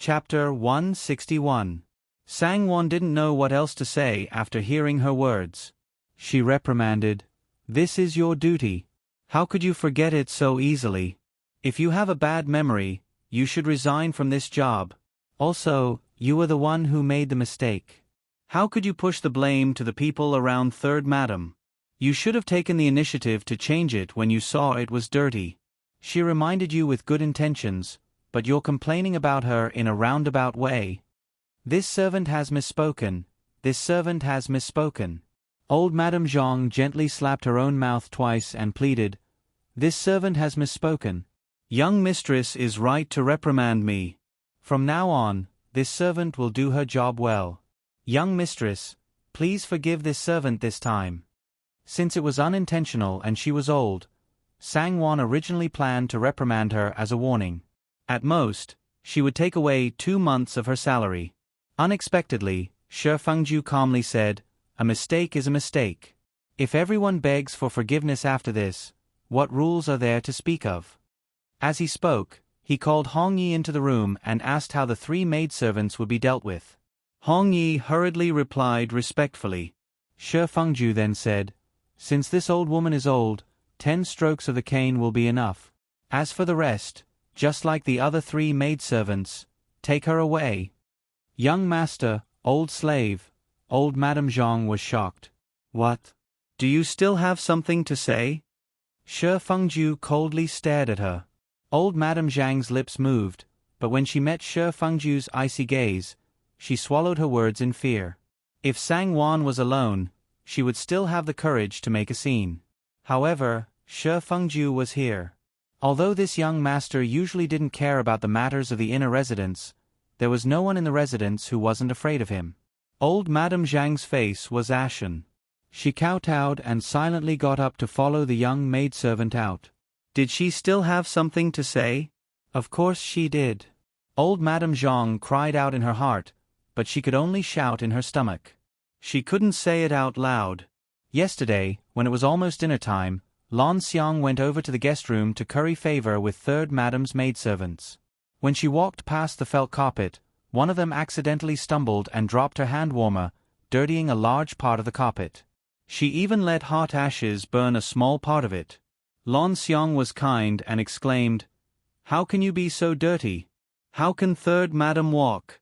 Chapter 161. Sangwon didn't know what else to say after hearing her words. She reprimanded, "This is your duty. How could you forget it so easily? If you have a bad memory, you should resign from this job. Also, you were the one who made the mistake. How could you push the blame to the people around Third Madam? You should have taken the initiative to change it when you saw it was dirty. She reminded you with good intentions, but you're complaining about her in a roundabout way. This servant has misspoken. This servant has misspoken." Old Madame Zhang gently slapped her own mouth twice and pleaded, "This servant has misspoken. Young mistress is right to reprimand me. From now on, this servant will do her job well. Young mistress, please forgive this servant this time." Since it was unintentional and she was old, Sangwon originally planned to reprimand her as a warning. At most, she would take away 2 months of her salary. Unexpectedly, Shi Fengju calmly said, "A mistake is a mistake. If everyone begs for forgiveness after this, what rules are there to speak of?" As he spoke, he called Hong Yi into the room and asked how the 3 maidservants would be dealt with. Hong Yi hurriedly replied respectfully. Shi Fengju then said, "Since this old woman is old, 10 strokes of the cane will be enough. As for the rest, just like the other 3 maidservants, take her away." "Young master, old slave." Old Madame Zhang was shocked. "What? Do you still have something to say?" Shi Fengju coldly stared at her. Old Madame Zhang's lips moved, but when she met Shi Fengju's icy gaze, she swallowed her words in fear. If Sangwon was alone, she would still have the courage to make a scene. However, Shi Fengju was here. Although this young master usually didn't care about the matters of the inner residence, there was no one in the residence who wasn't afraid of him. Old Madame Zhang's face was ashen. She kowtowed and silently got up to follow the young maidservant out. Did she still have something to say? Of course she did. Old Madame Zhang cried out in her heart, but she could only shout in her stomach. She couldn't say it out loud. Yesterday, when it was almost dinner time, Lan Xiang went over to the guest room to curry favor with Third Madam's maidservants. When she walked past the felt carpet, one of them accidentally stumbled and dropped her hand warmer, dirtying a large part of the carpet. She even let hot ashes burn a small part of it. Lan Xiang was kind and exclaimed, "How can you be so dirty? How can Third Madam walk?"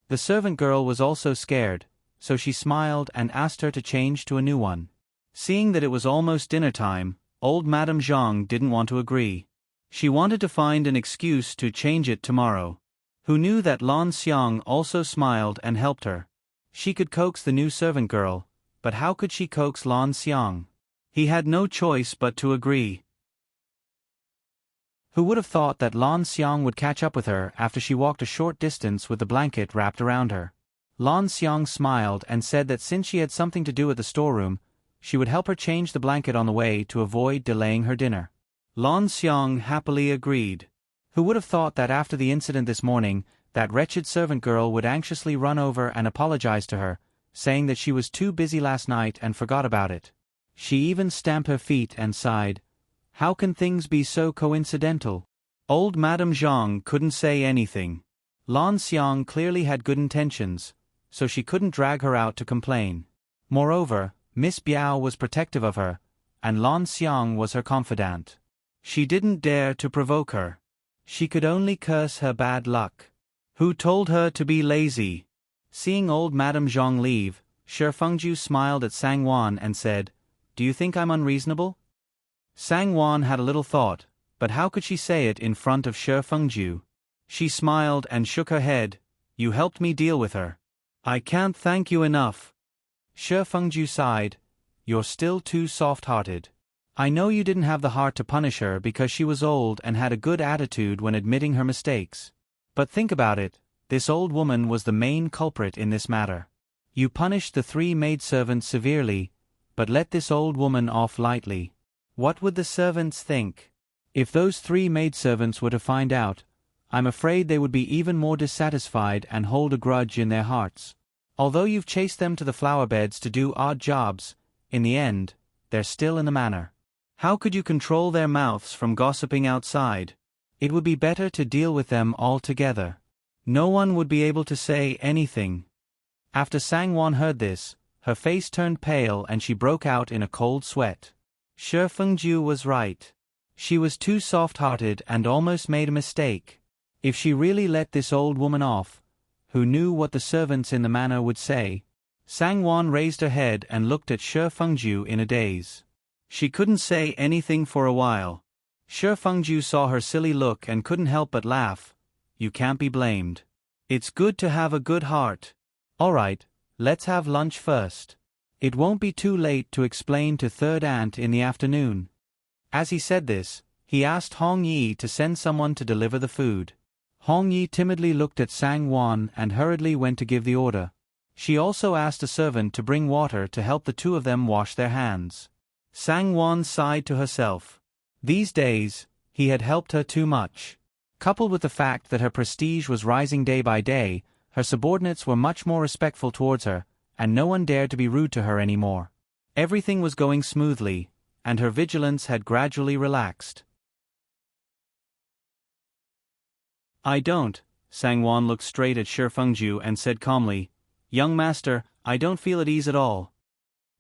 The servant girl was also scared, so she smiled and asked her to change to a new one. Seeing that it was almost dinner time, old Madame Zhang didn't want to agree. She wanted to find an excuse to change it tomorrow. Who knew that Lan Xiang also smiled and helped her? She could coax the new servant girl, but how could she coax Lan Xiang? He had no choice but to agree. Who would have thought that Lan Xiang would catch up with her after she walked a short distance with the blanket wrapped around her? Lan Xiang smiled and said that since she had something to do at the storeroom, she would help her change the blanket on the way to avoid delaying her dinner. Lan Xiang happily agreed. Who would have thought that after the incident this morning, that wretched servant girl would anxiously run over and apologize to her, saying that she was too busy last night and forgot about it. She even stamped her feet and sighed. How can things be so coincidental? Old Madame Zhang couldn't say anything. Lan Xiang clearly had good intentions, so she couldn't drag her out to complain. Moreover, Miss Biao was protective of her, and Lan Xiang was her confidant. She didn't dare to provoke her. She could only curse her bad luck. Who told her to be lazy? Seeing old Madame Zhang leave, Shi Fengju smiled at Sangwon and said, "Do you think I'm unreasonable?" Sangwon had a little thought, but how could she say it in front of Shi Fengju? She smiled and shook her head. "You helped me deal with her. I can't thank you enough." Shi Fengju sighed. "You're still too soft-hearted. I know you didn't have the heart to punish her because she was old and had a good attitude when admitting her mistakes. But think about it, this old woman was the main culprit in this matter. You punished the 3 maidservants severely, but let this old woman off lightly. What would the servants think? If those 3 maidservants were to find out, I'm afraid they would be even more dissatisfied and hold a grudge in their hearts. Although you've chased them to the flower beds to do odd jobs, in the end, they're still in the manor. How could you control their mouths from gossiping outside? It would be better to deal with them all together." No one would be able to say anything. After Sangwon heard this, her face turned pale and she broke out in a cold sweat. Shi Fengju was right. She was too soft-hearted and almost made a mistake. If she really let this old woman off, who knew what the servants in the manor would say? Sangwon raised her head and looked at Shi Fengju in a daze. She couldn't say anything for a while. Shi Fengju saw her silly look and couldn't help but laugh. You can't be blamed. It's good to have a good heart. Alright, let's have lunch first. It won't be too late to explain to third aunt in the afternoon. As he said this, he asked Hong Yi to send someone to deliver the food. Hong Yi timidly looked at Sangwon and hurriedly went to give the order. She also asked a servant to bring water to help the two of them wash their hands. Sangwon sighed to herself. These days, he had helped her too much. Coupled with the fact that her prestige was rising day by day, her subordinates were much more respectful towards her, and no one dared to be rude to her anymore. Everything was going smoothly, and her vigilance had gradually relaxed. I don't. Sangwon looked straight at Shi Fengju and said calmly, Young master, I don't feel at ease at all.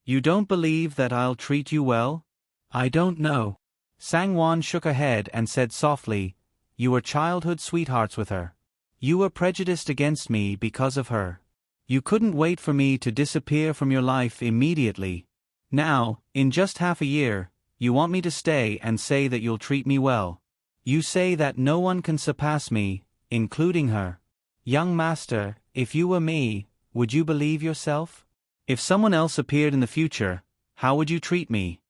You don't believe that I'll treat you well? I don't know. Sangwon shook her head and said softly, You were childhood sweethearts with her. You were prejudiced against me because of her. You couldn't wait for me to disappear from your life immediately. Now, in just half a year, you want me to stay and say that you'll treat me well. You say that no one can surpass me, including her. Young master, if you were me, would you believe yourself? If someone else appeared in the future, how would you treat me?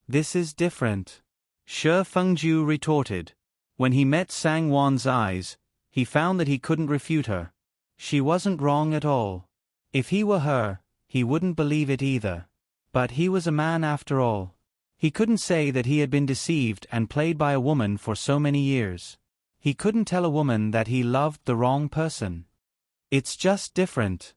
This is different. Shi Fengju retorted. When he met Sangwon's eyes, he found that he couldn't refute her. She wasn't wrong at all. If he were her, he wouldn't believe it either. But he was a man after all. He couldn't say that he had been deceived and played by a woman for so many years. He couldn't tell a woman that he loved the wrong person. It's just different.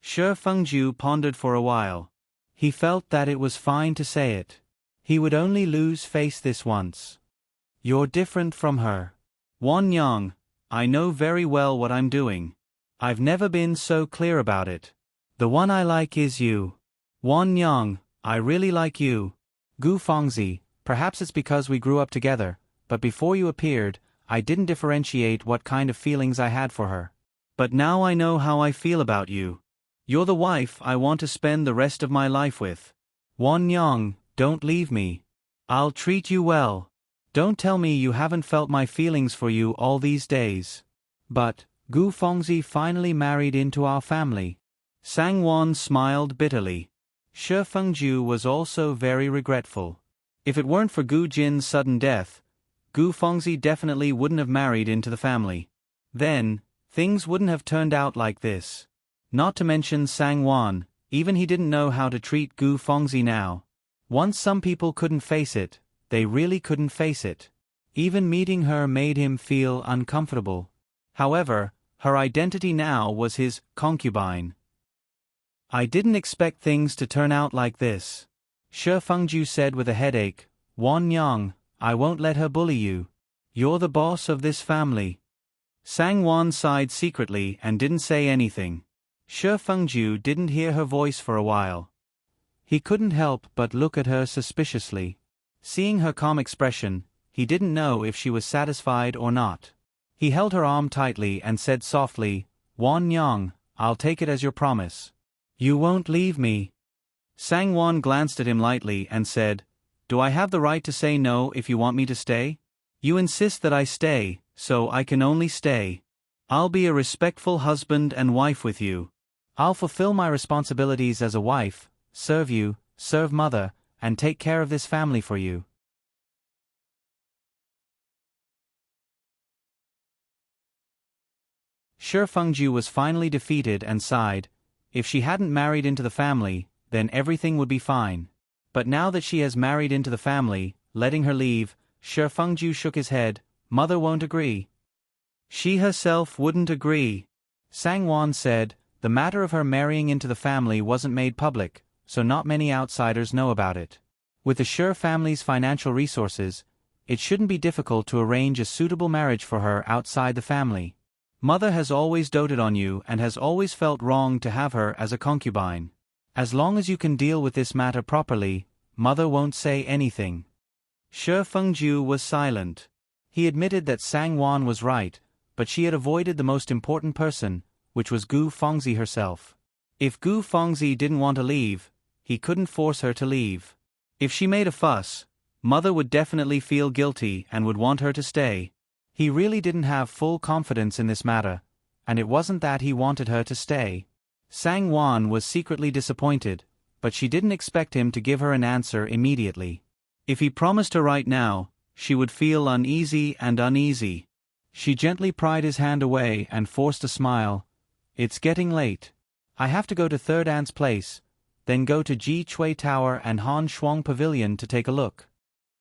Shi Fengju pondered for a while. He felt that it was fine to say it. He would only lose face this once. You're different from her. Won Yang, I know very well what I'm doing. I've never been so clear about it. The one I like is you. Won Yang, I really like you. Gu Fengzi, perhaps it's because we grew up together, but before you appeared, I didn't differentiate what kind of feelings I had for her. But now I know how I feel about you. You're the wife I want to spend the rest of my life with. Won Yang, don't leave me. I'll treat you well. Don't tell me you haven't felt my feelings for you all these days. But, Gu Fengzi finally married into our family. Sangwon smiled bitterly. Shi Fengju was also very regretful. If it weren't for Gu Jin's sudden death, Gu Fengzi definitely wouldn't have married into the family. Then, things wouldn't have turned out like this. Not to mention Sangwon, even he didn't know how to treat Gu Fengzi now. Once some people couldn't face it, they really couldn't face it. Even meeting her made him feel uncomfortable. However, her identity now was his concubine. I didn't expect things to turn out like this. Shi Fengju said with a headache, Won Yang, I won't let her bully you. You're the boss of this family. Sangwon sighed secretly and didn't say anything. Shi Fengju didn't hear her voice for a while. He couldn't help but look at her suspiciously. Seeing her calm expression, he didn't know if she was satisfied or not. He held her arm tightly and said softly, Won Yang, I'll take it as your promise. You won't leave me. Sangwon glanced at him lightly and said, Do I have the right to say no if you want me to stay? You insist that I stay, so I can only stay. I'll be a respectful husband and wife with you. I'll fulfill my responsibilities as a wife, serve you, serve mother, and take care of this family for you. Shi Fengju was finally defeated and sighed. If she hadn't married into the family, then everything would be fine. But now that she has married into the family, letting her leave, Shi Fengju shook his head. Mother won't agree. She herself wouldn't agree. Sangwon said, the matter of her marrying into the family wasn't made public, so not many outsiders know about it. With the Shi family's financial resources, it shouldn't be difficult to arrange a suitable marriage for her outside the family. Mother has always doted on you and has always felt wrong to have her as a concubine. As long as you can deal with this matter properly, Mother won't say anything." Shi Fengju was silent. He admitted that Sangwon was right, but she had avoided the most important person, which was Gu Fengzi herself. If Gu Fengzi didn't want to leave, he couldn't force her to leave. If she made a fuss, Mother would definitely feel guilty and would want her to stay. He really didn't have full confidence in this matter, and it wasn't that he wanted her to stay. Sangwon was secretly disappointed, but she didn't expect him to give her an answer immediately. If he promised her right now, she would feel uneasy. She gently pried his hand away and forced a smile. "It's getting late. I have to go to Third Aunt's place, then go to Ji Chui Tower and Han Shuang Pavilion to take a look."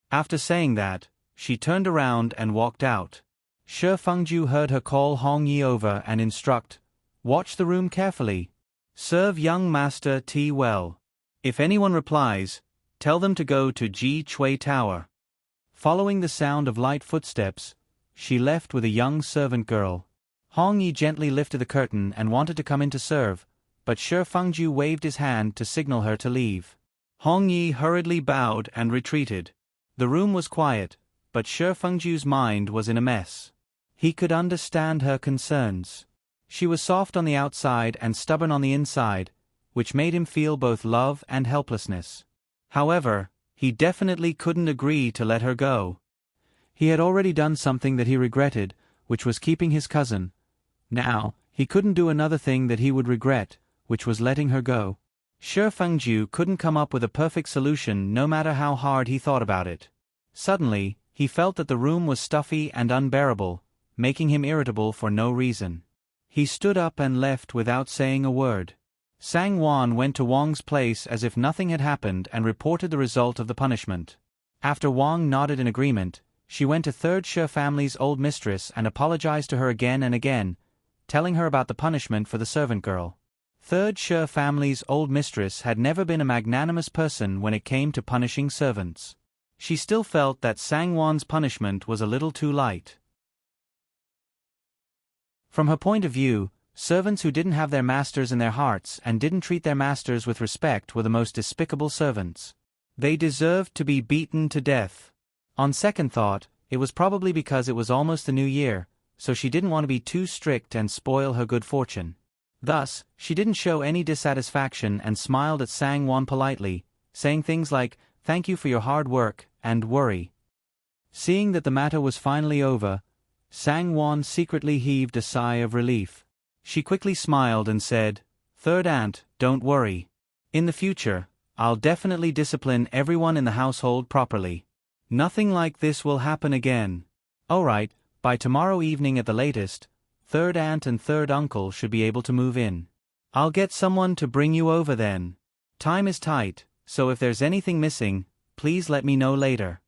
After saying that, she turned around and walked out. Shi Fengju heard her call Hong Yi over and instruct, "Watch the room carefully. Serve young master tea well. If anyone replies, tell them to go to Ji Chui Tower." Following the sound of light footsteps, she left with a young servant girl. Hong Yi gently lifted the curtain and wanted to come in to serve, but Shi Fengju waved his hand to signal her to leave. Hong Yi hurriedly bowed and retreated. The room was quiet, but Shi Fengju's mind was in a mess. He could understand her concerns. She was soft on the outside and stubborn on the inside, which made him feel both love and helplessness. However, he definitely couldn't agree to let her go. He had already done something that he regretted, which was keeping his cousin. Now, he couldn't do another thing that he would regret, which was letting her go. Shi Fengju couldn't come up with a perfect solution no matter how hard he thought about it. Suddenly, he felt that the room was stuffy and unbearable, making him irritable for no reason. He stood up and left without saying a word. Sangwon went to Wang's place as if nothing had happened and reported the result of the punishment. After Wang nodded in agreement, she went to Third Shi family's old mistress and apologized to her again and again, telling her about the punishment for the servant girl. Third Shi family's old mistress had never been a magnanimous person when it came to punishing servants. She still felt that Sangwon's punishment was a little too light. From her point of view, servants who didn't have their masters in their hearts and didn't treat their masters with respect were the most despicable servants. They deserved to be beaten to death. On second thought, it was probably because it was almost the new year, so she didn't want to be too strict and spoil her good fortune. Thus, she didn't show any dissatisfaction and smiled at Sangwon politely, saying things like, "Thank you for your hard work," and "worry." Seeing that the matter was finally over, Sangwon secretly heaved a sigh of relief. She quickly smiled and said, "Third Aunt, don't worry. In the future, I'll definitely discipline everyone in the household properly. Nothing like this will happen again. Alright, by tomorrow evening at the latest, Third Aunt and Third Uncle should be able to move in. I'll get someone to bring you over then. Time is tight, so if there's anything missing, please let me know later."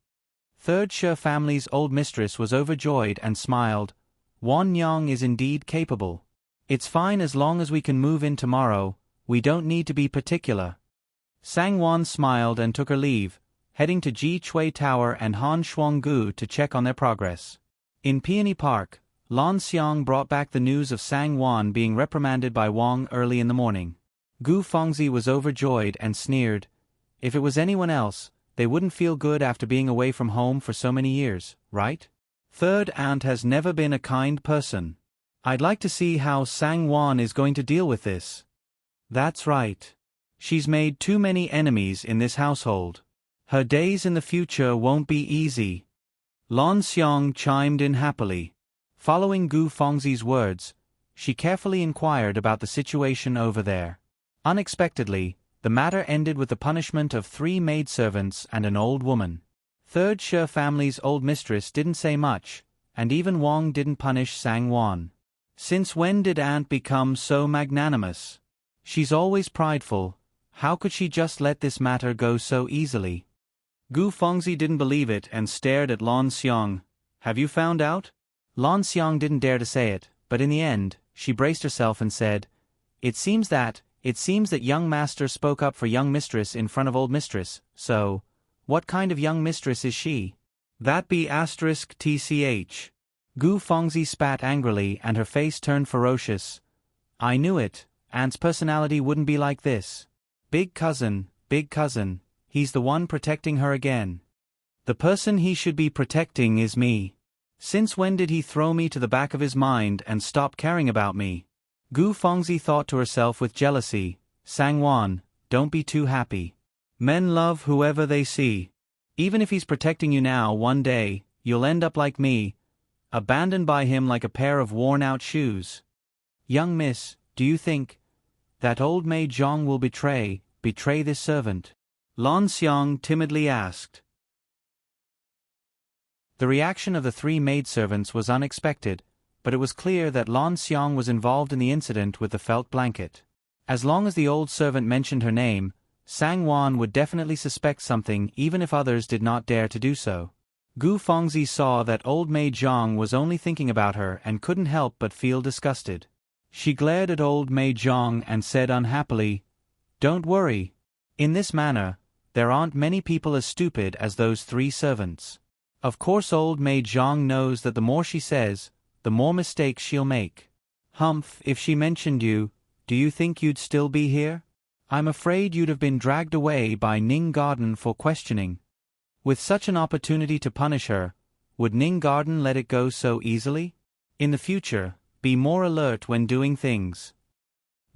Third Shi family's old mistress was overjoyed and smiled. "Wan Nyang is indeed capable. It's fine as long as we can move in tomorrow, we don't need to be particular." Sangwon smiled and took her leave, heading to Ji Chui Tower and Han Shuanggu to check on their progress. In Peony Park, Lan Xiang brought back the news of Sangwon being reprimanded by Wang early in the morning. Gu Fengzi was overjoyed and sneered. If it was anyone else, they wouldn't feel good after being away from home for so many years, right? Third Aunt has never been a kind person. I'd like to see how Sangwon is going to deal with this. That's right. She's made too many enemies in this household. Her days in the future won't be easy. Lan Xiang chimed in happily. Following Gu Fengzi's words, she carefully inquired about the situation over there. Unexpectedly, the matter ended with the punishment of 3 maidservants and an old woman. Third Shi family's old mistress didn't say much, and even Wang didn't punish Sangwon. Since when did Aunt become so magnanimous? She's always prideful. How could she just let this matter go so easily? Gu Fengzi didn't believe it and stared at Lan Xiang. "Have you found out?" Lan Xiang didn't dare to say it, but in the end, she braced herself and said, It seems that young master spoke up for young mistress in front of old mistress, so, what kind of young mistress is she? That be *tch. Gu Fengzi spat angrily and her face turned ferocious. I knew it, Aunt's personality wouldn't be like this. Big cousin, he's the one protecting her again. The person he should be protecting is me. Since when did he throw me to the back of his mind and stop caring about me? Gu Fengzi thought to herself with jealousy, Sangwon, don't be too happy. Men love whoever they see. Even if he's protecting you now, one day, you'll end up like me, abandoned by him like a pair of worn-out shoes. Young miss, do you think that old maid Zhang will betray this servant? Lan Xiang timidly asked. The reaction of the three maidservants was unexpected, but it was clear that Lan Xiang was involved in the incident with the felt blanket. As long as the old servant mentioned her name, Sangwon would definitely suspect something even if others did not dare to do so. Gu Fengzi saw that old maid Zhang was only thinking about her and couldn't help but feel disgusted. She glared at old maid Zhang and said unhappily, Don't worry. In this manner, there aren't many people as stupid as those three servants. Of course old maid Zhang knows that the more she says, the more mistakes she'll make. Humph, if she mentioned you, do you think you'd still be here? I'm afraid you'd have been dragged away by Ning Garden for questioning. With such an opportunity to punish her, would Ning Garden let it go so easily? In the future, be more alert when doing things.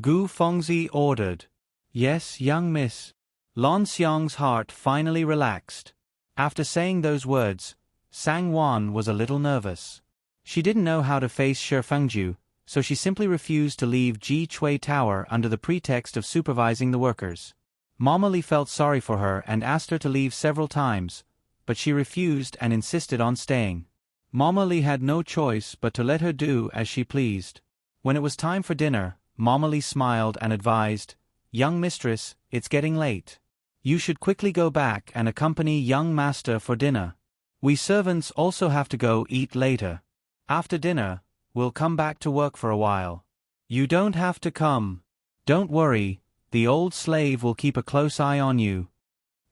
Gu Fengzi ordered. Yes, young miss. Lan Xiang's heart finally relaxed. After saying those words, Sangwon was a little nervous. She didn't know how to face Shi Fengju, so she simply refused to leave Ji Chui Tower under the pretext of supervising the workers. Mama Li felt sorry for her and asked her to leave several times, but she refused and insisted on staying. Mama Li had no choice but to let her do as she pleased. When it was time for dinner, Mama Li smiled and advised, Young mistress, it's getting late. You should quickly go back and accompany young master for dinner. We servants also have to go eat later. After dinner, we'll come back to work for a while. You don't have to come. Don't worry, the old slave will keep a close eye on you.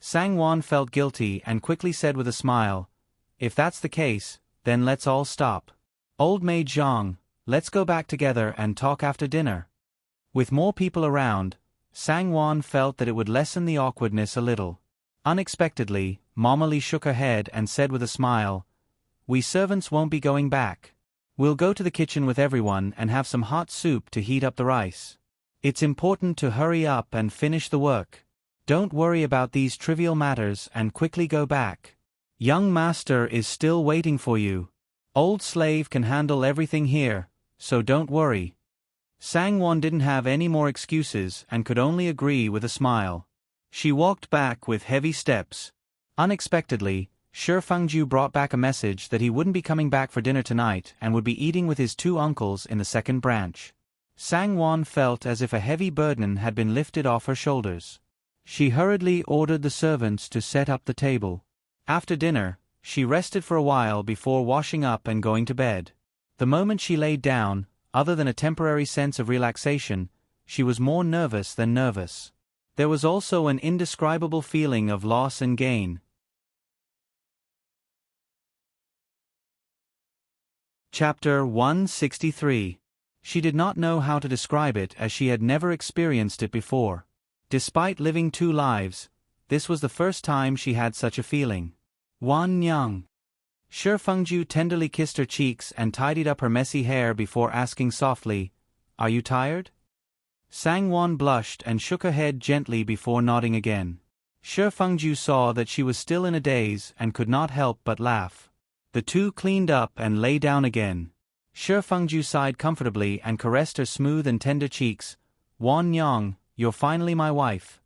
Sangwon felt guilty and quickly said with a smile, If that's the case, then let's all stop. Old maid Zhang, let's go back together and talk after dinner. With more people around, Sangwon felt that it would lessen the awkwardness a little. Unexpectedly, Mama Li shook her head and said with a smile, We servants won't be going back. We'll go to the kitchen with everyone and have some hot soup to heat up the rice. It's important to hurry up and finish the work. Don't worry about these trivial matters and quickly go back. Young master is still waiting for you. Old slave can handle everything here, so don't worry. Sangwon didn't have any more excuses and could only agree with a smile. She walked back with heavy steps. Unexpectedly, Shi Fengju brought back a message that he wouldn't be coming back for dinner tonight and would be eating with his two uncles in the second branch. Sangwon felt as if a heavy burden had been lifted off her shoulders. She hurriedly ordered the servants to set up the table. After dinner, she rested for a while before washing up and going to bed. The moment she laid down, other than a temporary sense of relaxation, she was more nervous than nervous. There was also an indescribable feeling of loss and gain. Chapter 163. She did not know how to describe it as she had never experienced it before. Despite living two lives, this was the first time she had such a feeling. Wan Yang. Shi Fengju tenderly kissed her cheeks and tidied up her messy hair before asking softly, Are you tired? Sangwon blushed and shook her head gently before nodding again. Shi Fengju saw that she was still in a daze and could not help but laugh. The two cleaned up and lay down again. Shi Fengju sighed comfortably and caressed her smooth and tender cheeks. Wan Yang, you're finally my wife.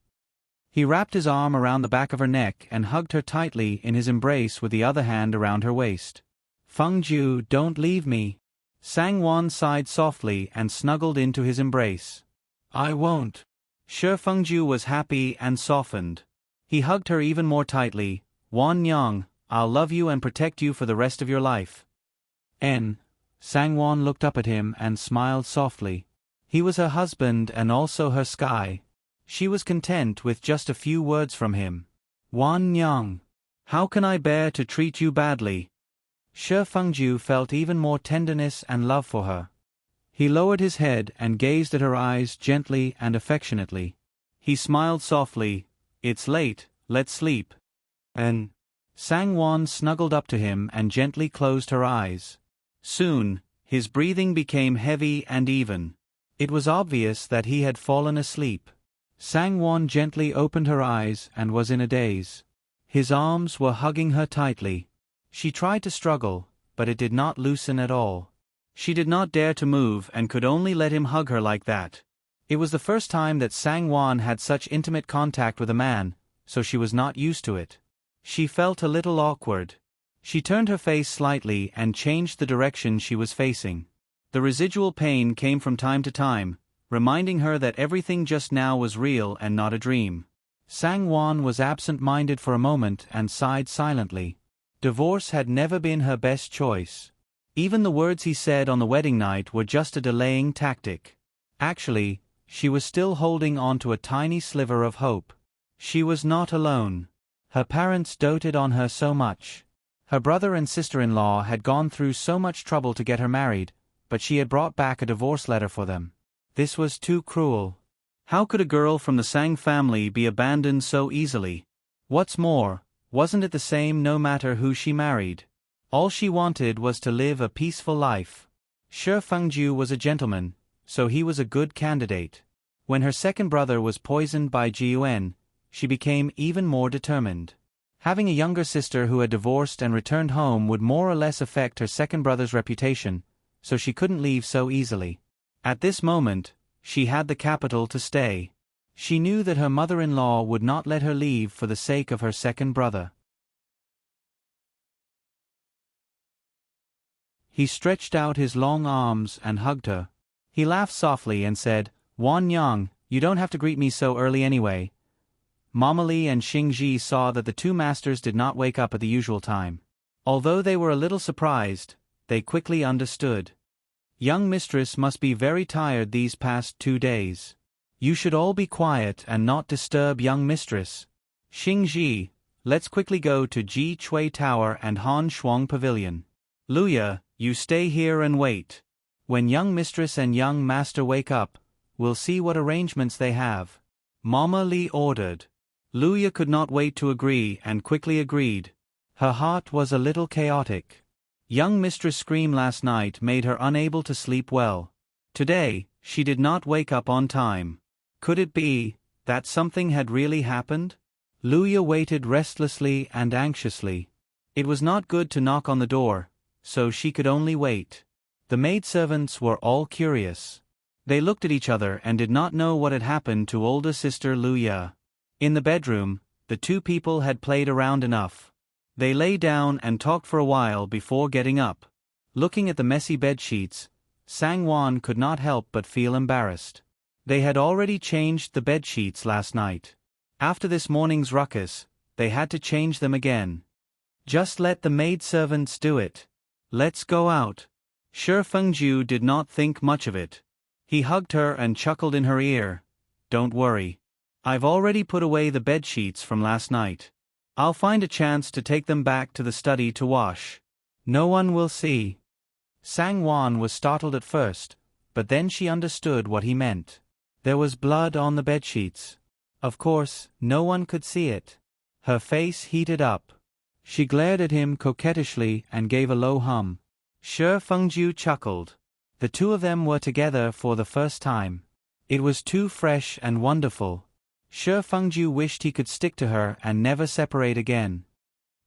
He wrapped his arm around the back of her neck and hugged her tightly in his embrace with the other hand around her waist. Fengju, don't leave me. Sangwon sighed softly and snuggled into his embrace. I won't. Shi Fengju was happy and softened. He hugged her even more tightly. Wan Yang, I'll love you and protect you for the rest of your life. Sangwon looked up at him and smiled softly. He was her husband and also her sky. She was content with just a few words from him. Wan Yang, how can I bear to treat you badly? Shi Fengju felt even more tenderness and love for her. He lowered his head and gazed at her eyes gently and affectionately. He smiled softly. "It's late, let's sleep." And Sangwon snuggled up to him and gently closed her eyes. Soon, his breathing became heavy and even. It was obvious that he had fallen asleep. Sangwon gently opened her eyes and was in a daze. His arms were hugging her tightly. She tried to struggle, but it did not loosen at all. She did not dare to move and could only let him hug her like that. It was the first time that Sangwon had such intimate contact with a man, so she was not used to it. She felt a little awkward. She turned her face slightly and changed the direction she was facing. The residual pain came from time to time, reminding her that everything just now was real and not a dream. Sangwon was absent-minded for a moment and sighed silently. Divorce had never been her best choice. Even the words he said on the wedding night were just a delaying tactic. Actually, she was still holding on to a tiny sliver of hope. She was not alone. Her parents doted on her so much. Her brother and sister-in-law had gone through so much trouble to get her married, but she had brought back a divorce letter for them. This was too cruel. How could a girl from the Sang family be abandoned so easily? What's more, wasn't it the same no matter who she married? All she wanted was to live a peaceful life. Shi Fengju was a gentleman, so he was a good candidate. When her second brother was poisoned by Jiuan, she became even more determined. Having a younger sister who had divorced and returned home would more or less affect her second brother's reputation, so she couldn't leave so easily. At this moment, she had the capital to stay. She knew that her mother-in-law would not let her leave for the sake of her second brother. He stretched out his long arms and hugged her. He laughed softly and said, "Wan Yang, you don't have to greet me so early anyway." Mama Li and Xing Ji saw that the two masters did not wake up at the usual time. Although they were a little surprised, they quickly understood. Young mistress must be very tired these past 2 days. You should all be quiet and not disturb young mistress. Xing Ji, let's quickly go to Ji Chui Tower and Han Shuang Pavilion. Luya, you stay here and wait. When young mistress and young master wake up, we'll see what arrangements they have. Mama Li ordered. Luya could not wait to agree and quickly agreed. Her heart was a little chaotic. Young mistress' scream last night made her unable to sleep well. Today, she did not wake up on time. Could it be that something had really happened? Luya waited restlessly and anxiously. It was not good to knock on the door, so she could only wait. The maidservants were all curious. They looked at each other and did not know what had happened to older sister Luya. In the bedroom, the two people had played around enough. They lay down and talked for a while before getting up. Looking at the messy bedsheets, Sangwon could not help but feel embarrassed. They had already changed the bedsheets last night. After this morning's ruckus, they had to change them again. Just let the maidservants do it. Let's go out. Shi Fengju did not think much of it. He hugged her and chuckled in her ear. Don't worry. I've already put away the bedsheets from last night. I'll find a chance to take them back to the study to wash. No one will see. Sangwon was startled at first, but then she understood what he meant. There was blood on the bedsheets. Of course, no one could see it. Her face heated up. She glared at him coquettishly and gave a low hum. Shi Fengju chuckled. The two of them were together for the first time. It was too fresh and wonderful. Shi Fengju wished he could stick to her and never separate again.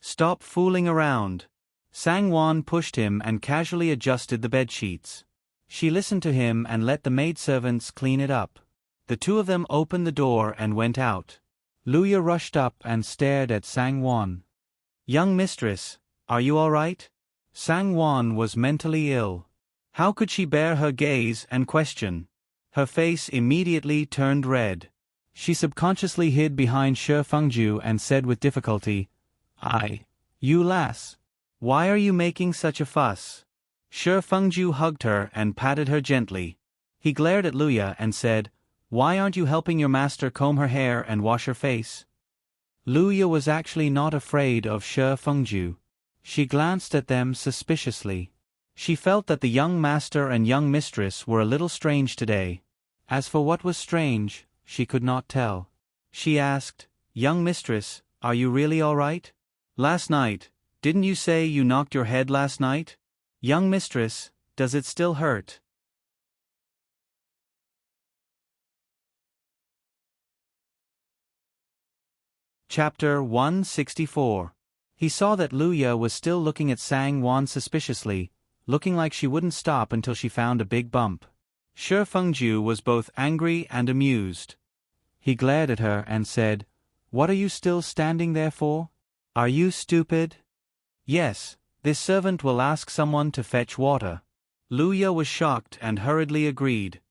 Stop fooling around. Sangwon pushed him and casually adjusted the bedsheets. She listened to him and let the maidservants clean it up. The two of them opened the door and went out. Luya rushed up and stared at Sangwon. Young mistress, are you all right? Sangwon was mentally ill. How could she bear her gaze and question? Her face immediately turned red. She subconsciously hid behind Shi Fengju and said with difficulty, You lass. Why are you making such a fuss? Shi Fengju hugged her and patted her gently. He glared at Luya and said, Why aren't you helping your master comb her hair and wash her face? Luya was actually not afraid of Shi Fengju. She glanced at them suspiciously. She felt that the young master and young mistress were a little strange today. As for what was strange, she could not tell. She asked, "Young mistress, are you really all right? Last night, didn't you say you knocked your head last night? Young mistress, does it still hurt?" Chapter 164. He saw that Luya was still looking at Sang-won suspiciously, looking like she wouldn't stop until she found a big bump. Shi Fengju was both angry and amused. He glared at her and said, "What are you still standing there for? Are you stupid?" "Yes, this servant will ask someone to fetch water." Luya was shocked and hurriedly agreed.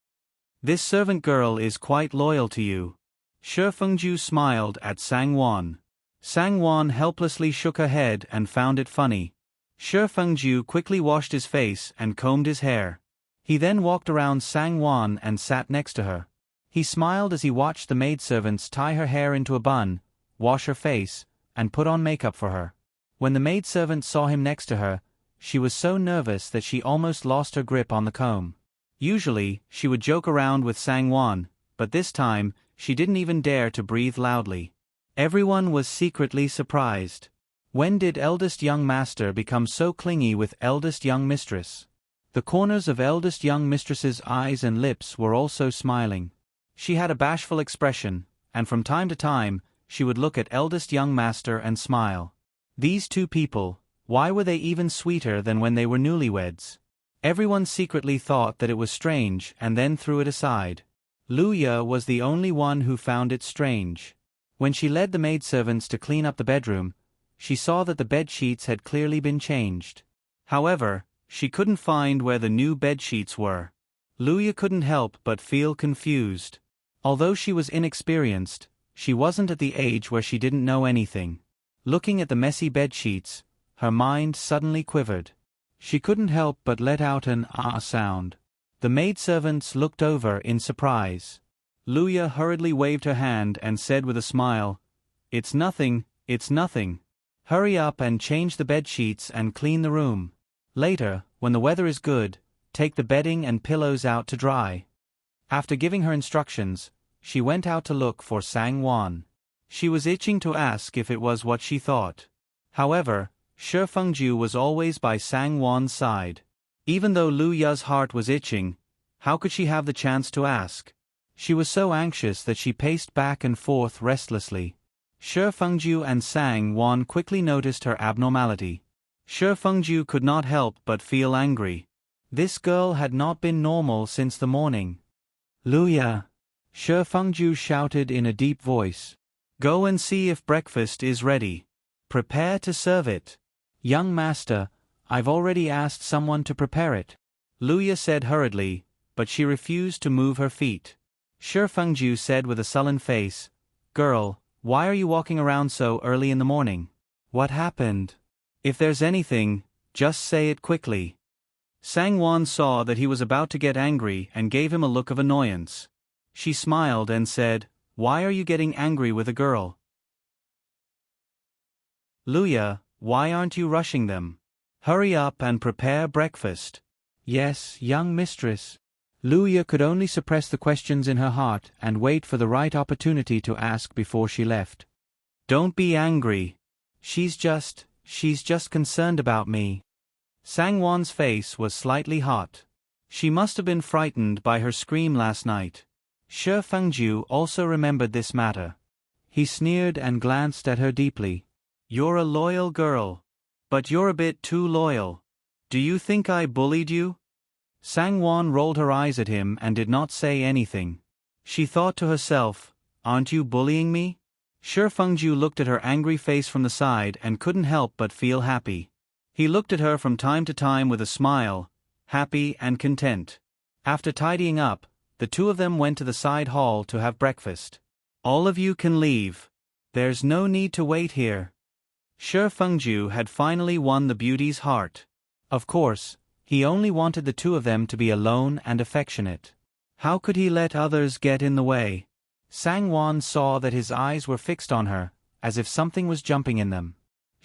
"This servant girl is quite loyal to you." Shi Fengju smiled at Sang-won. Sang-won helplessly shook her head and found it funny. Shi Fengju quickly washed his face and combed his hair. He then walked around Sang-won and sat next to her. He smiled as he watched the maidservants tie her hair into a bun, wash her face, and put on makeup for her. When the maidservant saw him next to her, she was so nervous that she almost lost her grip on the comb. Usually, she would joke around with Sang-won, but this time, she didn't even dare to breathe loudly. Everyone was secretly surprised. When did eldest young master become so clingy with eldest young mistress? The corners of eldest young mistress's eyes and lips were also smiling. She had a bashful expression, and from time to time, she would look at eldest young master and smile. These two people, why were they even sweeter than when they were newlyweds? Everyone secretly thought that it was strange and then threw it aside. Luya was the only one who found it strange. When she led the maidservants to clean up the bedroom, she saw that the bed-sheets had clearly been changed. However, she couldn't find where the new bed-sheets were. Luya couldn't help but feel confused. Although she was inexperienced, she wasn't at the age where she didn't know anything. Looking at the messy bed-sheets, her mind suddenly quivered. She couldn't help but let out an "ah" sound. The maidservants looked over in surprise. Luya hurriedly waved her hand and said with a smile, "It's nothing, it's nothing. Hurry up and change the bed-sheets and clean the room. Later, when the weather is good, take the bedding and pillows out to dry." After giving her instructions, she went out to look for Sang-won. She was itching to ask if it was what she thought. However, Shi Fengju was always by Sang-won's side. Even though Luya's heart was itching, how could she have the chance to ask? She was so anxious that she paced back and forth restlessly. Shi Fengju and Sang-won quickly noticed her abnormality. Shi Fengju could not help but feel angry. This girl had not been normal since the morning. "Luya!" Shi Fengju shouted in a deep voice. "Go and see if breakfast is ready. Prepare to serve it." "Young master, I've already asked someone to prepare it," Luya said hurriedly, but she refused to move her feet. Shi Fengju said with a sullen face, "Girl, why are you walking around so early in the morning? What happened? If there's anything, just say it quickly." Sang-won saw that he was about to get angry and gave him a look of annoyance. She smiled and said, "Why are you getting angry with a girl? Luya, why aren't you rushing them? Hurry up and prepare breakfast." "Yes, young mistress." Luya could only suppress the questions in her heart and wait for the right opportunity to ask before she left. "Don't be angry. She's just concerned about me." Sang-won's face was slightly hot. She must have been frightened by her scream last night. Shi Fengju also remembered this matter. He sneered and glanced at her deeply. "You're a loyal girl. But you're a bit too loyal. Do you think I bullied you?" Sang-won rolled her eyes at him and did not say anything. She thought to herself, "Aren't you bullying me?" Shi Fengju looked at her angry face from the side and couldn't help but feel happy. He looked at her from time to time with a smile, happy and content. After tidying up, the two of them went to the side hall to have breakfast. "All of you can leave. There's no need to wait here." Shi Fengju had finally won the beauty's heart. Of course, he only wanted the two of them to be alone and affectionate. How could he let others get in the way? Sang-won saw that his eyes were fixed on her, as if something was jumping in them.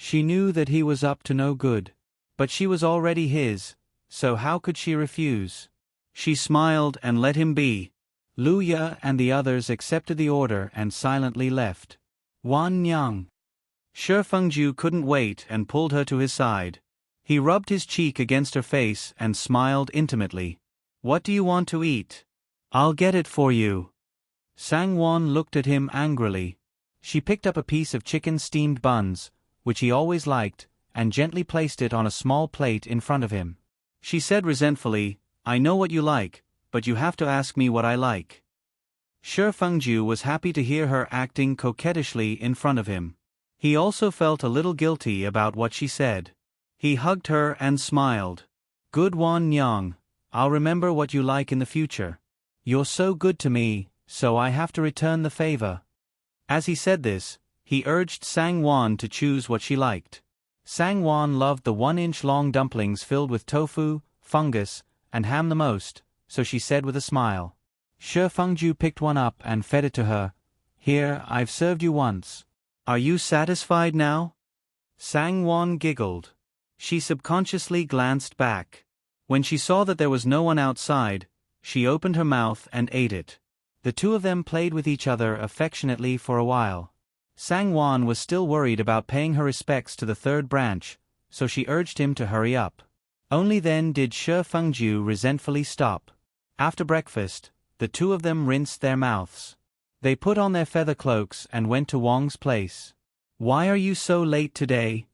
She knew that he was up to no good. But she was already his, so how could she refuse? She smiled and let him be. Lu Ye and the others accepted the order and silently left. Wan Nyang. Shi Fengju couldn't wait and pulled her to his side. He rubbed his cheek against her face and smiled intimately. What do you want to eat? I'll get it for you. Sang Wan looked at him angrily. She picked up a piece of chicken steamed buns, which he always liked, and gently placed it on a small plate in front of him. She said resentfully, I know what you like, but you have to ask me what I like. Shi Fengju was happy to hear her acting coquettishly in front of him. He also felt a little guilty about what she said. He hugged her and smiled. Good Wan Nyang, I'll remember what you like in the future. You're so good to me, so I have to return the favor. As he said this, he urged Sang Wan to choose what she liked. Sang Wan loved the 1-inch long dumplings filled with tofu, fungus, and ham the most, so she said with a smile. Shi Fengju picked one up and fed it to her. Here, I've served you once. Are you satisfied now? Sang Wan giggled. She subconsciously glanced back. When she saw that there was no one outside, she opened her mouth and ate it. The two of them played with each other affectionately for a while. Sang Wan was still worried about paying her respects to the third branch, so she urged him to hurry up. Only then did Shi Fengju resentfully stop. After breakfast, the two of them rinsed their mouths. They put on their feather cloaks and went to Wang's place. Why are you so late today?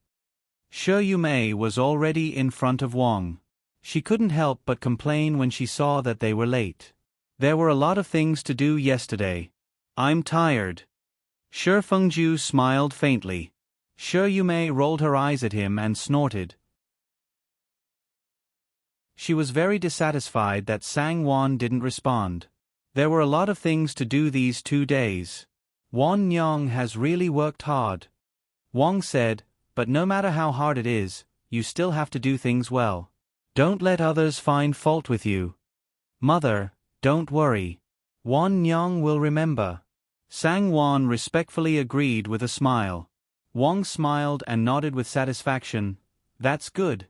Shi Yumei was already in front of Wang. She couldn't help but complain when she saw that they were late. There were a lot of things to do yesterday. I'm tired. Shi Fengju smiled faintly. Shi Yumei rolled her eyes at him and snorted. She was very dissatisfied that Sang Wan didn't respond. There were a lot of things to do these 2 days. Wan Nyang has really worked hard. Wang said, but no matter how hard it is, you still have to do things well. Don't let others find fault with you. Mother, don't worry. Wan Nyang will remember. Sang Wan respectfully agreed with a smile. Wang smiled and nodded with satisfaction. That's good.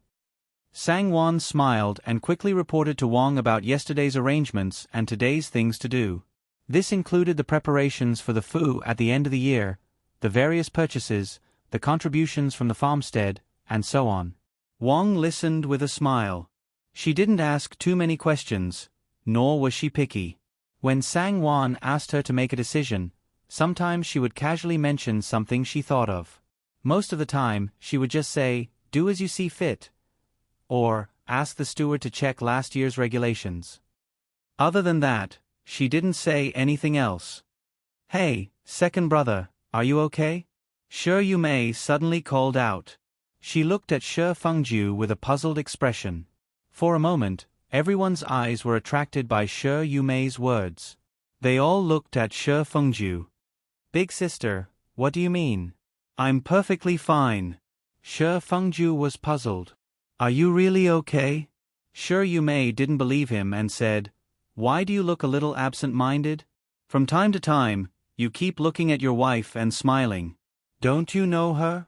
Sang Wan smiled and quickly reported to Wang about yesterday's arrangements and today's things to do. This included the preparations for the Fu at the end of the year, the various purchases, the contributions from the farmstead, and so on. Wang listened with a smile. She didn't ask too many questions, nor was she picky. When Sang Wan asked her to make a decision, sometimes she would casually mention something she thought of. Most of the time, she would just say, do as you see fit. Or, ask the steward to check last year's regulations. Other than that, she didn't say anything else. Hey, second brother, are you okay? Shi Yumei suddenly called out. She looked at Shi Fengju with a puzzled expression. For a moment, everyone's eyes were attracted by Shi Yumei's words. They all looked at Shi Fengju. Big sister, what do you mean? I'm perfectly fine. Shi Fengju was puzzled. Are you really okay? Shi Yumei didn't believe him and said, why do you look a little absent-minded? From time to time, you keep looking at your wife and smiling. Don't you know her?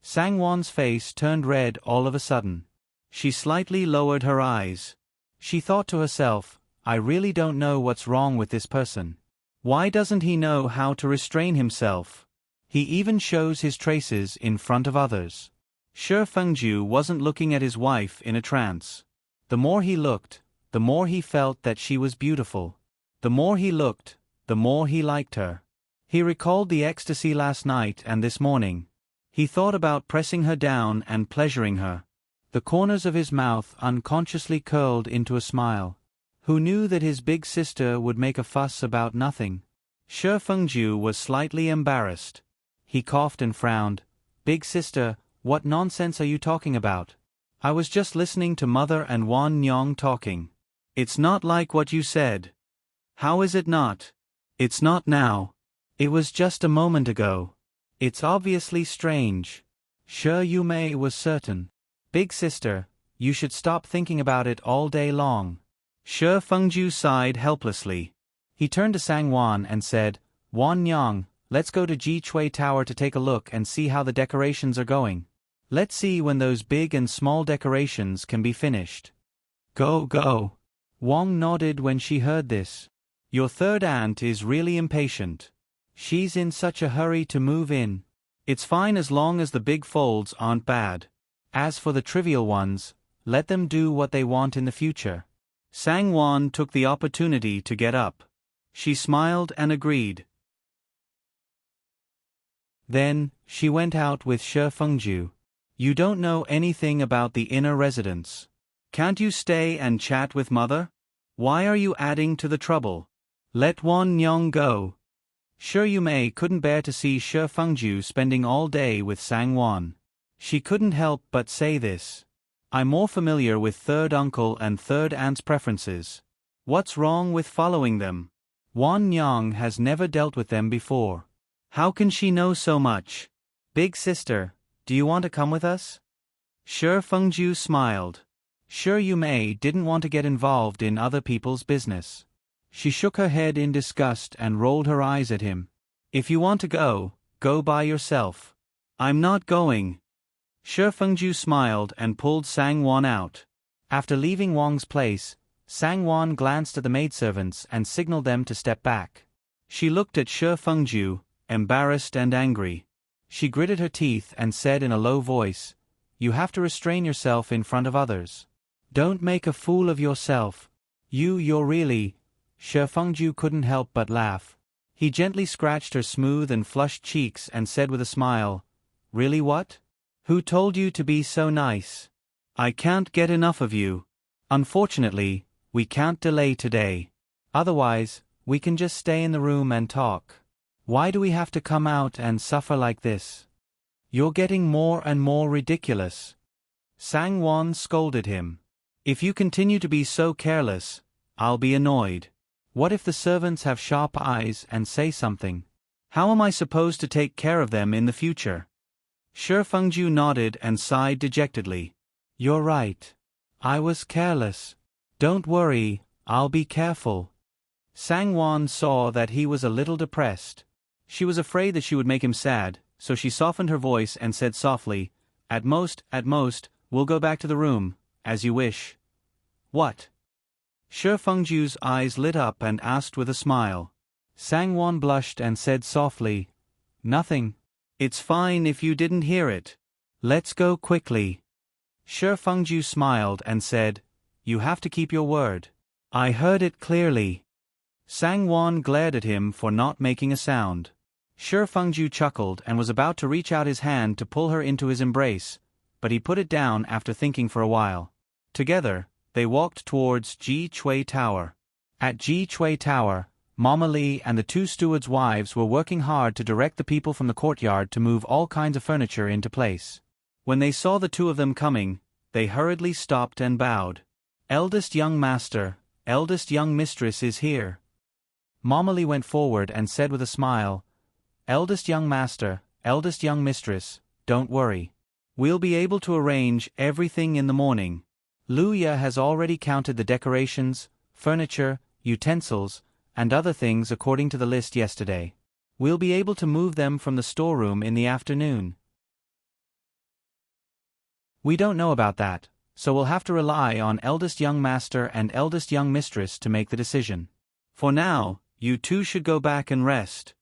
Sang Wan's face turned red all of a sudden. She slightly lowered her eyes. She thought to herself, I really don't know what's wrong with this person. Why doesn't he know how to restrain himself? He even shows his traces in front of others. Shi Fengju wasn't looking at his wife in a trance. The more he looked, the more he felt that she was beautiful. The more he looked, the more he liked her. He recalled the ecstasy last night and this morning. He thought about pressing her down and pleasuring her. The corners of his mouth unconsciously curled into a smile. Who knew that his big sister would make a fuss about nothing? Shi Fengju was slightly embarrassed. He coughed and frowned. Big sister, what nonsense are you talking about? I was just listening to Mother and Wan Nyang talking. It's not like what you said. How is it not? It's not now. It was just a moment ago. It's obviously strange. Shi Yumei was certain. Big sister, you should stop thinking about it all day long. Shi Fengju sighed helplessly. He turned to Sang Wan and said, Wan Nyang, let's go to Ji Chui Tower to take a look and see how the decorations are going. Let's see when those big and small decorations can be finished. Go, go. Wang nodded when she heard this. Your third aunt is really impatient. She's in such a hurry to move in. It's fine as long as the big folds aren't bad. As for the trivial ones, let them do what they want in the future. Sangwon took the opportunity to get up. She smiled and agreed. Then, she went out with Shi Fengju. You don't know anything about the inner residence. Can't you stay and chat with mother? Why are you adding to the trouble? Let Wan Nyong go. Shi Yumei couldn't bear to see Shi Fengju spending all day with Sangwon. She couldn't help but say this. I'm more familiar with third uncle and third aunt's preferences. What's wrong with following them? Wan Nyong has never dealt with them before. How can she know so much? Big sister, do you want to come with us? Shi Fengju smiled. Shi Yumei didn't want to get involved in other people's business. She shook her head in disgust and rolled her eyes at him. If you want to go, go by yourself. I'm not going. Shi Fengju smiled and pulled Sangwon out. After leaving Wang's place, Sangwon glanced at the maidservants and signaled them to step back. She looked at Shi Fengju, embarrassed and angry. She gritted her teeth and said in a low voice, You have to restrain yourself in front of others. Don't make a fool of yourself. You're really... Shi Fengju couldn't help but laugh. He gently scratched her smooth and flushed cheeks and said with a smile, Really what? Who told you to be so nice? I can't get enough of you. Unfortunately, we can't delay today. Otherwise, we can just stay in the room and talk. Why do we have to come out and suffer like this? You're getting more and more ridiculous. Sangwon scolded him. If you continue to be so careless, I'll be annoyed. What if the servants have sharp eyes and say something? How am I supposed to take care of them in the future? Shi Fengju nodded and sighed dejectedly. You're right. I was careless. Don't worry, I'll be careful. Sangwon saw that he was a little depressed. She was afraid that she would make him sad, so she softened her voice and said softly, At most, we'll go back to the room, as you wish. What? Shi Fengju's eyes lit up and asked with a smile. Sangwon blushed and said softly, Nothing. It's fine if you didn't hear it. Let's go quickly. Shi Fengju smiled and said, You have to keep your word. I heard it clearly. Sangwon glared at him for not making a sound. Shi Fengju chuckled and was about to reach out his hand to pull her into his embrace, but he put it down after thinking for a while. Together, they walked towards Ji Chui Tower. At Ji Chui Tower, Mama Li and the two stewards' wives were working hard to direct the people from the courtyard to move all kinds of furniture into place. When they saw the two of them coming, they hurriedly stopped and bowed. Eldest young master, eldest young mistress is here. Mama Li went forward and said with a smile, Eldest young master, eldest young mistress, don't worry. We'll be able to arrange everything in the morning. Luya has already counted the decorations, furniture, utensils, and other things according to the list yesterday. We'll be able to move them from the storeroom in the afternoon. We don't know about that, so we'll have to rely on eldest young master and eldest young mistress to make the decision. For now, you two should go back and rest.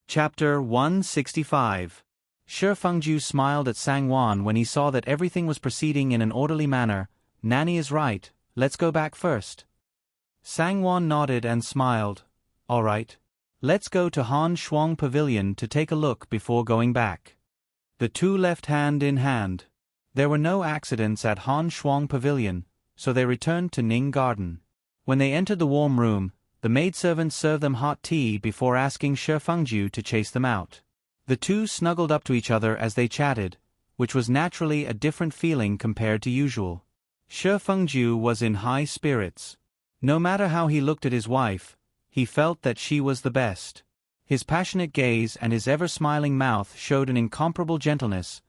Chapter 165. Shi Fengju smiled at Sangwon when he saw that everything was proceeding in an orderly manner. Nanny is right, let's go back first. Sangwon nodded and smiled. All right. Let's go to Han Shuang Pavilion to take a look before going back. The two left hand in hand. There were no accidents at Han Shuang Pavilion, so they returned to Ning Garden. When they entered the warm room, the maidservant served them hot tea before asking Shi Fengju to chase them out. The two snuggled up to each other as they chatted, which was naturally a different feeling compared to usual. Shi Fengju was in high spirits. No matter how he looked at his wife, he felt that she was the best. His passionate gaze and his ever-smiling mouth showed an incomparable gentleness,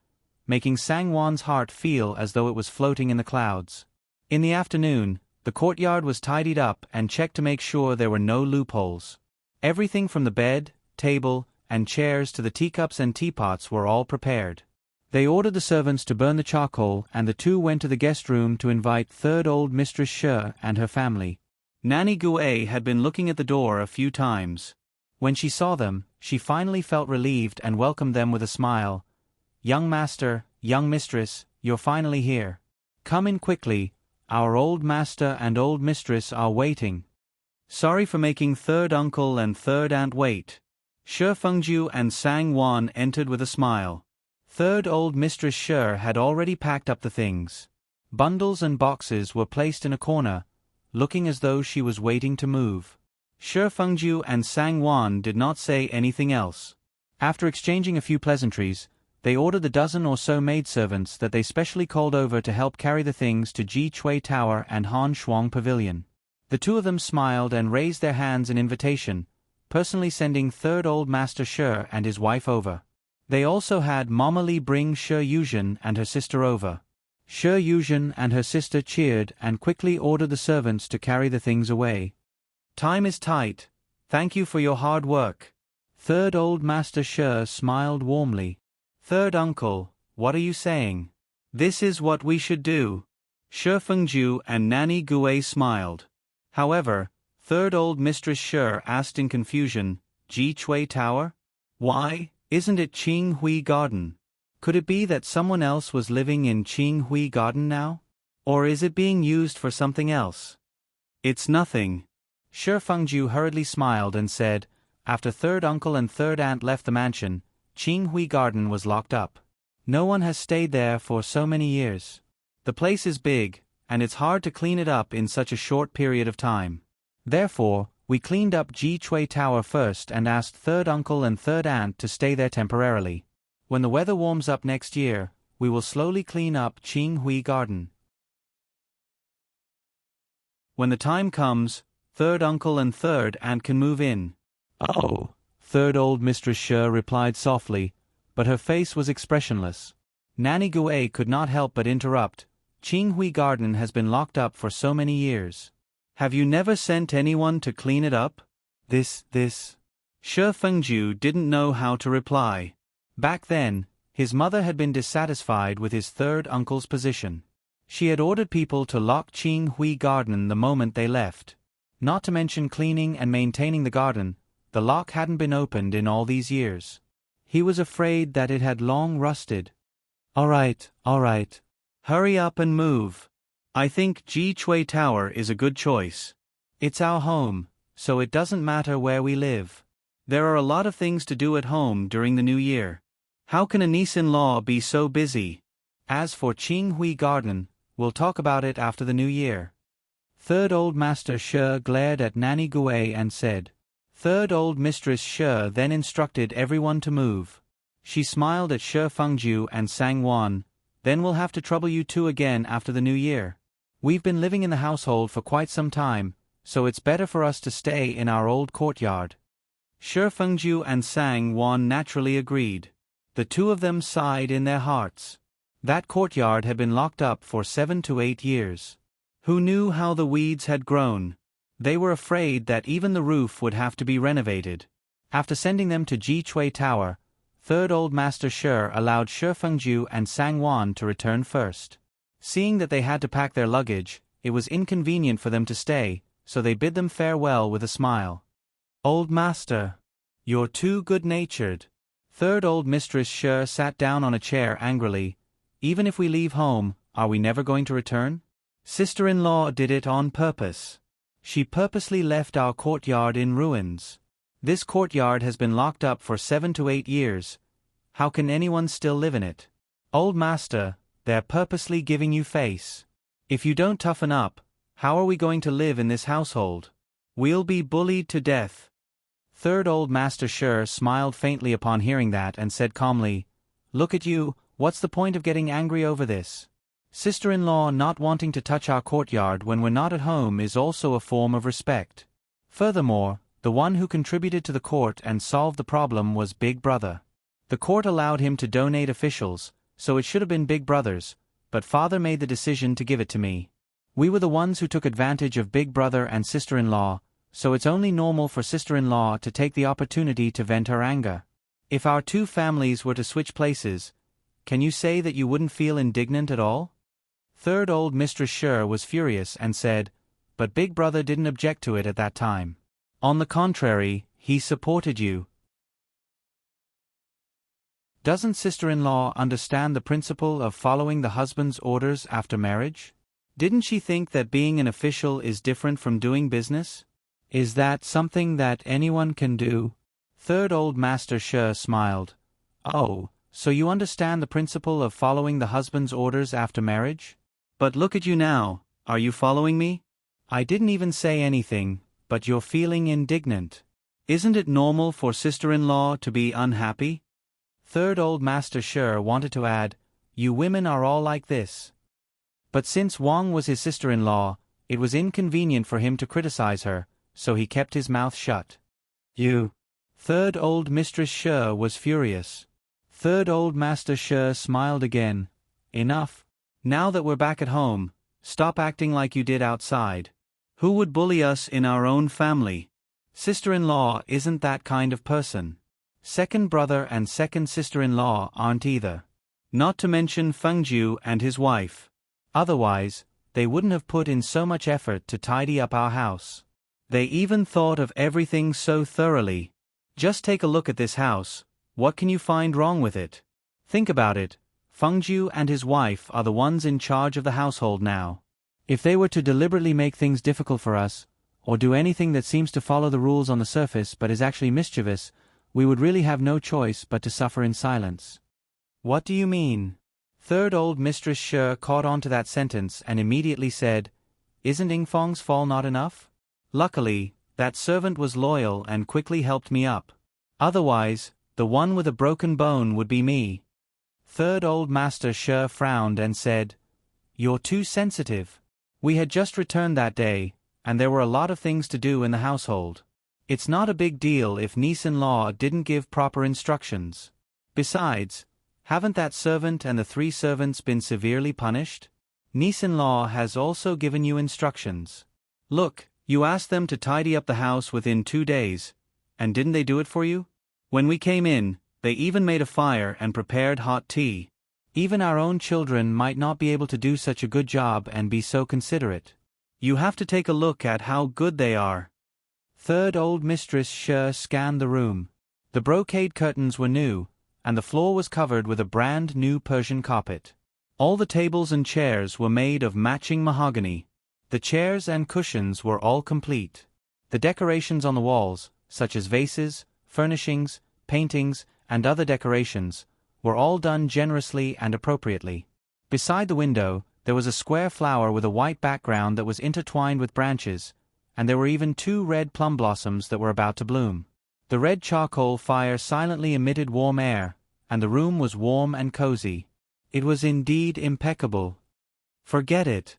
making Sangwon's heart feel as though it was floating in the clouds. In the afternoon, the The courtyard was tidied up and checked to make sure there were no loopholes. Everything from the bed, table, and chairs to the teacups and teapots were all prepared. They ordered the servants to burn the charcoal, and the two went to the guest room to invite third old Mistress She and her family. Nanny Gue had been looking at the door a few times. When she saw them, she finally felt relieved and welcomed them with a smile. "Young master, young mistress, you're finally here. Come in quickly, our old master and old mistress are waiting." Sorry for making third uncle and third aunt wait. Shi Fengju and Sang Wan entered with a smile. Third old Mistress She had already packed up the things. Bundles and boxes were placed in a corner, looking as though she was waiting to move. Shi Fengju and Sang Wan did not say anything else. After exchanging a few pleasantries, they ordered the dozen or so maidservants that they specially called over to help carry the things to Ji Chui Tower and Han Shuang Pavilion. The two of them smiled and raised their hands in invitation, personally sending third old Master Shi and his wife over. They also had Mama Li bring Shi Yuzhen and her sister over. Shi Yuzhen and her sister cheered and quickly ordered the servants to carry the things away. "Time is tight. Thank you for your hard work." Third old Master Shi smiled warmly. "Third uncle, what are you saying? This is what we should do." Shi Fengju and Nanny Gue smiled. However, third old Mistress Shi asked in confusion, "Ji Chui Tower? Why, isn't it Qing Hui Garden? Could it be that someone else was living in Qing Hui Garden now? Or is it being used for something else?" "It's nothing." Shi Fengju hurriedly smiled and said, after third uncle and third aunt left the mansion, Qing Hui Garden was locked up. No one has stayed there for so many years. The place is big, and it's hard to clean it up in such a short period of time. Therefore, we cleaned up Ji Chui Tower first and asked third uncle and third aunt to stay there temporarily. When the weather warms up next year, we will slowly clean up Qing Hui Garden. When the time comes, third uncle and third aunt can move in. "Oh," third old Mistress Shi replied softly, but her face was expressionless. Nanny Gue could not help but interrupt. "Qing Hui Garden has been locked up for so many years. Have you never sent anyone to clean it up?" This. Shi Fengju didn't know how to reply. Back then, his mother had been dissatisfied with his third uncle's position. She had ordered people to lock Qing Hui Garden the moment they left. Not to mention cleaning and maintaining the garden, the lock hadn't been opened in all these years. He was afraid that it had long rusted. All right. Hurry up and move. I think Ji Chui Tower is a good choice. It's our home, so it doesn't matter where we live. There are a lot of things to do at home during the new year. How can a niece-in-law be so busy? As for Qing Hui Garden, we'll talk about it after the new year." Third old Master Shi glared at Nanny Gue and said. Third old Mistress Shi then instructed everyone to move. She smiled at Shi Fengju and Sang Wan. "Then we'll have to trouble you two again after the new year. We've been living in the household for quite some time, so it's better for us to stay in our old courtyard." Shi Fengju and Sang Wan naturally agreed. The two of them sighed in their hearts. That courtyard had been locked up for 7 to 8 years. Who knew how the weeds had grown? They were afraid that even the roof would have to be renovated. After sending them to Ji Chui Tower, third old Master Shi allowed Shi Fengju and Sang Wan to return first. Seeing that they had to pack their luggage, it was inconvenient for them to stay, so they bid them farewell with a smile. "Old master, you're too good-natured." Third old Mistress Shi sat down on a chair angrily. "Even if we leave home, are we never going to return? Sister-in-law did it on purpose. She purposely left our courtyard in ruins. This courtyard has been locked up for 7 to 8 years. How can anyone still live in it? Old master, they're purposely giving you face. If you don't toughen up, how are we going to live in this household? We'll be bullied to death." Third old Master Shi smiled faintly upon hearing that and said calmly, "Look at you, what's the point of getting angry over this? Sister-in-law not wanting to touch our courtyard when we're not at home is also a form of respect. Furthermore, the one who contributed to the court and solved the problem was Big Brother. The court allowed him to donate officials, so it should have been Big Brother's, but father made the decision to give it to me. We were the ones who took advantage of big brother and sister-in-law, so it's only normal for sister-in-law to take the opportunity to vent her anger. If our two families were to switch places, can you say that you wouldn't feel indignant at all? Third old Mistress Sher was furious and said, but Big Brother didn't object to it at that time. On the contrary, he supported you. Doesn't sister-in-law understand the principle of following the husband's orders after marriage? Didn't she think that being an official is different from doing business? Is that something that anyone can do? Third old Master Sher smiled. Oh, so you understand the principle of following the husband's orders after marriage? But look at you now, are you following me? I didn't even say anything, but you're feeling indignant. Isn't it normal for sister-in-law to be unhappy? Third old Master Sher wanted to add, you women are all like this. But since Wang was his sister-in-law, it was inconvenient for him to criticize her, so he kept his mouth shut. You. Third old Mistress Sher was furious. Third old Master Sher smiled again. Enough. Now that we're back at home, stop acting like you did outside. Who would bully us in our own family? Sister-in-law isn't that kind of person. Second brother and second sister-in-law aren't either. Not to mention Fengju and his wife. Otherwise, they wouldn't have put in so much effort to tidy up our house. They even thought of everything so thoroughly. Just take a look at this house, what can you find wrong with it? Think about it, Fengju and his wife are the ones in charge of the household now. If they were to deliberately make things difficult for us, or do anything that seems to follow the rules on the surface but is actually mischievous, we would really have no choice but to suffer in silence. What do you mean? Third old Mistress Sher caught on to that sentence and immediately said, isn't Ingfong's fall not enough? Luckily, that servant was loyal and quickly helped me up. Otherwise, the one with a broken bone would be me. Third old Master Sher frowned and said, you're too sensitive. We had just returned that day, and there were a lot of things to do in the household. It's not a big deal if niece-in-law didn't give proper instructions. Besides, haven't that servant and the 3 servants been severely punished? Niece-in-law has also given you instructions. Look, you asked them to tidy up the house within 2 days, and didn't they do it for you? When we came in, they even made a fire and prepared hot tea. Even our own children might not be able to do such a good job and be so considerate. You have to take a look at how good they are. Third old Mistress Sher scanned the room. The brocade curtains were new, and the floor was covered with a brand new Persian carpet. All the tables and chairs were made of matching mahogany. The chairs and cushions were all complete. The decorations on the walls, such as vases, furnishings, paintings, and other decorations, were all done generously and appropriately. Beside the window, there was a square flower with a white background that was intertwined with branches, and there were even 2 red plum blossoms that were about to bloom. The red charcoal fire silently emitted warm air, and the room was warm and cozy. It was indeed impeccable. Forget it.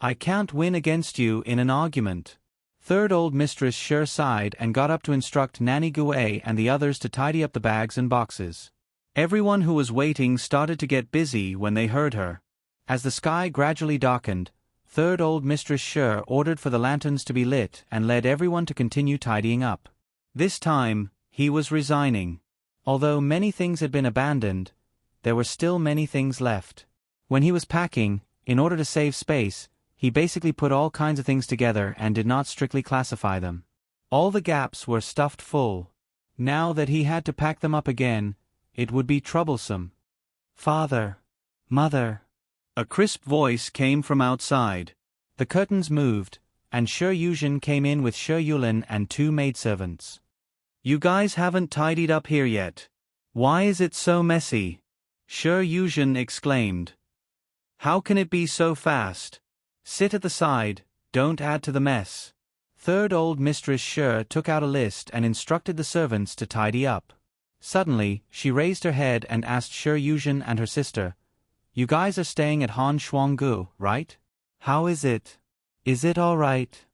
I can't win against you in an argument. Third old Mistress Sher sighed and got up to instruct Nanny Gui and the others to tidy up the bags and boxes. Everyone who was waiting started to get busy when they heard her. As the sky gradually darkened, Third old Mistress Sher ordered for the lanterns to be lit and led everyone to continue tidying up. This time, he was resigning. Although many things had been abandoned, there were still many things left. When he was packing, in order to save space, he basically put all kinds of things together and did not strictly classify them. All the gaps were stuffed full. Now that he had to pack them up again, it would be troublesome. Father. Mother. A crisp voice came from outside. The curtains moved, and Shi Yuzhen came in with Shi Yulin and 2 maidservants. You guys haven't tidied up here yet. Why is it so messy? Shi Yuzhen exclaimed. How can it be so fast? Sit at the side, don't add to the mess. Third old Mistress Shi took out a list and instructed the servants to tidy up. Suddenly, she raised her head and asked Shi Yuzhen and her sister, You guys are staying at Han Shuanggu, right? How is it? Is it all right?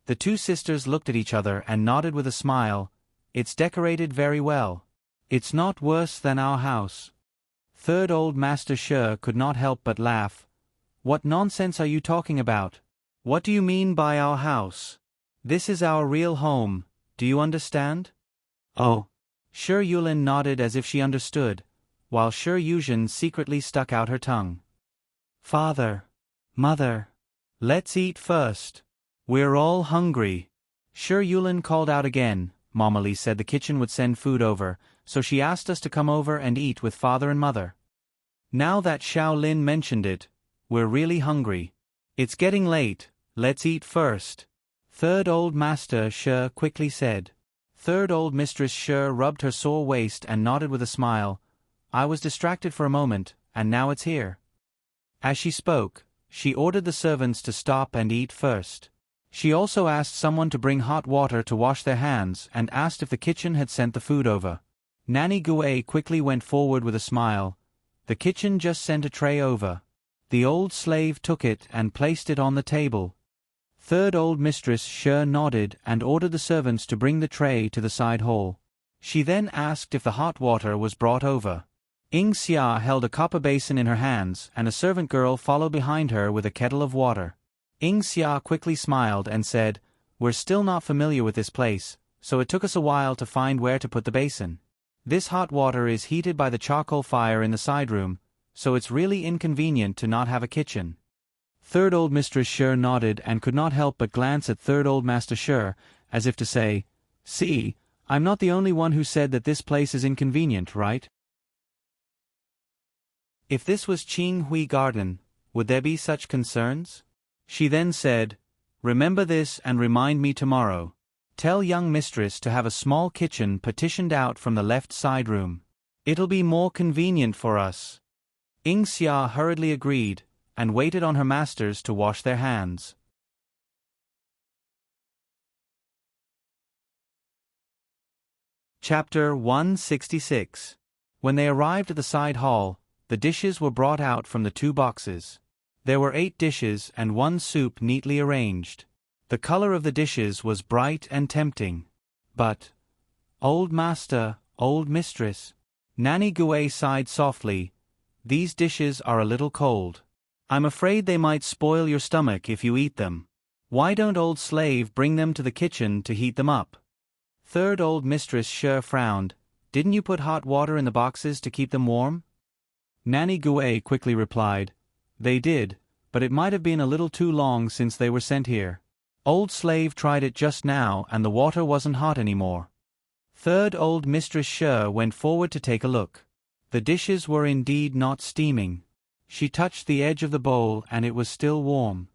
The 2 sisters looked at each other and nodded with a smile. It's decorated very well. It's not worse than our house. Third old Master Shi could not help but laugh. What nonsense are you talking about? What do you mean by our house? This is our real home, do you understand? Oh. Shi Yulin nodded as if she understood, while Shi Yuzhen secretly stuck out her tongue. Father, Mother, let's eat first. We're all hungry. Shi Yulin called out again. Momali said the kitchen would send food over, so she asked us to come over and eat with Father and Mother. Now that Xiao Lin mentioned it, we're really hungry. It's getting late, let's eat first. Third old Master Shi quickly said. Third old Mistress Shi rubbed her sore waist and nodded with a smile. I was distracted for a moment, and now it's here. As she spoke, she ordered the servants to stop and eat first. She also asked someone to bring hot water to wash their hands and asked if the kitchen had sent the food over. Nanny Gue quickly went forward with a smile. The kitchen just sent a tray over. The old slave took it and placed it on the table. Third old Mistress Shi nodded and ordered the servants to bring the tray to the side hall. She then asked if the hot water was brought over. Ying Xia held a copper basin in her hands and a servant girl followed behind her with a kettle of water. Ying Xia quickly smiled and said, We're still not familiar with this place, so it took us a while to find where to put the basin. This hot water is heated by the charcoal fire in the side room, so it's really inconvenient to not have a kitchen. Third old Mistress Shi nodded and could not help but glance at third old Master Shi, as if to say, See, I'm not the only one who said that this place is inconvenient, right? If this was Qing Hui Garden, would there be such concerns? She then said, Remember this and remind me tomorrow. Tell young mistress to have a small kitchen partitioned out from the left side room. It'll be more convenient for us. Ying Xia hurriedly agreed, and waited on her masters to wash their hands. Chapter 166. When they arrived at the side hall, the dishes were brought out from the 2 boxes. There were 8 dishes and 1 soup neatly arranged. The color of the dishes was bright and tempting. But, Old Master, Old Mistress, Nanny Gue sighed softly, these dishes are a little cold. I'm afraid they might spoil your stomach if you eat them. Why don't old slave bring them to the kitchen to heat them up? Third old Mistress Shi frowned. Didn't you put hot water in the boxes to keep them warm? Nanny Gue quickly replied, They did, but it might have been a little too long since they were sent here. Old slave tried it just now and the water wasn't hot anymore. Third old Mistress Shi went forward to take a look. The dishes were indeed not steaming. She touched the edge of the bowl and it was still warm.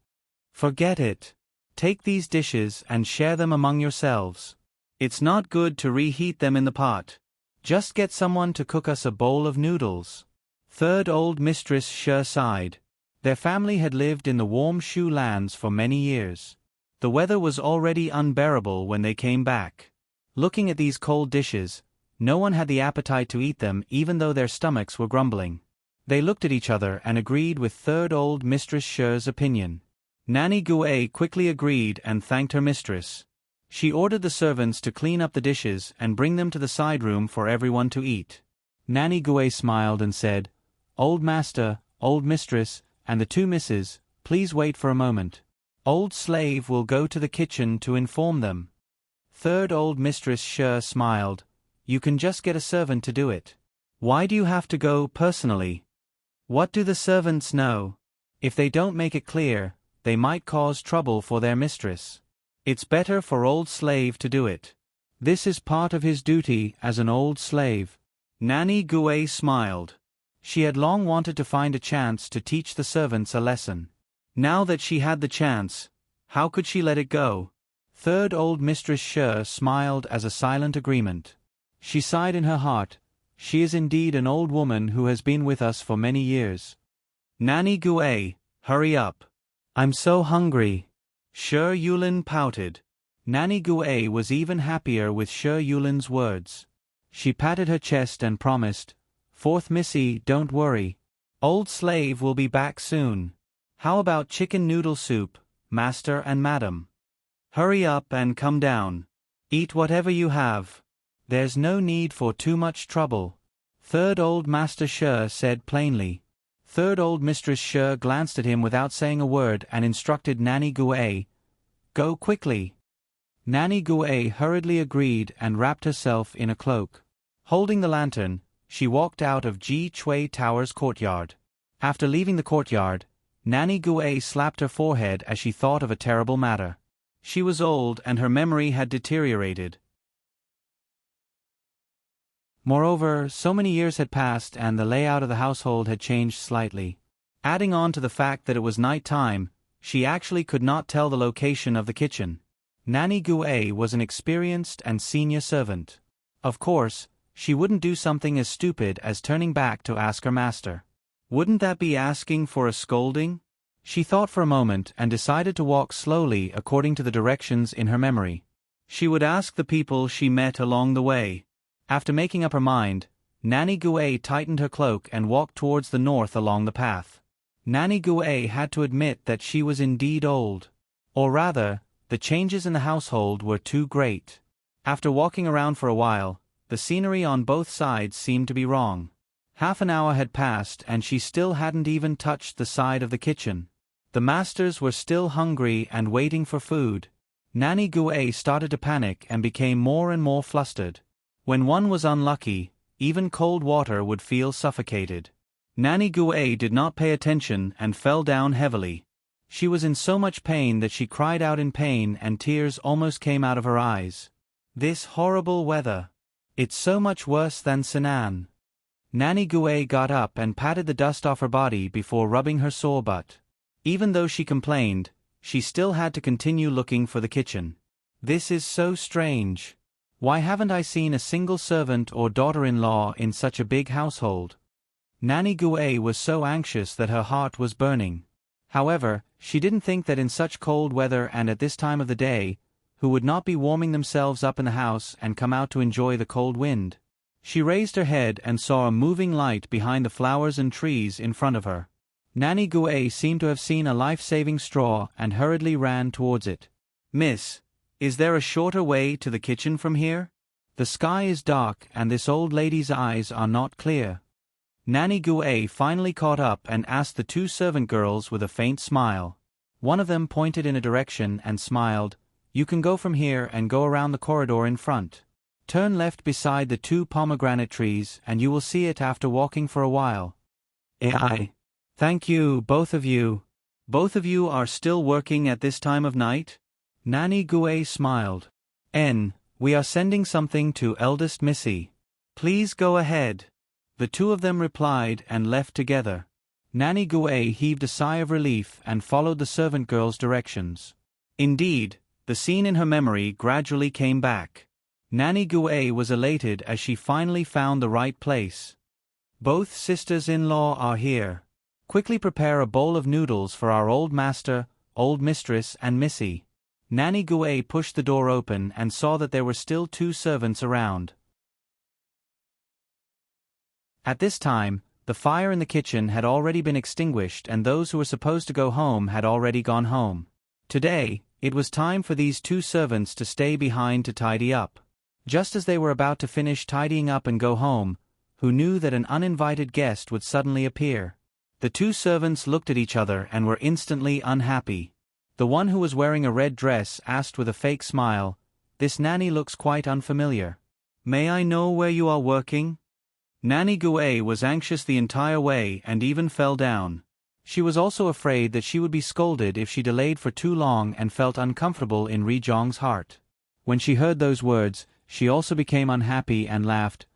Forget it. Take these dishes and share them among yourselves. It's not good to reheat them in the pot. Just get someone to cook us a bowl of noodles. Third old Mistress Shi sighed. Their family had lived in the warm Shu lands for many years. The weather was already unbearable when they came back. Looking at these cold dishes, no one had the appetite to eat them even though their stomachs were grumbling. They looked at each other and agreed with third old Mistress Shi's opinion. Nanny Gue quickly agreed and thanked her mistress. She ordered the servants to clean up the dishes and bring them to the side room for everyone to eat. Nanny Gue smiled and said, Old Master, Old Mistress, and the 2 misses, please wait for a moment. Old slave will go to the kitchen to inform them. Third old Mistress Shi smiled. You can just get a servant to do it. Why do you have to go personally? What do the servants know? If they don't make it clear, they might cause trouble for their mistress. It's better for old slave to do it. This is part of his duty as an old slave. Nanny Gue smiled. She had long wanted to find a chance to teach the servants a lesson. Now that she had the chance, how could she let it go? Third old Mistress Shi smiled as a silent agreement. She sighed in her heart. She is indeed an old woman who has been with us for many years. Nanny Gue, hurry up. I'm so hungry. Shi Yulin pouted. Nanny Gue was even happier with Shi Yulin's words. She patted her chest and promised, Fourth Missy, don't worry. Old slave will be back soon. How about chicken noodle soup, master and madam? Hurry up and come down. Eat whatever you have. There's no need for too much trouble. Third Old Master Sher said plainly. Third Old Mistress Sher glanced at him without saying a word and instructed Nanny Gue, "Go quickly." Nanny Gue hurriedly agreed and wrapped herself in a cloak. Holding the lantern, she walked out of Ji Chui Tower's courtyard. After leaving the courtyard, Nanny Gue slapped her forehead as she thought of a terrible matter. She was old and her memory had deteriorated. Moreover, so many years had passed and the layout of the household had changed slightly. Adding on to the fact that it was night time, she actually could not tell the location of the kitchen. Nanny Gue was an experienced and senior servant. Of course, she wouldn't do something as stupid as turning back to ask her master. Wouldn't that be asking for a scolding? She thought for a moment and decided to walk slowly according to the directions in her memory. She would ask the people she met along the way. After making up her mind, Nanny Gue tightened her cloak and walked towards the north along the path. Nanny Gue had to admit that she was indeed old. Or rather, the changes in the household were too great. After walking around for a while, the scenery on both sides seemed to be wrong. Half an hour had passed and she still hadn't even touched the side of the kitchen. The masters were still hungry and waiting for food. Nanny Gue started to panic and became more and more flustered. When one was unlucky, even cold water would feel suffocated. Nanny Gue did not pay attention and fell down heavily. She was in so much pain that she cried out in pain and tears almost came out of her eyes. This horrible weather. It's so much worse than Sinan. Nanny Gue got up and patted the dust off her body before rubbing her sore butt. Even though she complained, she still had to continue looking for the kitchen. This is so strange. Why haven't I seen a single servant or daughter-in-law in such a big household? Nanny Gue was so anxious that her heart was burning. However, she didn't think that in such cold weather and at this time of the day, who would not be warming themselves up in the house and come out to enjoy the cold wind? She raised her head and saw a moving light behind the flowers and trees in front of her. Nanny Gue seemed to have seen a life-saving straw and hurriedly ran towards it. "Miss, is there a shorter way to the kitchen from here? The sky is dark and this old lady's eyes are not clear." Nanny Gue finally caught up and asked the two servant girls with a faint smile. One of them pointed in a direction and smiled. "You can go from here and go around the corridor in front. Turn left beside the two pomegranate trees and you will see it after walking for a while." Thank you, both of you. Both of you are still working at this time of night? Nanny Gue smiled. We are sending something to eldest Missy. Please go ahead." The two of them replied and left together. Nanny Gue heaved a sigh of relief and followed the servant girl's directions. Indeed, the scene in her memory gradually came back. Nanny Gue was elated as she finally found the right place. "Both sisters-in-law are here. Quickly prepare a bowl of noodles for our old master, old mistress and Missy." Nanny Gue pushed the door open and saw that there were still two servants around. At this time, the fire in the kitchen had already been extinguished and those who were supposed to go home had already gone home. Today, it was time for these two servants to stay behind to tidy up. Just as they were about to finish tidying up and go home, who knew that an uninvited guest would suddenly appear? The two servants looked at each other and were instantly unhappy. The one who was wearing a red dress asked with a fake smile, "This nanny looks quite unfamiliar. May I know where you are working?" Nanny Gue was anxious the entire way and even fell down. She was also afraid that she would be scolded if she delayed for too long and felt uncomfortable in Ri Zhong's heart. When she heard those words, she also became unhappy and laughed.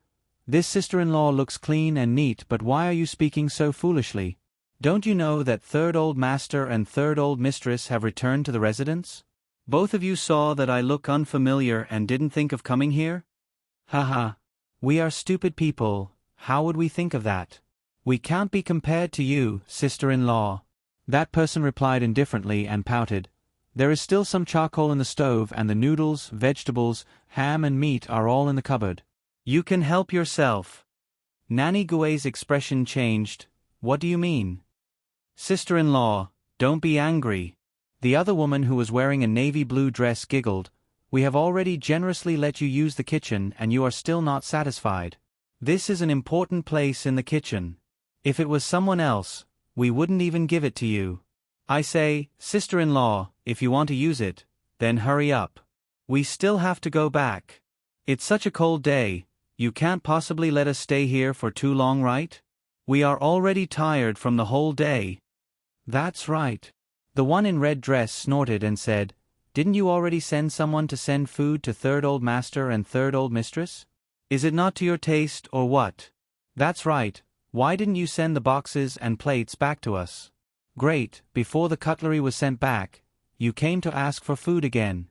"This sister-in-law looks clean and neat, but why are you speaking so foolishly? Don't you know that third old master and third old mistress have returned to the residence? Both of you saw that I look unfamiliar and didn't think of coming here? Haha. We are stupid people, how would we think of that? We can't be compared to you, sister-in-law." That person replied indifferently and pouted. "There is still some charcoal in the stove and the noodles, vegetables, ham and meat are all in the cupboard. You can help yourself." Nanny Gue's expression changed. "What do you mean?" "Sister-in-law, don't be angry." The other woman who was wearing a navy blue dress giggled. "We have already generously let you use the kitchen and you are still not satisfied. This is an important place in the kitchen. If it was someone else, we wouldn't even give it to you. I say, sister-in-law, if you want to use it, then hurry up. We still have to go back. It's such a cold day, you can't possibly let us stay here for too long, right? We are already tired from the whole day. That's right. The one in red dress snorted and said, Didn't you already send someone to send food to third old master and third old mistress? Is it not to your taste or what? That's right, why didn't you send the boxes and plates back to us? Great, before the cutlery was sent back, you came to ask for food again.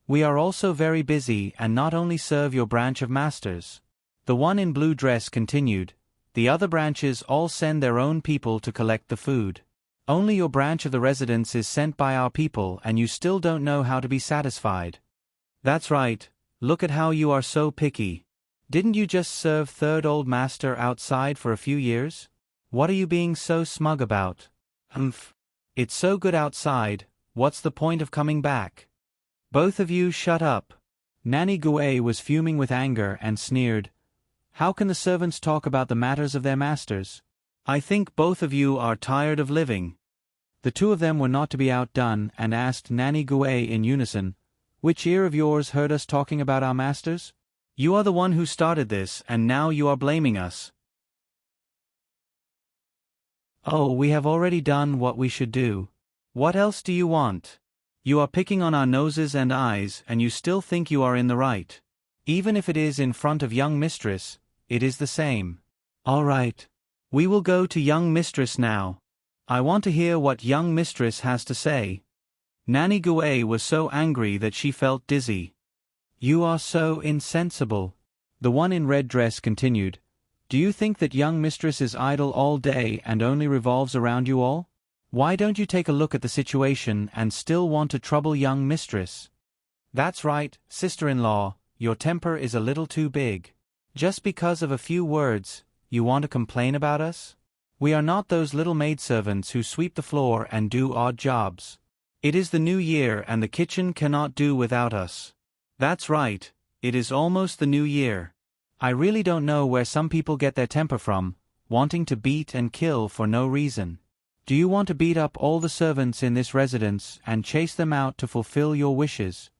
We are also very busy and not only serve your branch of masters. The one in blue dress continued, The other branches all send their own people to collect the food. Only your branch of the residence is sent by our people and you still don't know how to be satisfied. That's right, look at how you are so picky. Didn't you just serve third old master outside for a few years? What are you being so smug about? Humph. It's so good outside, what's the point of coming back? Both of you shut up. Nanny Gouet was fuming with anger and sneered, How can the servants talk about the matters of their masters? I think both of you are tired of living. The two of them were not to be outdone and asked Nanny Gouet in unison, Which ear of yours heard us talking about our masters? You are the one who started this and now you are blaming us. Oh, we have already done what we should do. What else do you want? You are picking on our noses and eyes and you still think you are in the right. Even if it is in front of young mistress, it is the same. All right. We will go to young mistress now. I want to hear what young mistress has to say. Nanny Gouet was so angry that she felt dizzy. You are so insensible. The one in red dress continued, Do you think that young mistress is idle all day and only revolves around you all? Why don't you take a look at the situation and still want to trouble young mistress? That's right, sister-in-law, your temper is a little too big. Just because of a few words, you want to complain about us? We are not those little maidservants who sweep the floor and do odd jobs. It is the new year and the kitchen cannot do without us. That's right, it is almost the new year. I really don't know where some people get their temper from, wanting to beat and kill for no reason. Do you want to beat up all the servants in this residence and chase them out to fulfill your wishes?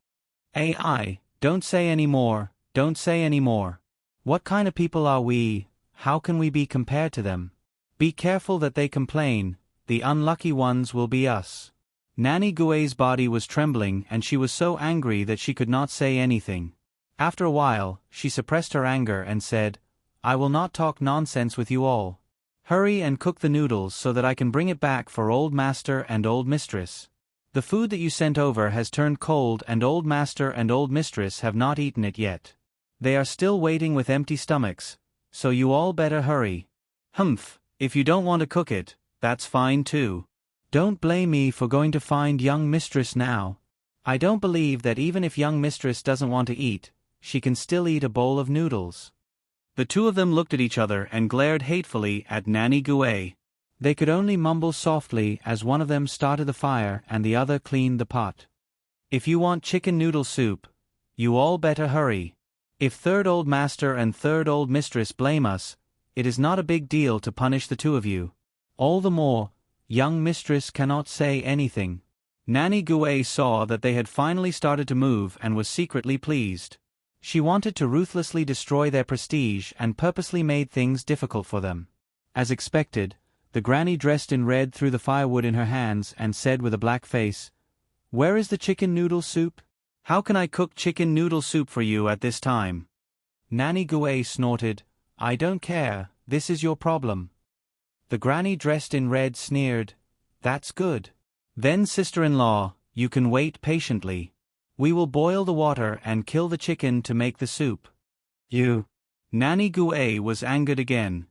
Ai, don't say any more, don't say any more. What kind of people are we? How can we be compared to them? Be careful that they complain, the unlucky ones will be us. Nanny Gouet's body was trembling and she was so angry that she could not say anything. After a while, she suppressed her anger and said, I will not talk nonsense with you all. Hurry and cook the noodles so that I can bring it back for old master and old mistress. The food that you sent over has turned cold and old master and old mistress have not eaten it yet. They are still waiting with empty stomachs, so you all better hurry. Humph, if you don't want to cook it, that's fine too. Don't blame me for going to find young mistress now. I don't believe that even if young mistress doesn't want to eat, she can still eat a bowl of noodles. The two of them looked at each other and glared hatefully at Nanny Gouet. They could only mumble softly as one of them started the fire and the other cleaned the pot. If you want chicken noodle soup, you all better hurry. If third old master and third old mistress blame us, it is not a big deal to punish the two of you. All the more, young mistress cannot say anything. Nanny Gouet saw that they had finally started to move and was secretly pleased. She wanted to ruthlessly destroy their prestige and purposely made things difficult for them. As expected, the granny dressed in red threw the firewood in her hands and said with a black face, Where is the chicken noodle soup? How can I cook chicken noodle soup for you at this time? Nanny Gouet snorted, I don't care, this is your problem. The granny dressed in red sneered, That's good. Then sister-in-law, you can wait patiently. We will boil the water and kill the chicken to make the soup. You. Nanny Gouet was angered again.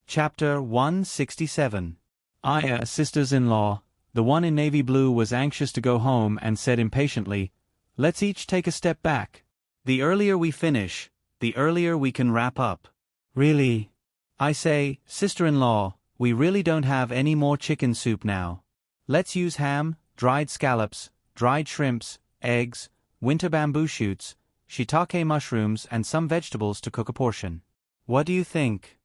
Chapter 167. Aya, sisters-in-law, the one in navy blue was anxious to go home and said impatiently, Let's each take a step back. The earlier we finish, the earlier we can wrap up. Really? I say, sister-in-law, we really don't have any more chicken soup now. Let's use ham, dried scallops, dried shrimps, eggs, winter bamboo shoots, shiitake mushrooms and some vegetables to cook a portion. What do you think?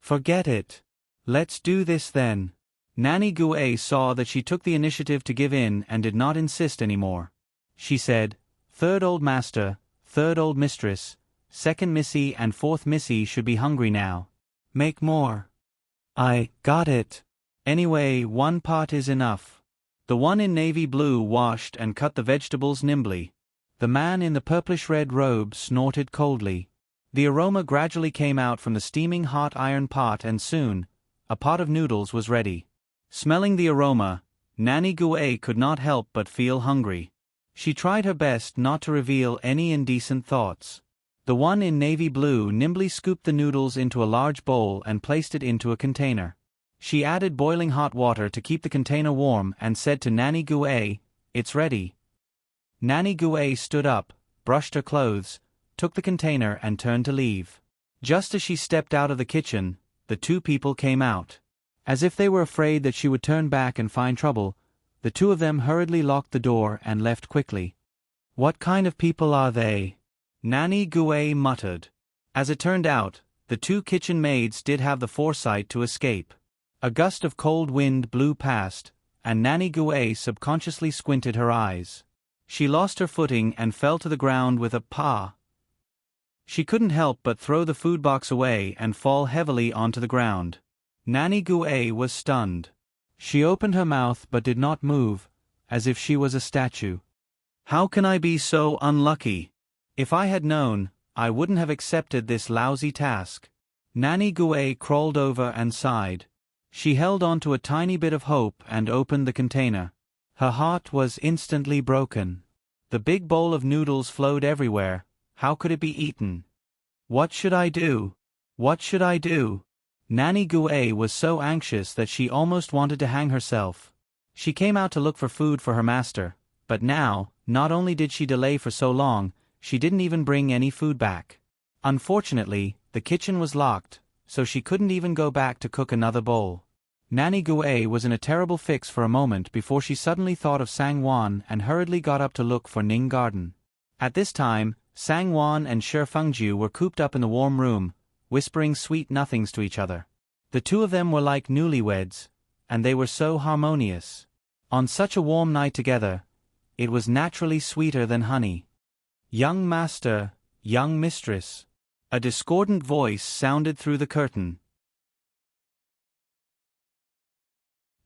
Forget it. Let's do this then. Nanny Gue saw that she took the initiative to give in and did not insist anymore. She said, "Third old master, third old mistress, second missy and fourth missy should be hungry now. Make more." "I got it. Anyway, one pot is enough." The one in navy blue washed and cut the vegetables nimbly. The man in the purplish-red robe snorted coldly. The aroma gradually came out from the steaming hot iron pot and soon, a pot of noodles was ready. Smelling the aroma, Nanny Gue could not help but feel hungry. She tried her best not to reveal any indecent thoughts. The one in navy blue nimbly scooped the noodles into a large bowl and placed it into a container. She added boiling hot water to keep the container warm and said to Nanny Gue, "It's ready." Nanny Gue stood up, brushed her clothes, took the container and turned to leave. Just as she stepped out of the kitchen, the two people came out. As if they were afraid that she would turn back and find trouble, the two of them hurriedly locked the door and left quickly. "What kind of people are they?" Nanny Gue muttered. As it turned out, the two kitchen maids did have the foresight to escape. A gust of cold wind blew past, and Nanny Gue subconsciously squinted her eyes. She lost her footing and fell to the ground with a "pa." She couldn't help but throw the food box away and fall heavily onto the ground. Nanny Gue was stunned. She opened her mouth but did not move, as if she was a statue. "How can I be so unlucky? If I had known, I wouldn't have accepted this lousy task." Nanny Gue crawled over and sighed. She held on to a tiny bit of hope and opened the container. Her heart was instantly broken. The big bowl of noodles flowed everywhere. How could it be eaten? "What should I do? What should I do?" Nanny Gue was so anxious that she almost wanted to hang herself. She came out to look for food for her master, but now, not only did she delay for so long, she didn't even bring any food back. Unfortunately, the kitchen was locked, so she couldn't even go back to cook another bowl. Nanny Gue was in a terrible fix for a moment before she suddenly thought of Sangwon and hurriedly got up to look for Ning Garden. At this time, Sangwon and Shi Fengju were cooped up in the warm room, whispering sweet nothings to each other. The two of them were like newlyweds, and they were so harmonious. On such a warm night together, it was naturally sweeter than honey. "Young master, young mistress." A discordant voice sounded through the curtain.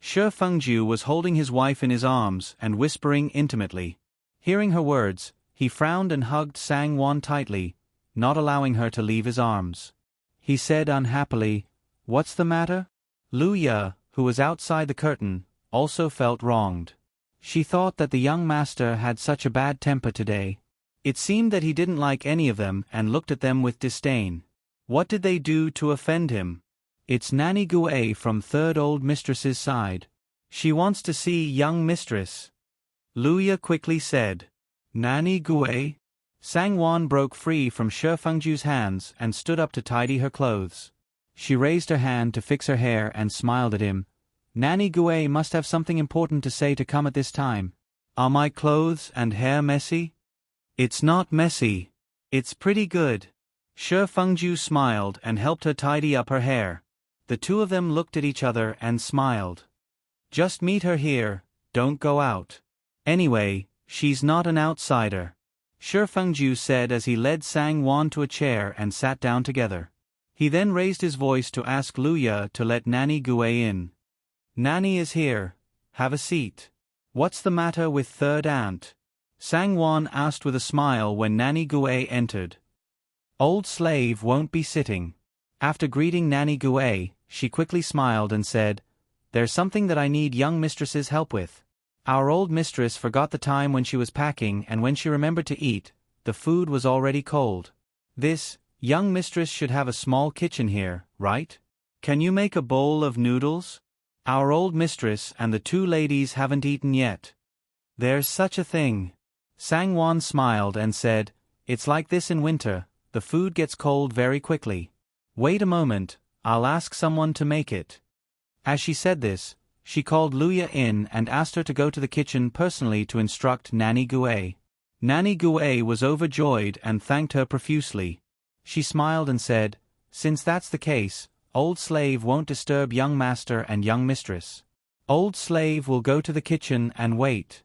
Shi Fengju was holding his wife in his arms and whispering intimately. Hearing her words, he frowned and hugged Sangwon tightly, not allowing her to leave his arms. He said unhappily, "What's the matter?" Luya, who was outside the curtain, also felt wronged. She thought that the young master had such a bad temper today. It seemed that he didn't like any of them and looked at them with disdain. What did they do to offend him? It's Nanny Gue from third old mistress's side. She wants to see young mistress. Luya quickly said. "Nanny Gue?" Sangwon broke free from Shi Fengju's hands and stood up to tidy her clothes. She raised her hand to fix her hair and smiled at him. "Nanny Gue must have something important to say to come at this time. Are my clothes and hair messy?" "It's not messy. It's pretty good." Shi Fengju smiled and helped her tidy up her hair. The two of them looked at each other and smiled. "Just meet her here, don't go out. Anyway, she's not an outsider," Shi Fengju said as he led Sangwon to a chair and sat down together. He then raised his voice to ask Luya to let Nanny Gue in. "Nanny is here. Have a seat." "What's the matter with third aunt?" Sangwon asked with a smile when Nanny Gue entered. "Old slave won't be sitting." After greeting Nanny Gue, she quickly smiled and said, "There's something that I need young mistress's help with. Our old mistress forgot the time when she was packing, and when she remembered to eat, the food was already cold. This young mistress should have a small kitchen here, right? Can you make a bowl of noodles? Our old mistress and the two ladies haven't eaten yet." "There's such a thing." Sangwon smiled and said, "It's like this in winter, the food gets cold very quickly. Wait a moment, I'll ask someone to make it." As she said this, she called Luya in and asked her to go to the kitchen personally to instruct Nanny Gue. Nanny Gue was overjoyed and thanked her profusely. She smiled and said, "Since that's the case, old slave won't disturb young master and young mistress. Old slave will go to the kitchen and wait."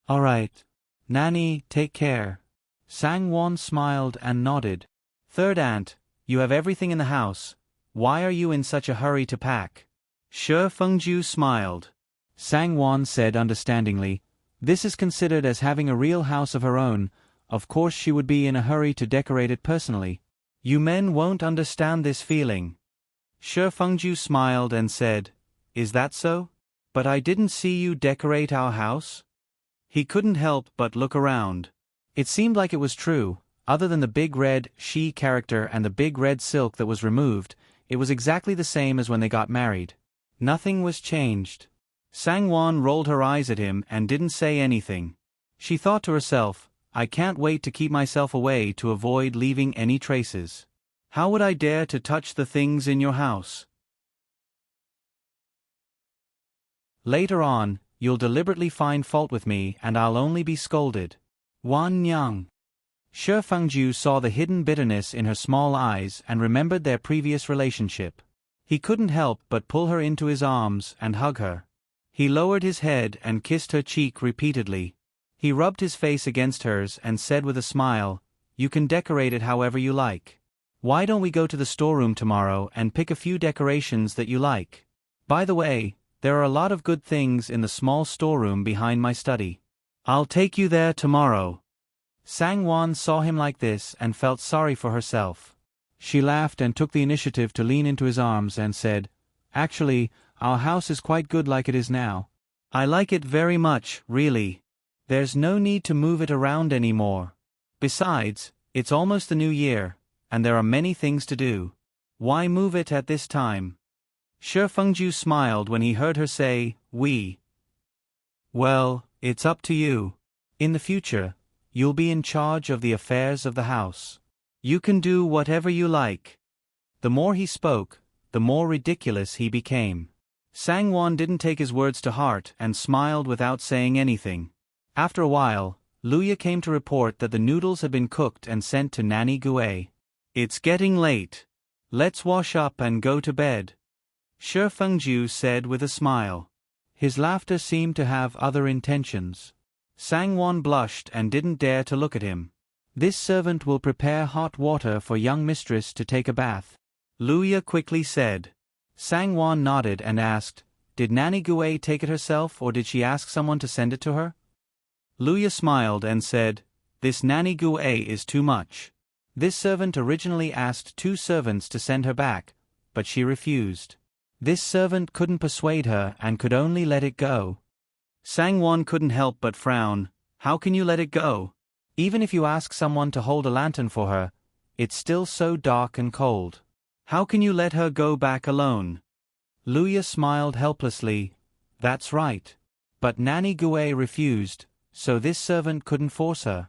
"All right. Nanny, take care." Sangwon smiled and nodded. "Third aunt, you have everything in the house. Why are you in such a hurry to pack?" Shi Fengju smiled. Sangwon said understandingly, "This is considered as having a real house of her own. Of course she would be in a hurry to decorate it personally. You men won't understand this feeling." Shi Fengju smiled and said, "Is that so? But I didn't see you decorate our house." He couldn't help but look around. It seemed like it was true. Other than the big red she character and the big red silk that was removed, it was exactly the same as when they got married. Nothing was changed. Sangwon rolled her eyes at him and didn't say anything. She thought to herself, "I can't wait to keep myself away to avoid leaving any traces. How would I dare to touch the things in your house? Later on, you'll deliberately find fault with me and I'll only be scolded." Wan Nyang. Shi Fengju saw the hidden bitterness in her small eyes and remembered their previous relationship. He couldn't help but pull her into his arms and hug her. He lowered his head and kissed her cheek repeatedly. He rubbed his face against hers and said with a smile, "You can decorate it however you like. Why don't we go to the storeroom tomorrow and pick a few decorations that you like? By the way, there are a lot of good things in the small storeroom behind my study. I'll take you there tomorrow." Sangwon saw him like this and felt sorry for herself. She laughed and took the initiative to lean into his arms and said, "Actually, our house is quite good like it is now. I like it very much, really. There's no need to move it around anymore. Besides, it's almost the new year, and there are many things to do. Why move it at this time?" Shi Fengju smiled when he heard her say, "We." "Well, it's up to you. In the future, you'll be in charge of the affairs of the house. You can do whatever you like." The more he spoke, the more ridiculous he became. Sangwon didn't take his words to heart and smiled without saying anything. After a while, Luya came to report that the noodles had been cooked and sent to Nanny Gue. "It's getting late. Let's wash up and go to bed," Shi Fengju said with a smile. His laughter seemed to have other intentions. Sangwon blushed and didn't dare to look at him. "This servant will prepare hot water for young mistress to take a bath," Luya quickly said. Sangwon nodded and asked, "Did Nanny Gue take it herself or did she ask someone to send it to her?" Luya smiled and said, "This Nanny Gue is too much. This servant originally asked 2 servants to send her back, but she refused. This servant couldn't persuade her and could only let it go." Sangwon couldn't help but frown. "How can you let it go? Even if you ask someone to hold a lantern for her, it's still so dark and cold. How can you let her go back alone?" Luya smiled helplessly. "That's right. But Nanny Gue refused, so this servant couldn't force her.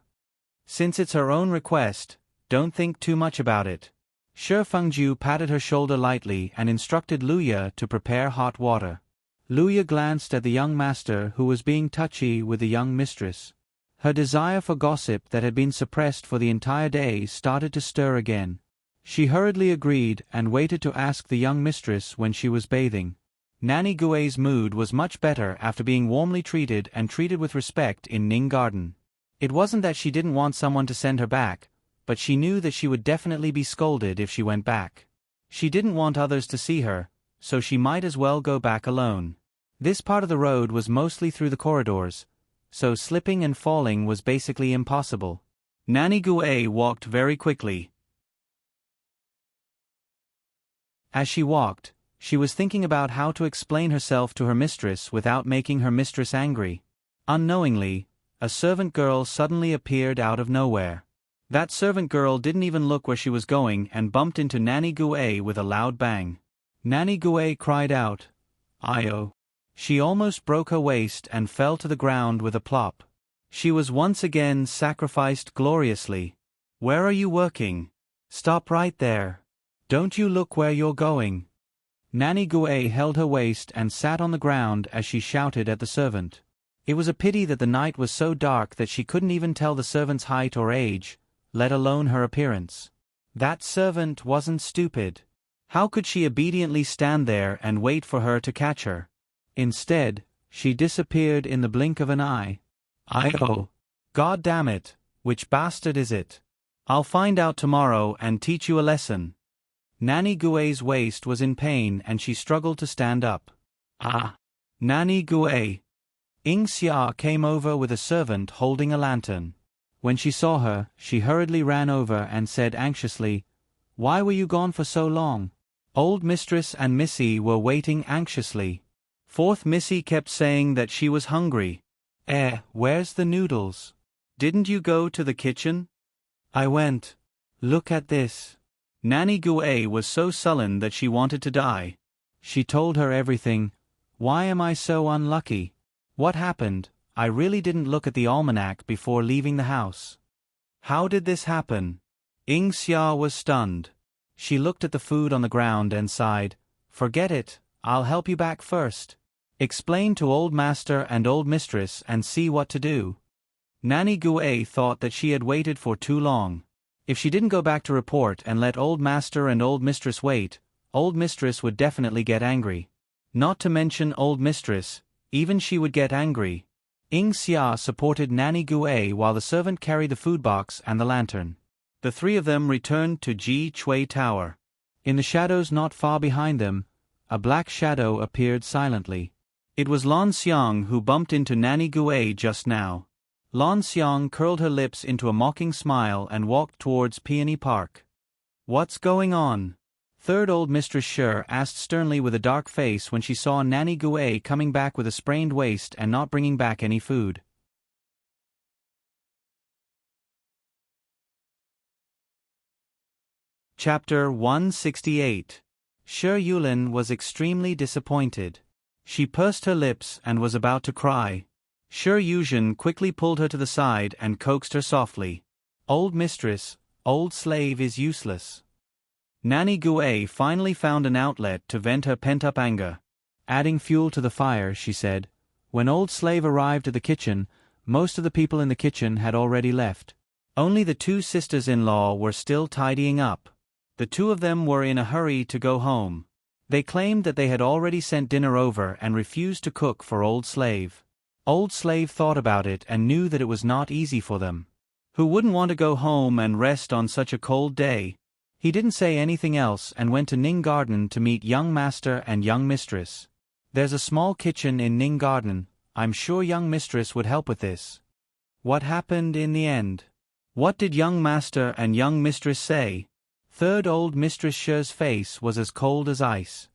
Since it's her own request, don't think too much about it." Shi Fengju patted her shoulder lightly and instructed Luya to prepare hot water. Luya glanced at the young master who was being touchy with the young mistress. Her desire for gossip that had been suppressed for the entire day started to stir again. She hurriedly agreed and waited to ask the young mistress when she was bathing. Nanny Gue's mood was much better after being warmly treated and treated with respect in Ning Garden. It wasn't that she didn't want someone to send her back, but she knew that she would definitely be scolded if she went back. She didn't want others to see her, so she might as well go back alone. This part of the road was mostly through the corridors, so slipping and falling was basically impossible. Nanny Gue walked very quickly. As she walked, she was thinking about how to explain herself to her mistress without making her mistress angry. Unknowingly, a servant girl suddenly appeared out of nowhere. That servant girl didn't even look where she was going and bumped into Nanny Gue with a loud bang. Nanny Gue cried out, "Ayo!" She almost broke her waist and fell to the ground with a plop. She was once again sacrificed gloriously. "Where are you working? Stop right there. Don't you look where you're going." Nanny Gue held her waist and sat on the ground as she shouted at the servant. It was a pity that the night was so dark that she couldn't even tell the servant's height or age, let alone her appearance. That servant wasn't stupid. How could she obediently stand there and wait for her to catch her? Instead, she disappeared in the blink of an eye. Oh, God damn it, which bastard is it? I'll find out tomorrow and teach you a lesson. Nanny Gue's waist was in pain and she struggled to stand up. Ah! Nanny Gue! Ing Xia came over with a servant holding a lantern. When she saw her, she hurriedly ran over and said anxiously, "Why were you gone for so long?" Old Mistress and Missy were waiting anxiously. Fourth Missy kept saying that she was hungry. Where's the noodles? Didn't you go to the kitchen? I went. Look at this. Nanny Gue was so sullen that she wanted to die. She told her everything. Why am I so unlucky? What happened? I really didn't look at the almanac before leaving the house. How did this happen? Ing Xia was stunned. She looked at the food on the ground and sighed. Forget it, I'll help you back first. Explain to Old Master and Old Mistress and see what to do. Nanny Gue thought that she had waited for too long. If she didn't go back to report and let Old Master and Old Mistress wait, Old Mistress would definitely get angry. Not to mention Old Mistress, even she would get angry. Ing Xia supported Nanny Gue while the servant carried the food box and the lantern. The three of them returned to Ji Chui Tower. In the shadows not far behind them, a black shadow appeared silently. It was Lan Xiang who bumped into Nanny Gue just now. Lan Xiang curled her lips into a mocking smile and walked towards Peony Park. What's going on? Third Old Mistress Shi asked sternly with a dark face when she saw Nanny Gue coming back with a sprained waist and not bringing back any food. Chapter 168. Shi Yulin was extremely disappointed. She pursed her lips and was about to cry. Shi Yuzhen quickly pulled her to the side and coaxed her softly. Old Mistress, old slave is useless. Nanny Gue finally found an outlet to vent her pent-up anger. Adding fuel to the fire, she said, "When Old Slave arrived at the kitchen, most of the people in the kitchen had already left. Only the two sisters-in-law were still tidying up. The two of them were in a hurry to go home. They claimed that they had already sent dinner over and refused to cook for Old Slave. Old Slave thought about it and knew that it was not easy for them. Who wouldn't want to go home and rest on such a cold day?" He didn't say anything else and went to Ning Garden to meet young master and young mistress. There's a small kitchen in Ning Garden. I'm sure young mistress would help with this. What happened in the end? What did young master and young mistress say? Third Old Mistress Shi's face was as cold as ice.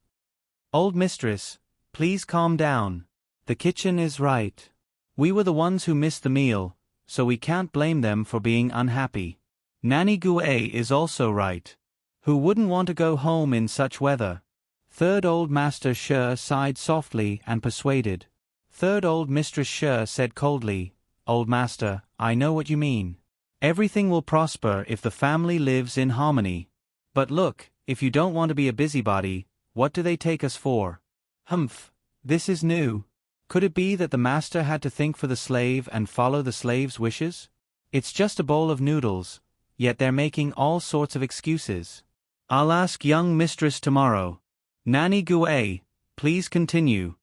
Old Mistress, please calm down. The kitchen is right. We were the ones who missed the meal, so we can't blame them for being unhappy. Nanny Gue is also right. Who wouldn't want to go home in such weather? Third Old Master Shi sighed softly and persuaded. Third Old Mistress Shi said coldly, "Old Master, I know what you mean. Everything will prosper if the family lives in harmony. But look, if you don't want to be a busybody, what do they take us for?" Humph, this is new. Could it be that the master had to think for the slave and follow the slave's wishes? It's just a bowl of noodles, yet they're making all sorts of excuses. I'll ask young mistress tomorrow. Nanny Gue, please continue.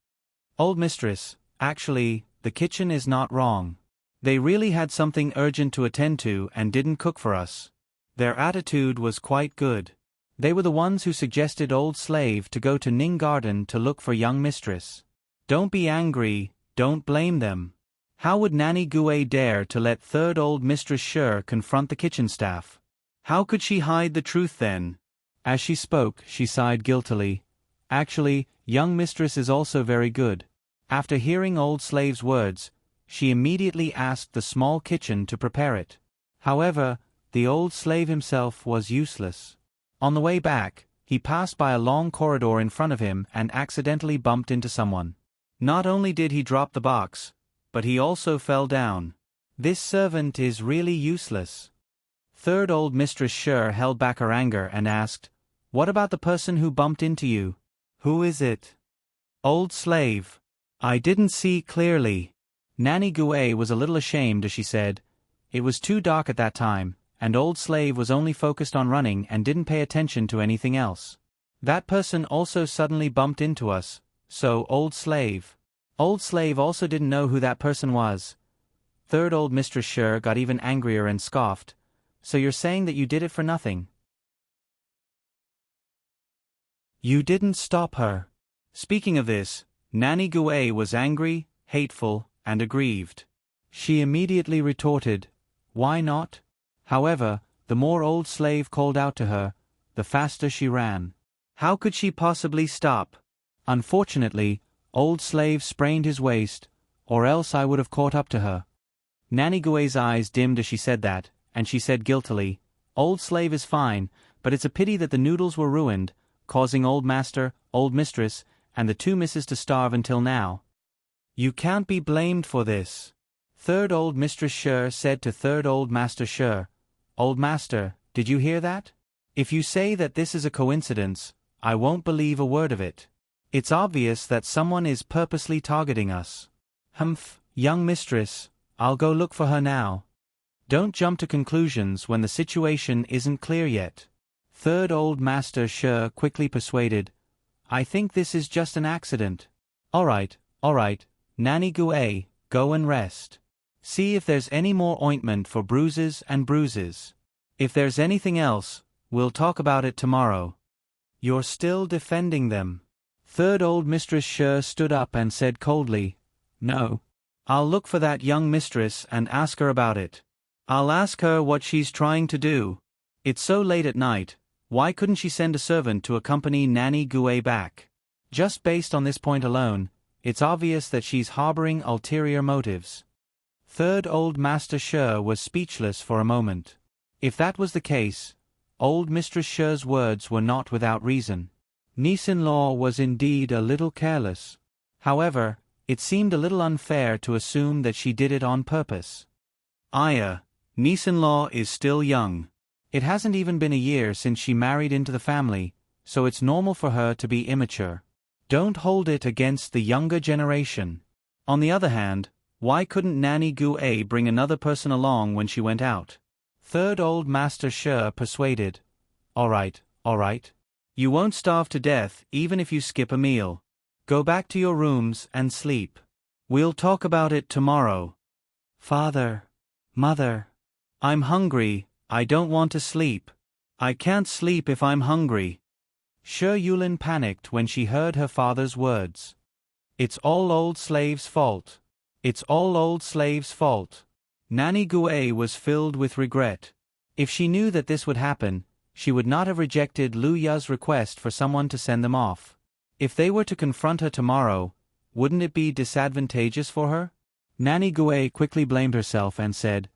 Old Mistress, actually, the kitchen is not wrong. They really had something urgent to attend to and didn't cook for us. Their attitude was quite good. They were the ones who suggested Old Slave to go to Ning Garden to look for young mistress. Don't be angry, don't blame them. How would Nanny Gue dare to let Third Old Mistress Shi confront the kitchen staff? How could she hide the truth then? As she spoke, she sighed guiltily. Actually, young mistress is also very good. After hearing Old Slave's words, she immediately asked the small kitchen to prepare it. However, the Old Slave himself was useless. On the way back, he passed by a long corridor in front of him and accidentally bumped into someone. Not only did he drop the box, but he also fell down. This servant is really useless. Third Old Mistress Shi held back her anger and asked, "What about the person who bumped into you? Who is it?" Old Slave. I didn't see clearly. Nanny Gue was a little ashamed as she said, "It was too dark at that time, and old slave was only focused on running and didn't pay attention to anything else. That person also suddenly bumped into us, so old slave. Old slave also didn't know who that person was." Third old Mistress Sher got even angrier and scoffed, "So you're saying that you did it for nothing? You didn't stop her." Speaking of this, Nanny Gue was angry, hateful, and aggrieved. She immediately retorted, "Why not?" However, the more old slave called out to her, the faster she ran. How could she possibly stop? Unfortunately, old slave sprained his waist, or else I would have caught up to her. Nanny Gue's eyes dimmed as she said that, and she said guiltily, "Old slave is fine, but it's a pity that the noodles were ruined, causing old master, old mistress, and the two misses to starve until now. You can't be blamed for this." Third old Mistress Sher said to third old Master Sher, "Old master, did you hear that? If you say that this is a coincidence, I won't believe a word of it. It's obvious that someone is purposely targeting us." "Humph, young mistress, I'll go look for her now." "Don't jump to conclusions when the situation isn't clear yet." Third old Master Sher quickly persuaded, "I think this is just an accident." All right, Nanny Gue, go and rest. See if there's any more ointment for bruises and bruises. If there's anything else, we'll talk about it tomorrow." "You're still defending them." Third old Mistress Sher stood up and said coldly, "No. I'll look for that young mistress and ask her about it. I'll ask her what she's trying to do. It's so late at night, why couldn't she send a servant to accompany Nanny Gue back? Just based on this point alone, it's obvious that she's harboring ulterior motives." Third old Master Sher was speechless for a moment. If that was the case, old Mistress Sher's words were not without reason. Niece-in-law was indeed a little careless. However, it seemed a little unfair to assume that she did it on purpose. Aya, niece-in-law is still young. It hasn't even been a year since she married into the family, so it's normal for her to be immature. Don't hold it against the younger generation. On the other hand, why couldn't Nanny Gue bring another person along when she went out? Third old Master Sher persuaded, All right. You won't starve to death even if you skip a meal. Go back to your rooms and sleep. We'll talk about it tomorrow." "Father, Mother, I'm hungry, I don't want to sleep. I can't sleep if I'm hungry." Sher Yulin panicked when she heard her father's words. "It's all old slave's fault. It's all old slave's fault." Nanny Gue was filled with regret. If she knew that this would happen, she would not have rejected Lu Ya's request for someone to send them off. If they were to confront her tomorrow, wouldn't it be disadvantageous for her? Nanny Gue quickly blamed herself and said,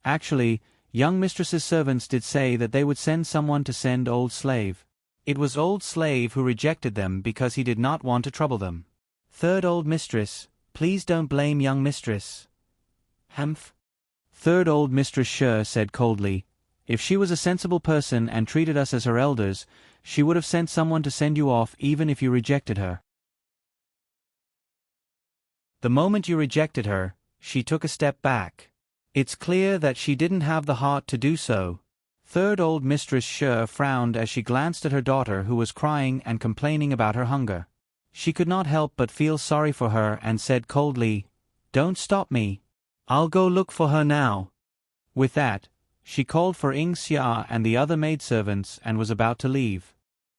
"Actually, young mistress's servants did say that they would send someone to send old slave. It was old slave who rejected them because he did not want to trouble them. Third old mistress, please don't blame young mistress." "Humph." Third old Mistress Sher said coldly, "If she was a sensible person and treated us as her elders, she would have sent someone to send you off even if you rejected her. The moment you rejected her, she took a step back. It's clear that she didn't have the heart to do so." Third old Mistress Sher frowned as she glanced at her daughter who was crying and complaining about her hunger. She could not help but feel sorry for her and said coldly, "Don't stop me. I'll go look for her now." With that, she called for Ing Xia and the other maidservants and was about to leave.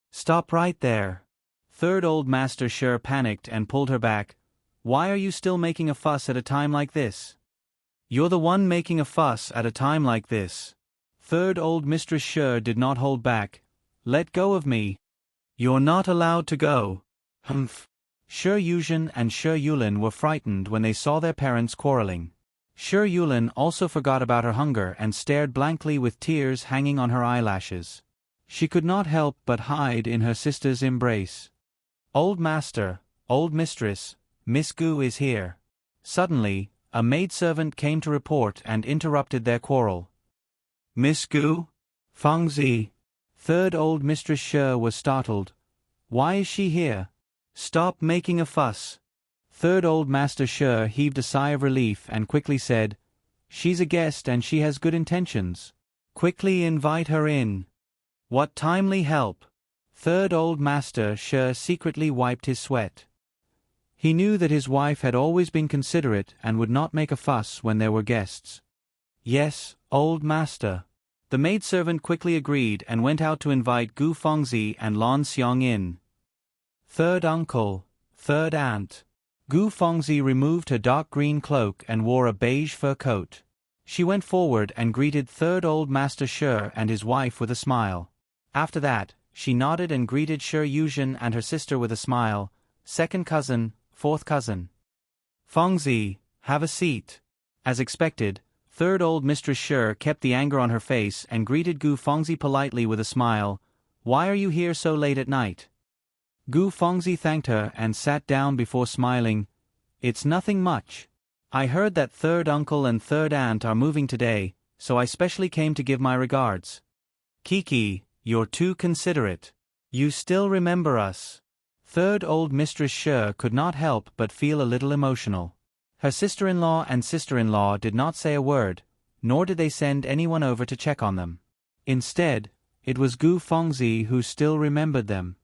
"Stop right there." Third old Master Sher panicked and pulled her back. "Why are you still making a fuss at a time like this?" "You're the one making a fuss at a time like this." Third old Mistress Sher did not hold back. "Let go of me. You're not allowed to go." "Humph." Sher Yuzhen and Sher Yulin were frightened when they saw their parents quarreling. Sher Yulin also forgot about her hunger and stared blankly with tears hanging on her eyelashes. She could not help but hide in her sister's embrace. "Old master, old mistress, Miss Gu is here." Suddenly, a maidservant came to report and interrupted their quarrel. "Miss Gu? Fangzi?" Third old Mistress Sher was startled. "Why is she here? Stop making a fuss." Third Old Master Shi heaved a sigh of relief and quickly said, "She's a guest and she has good intentions. Quickly invite her in." What timely help! Third Old Master Shi secretly wiped his sweat. He knew that his wife had always been considerate and would not make a fuss when there were guests. "Yes, Old Master." The maidservant quickly agreed and went out to invite Gu Fengzi and Lan Xiang in. Third uncle, third aunt. Gu Fengzi removed her dark green cloak and wore a beige fur coat. She went forward and greeted Third Old Master Shi and his wife with a smile. After that, she nodded and greeted Shi Yuzhen and her sister with a smile. "Second cousin, fourth cousin. Fengzi, have a seat." As expected, Third Old Mistress Shi kept the anger on her face and greeted Gu Fengzi politely with a smile. "Why are you here so late at night?" Gu Fengzi thanked her and sat down before smiling. "It's nothing much. I heard that third uncle and third aunt are moving today, so I specially came to give my regards." "Kiki, you're too considerate. You still remember us." Third Old Mistress Shi could not help but feel a little emotional. Her sister-in-law and sister-in-law did not say a word, nor did they send anyone over to check on them. Instead, it was Gu Fengzi who still remembered them.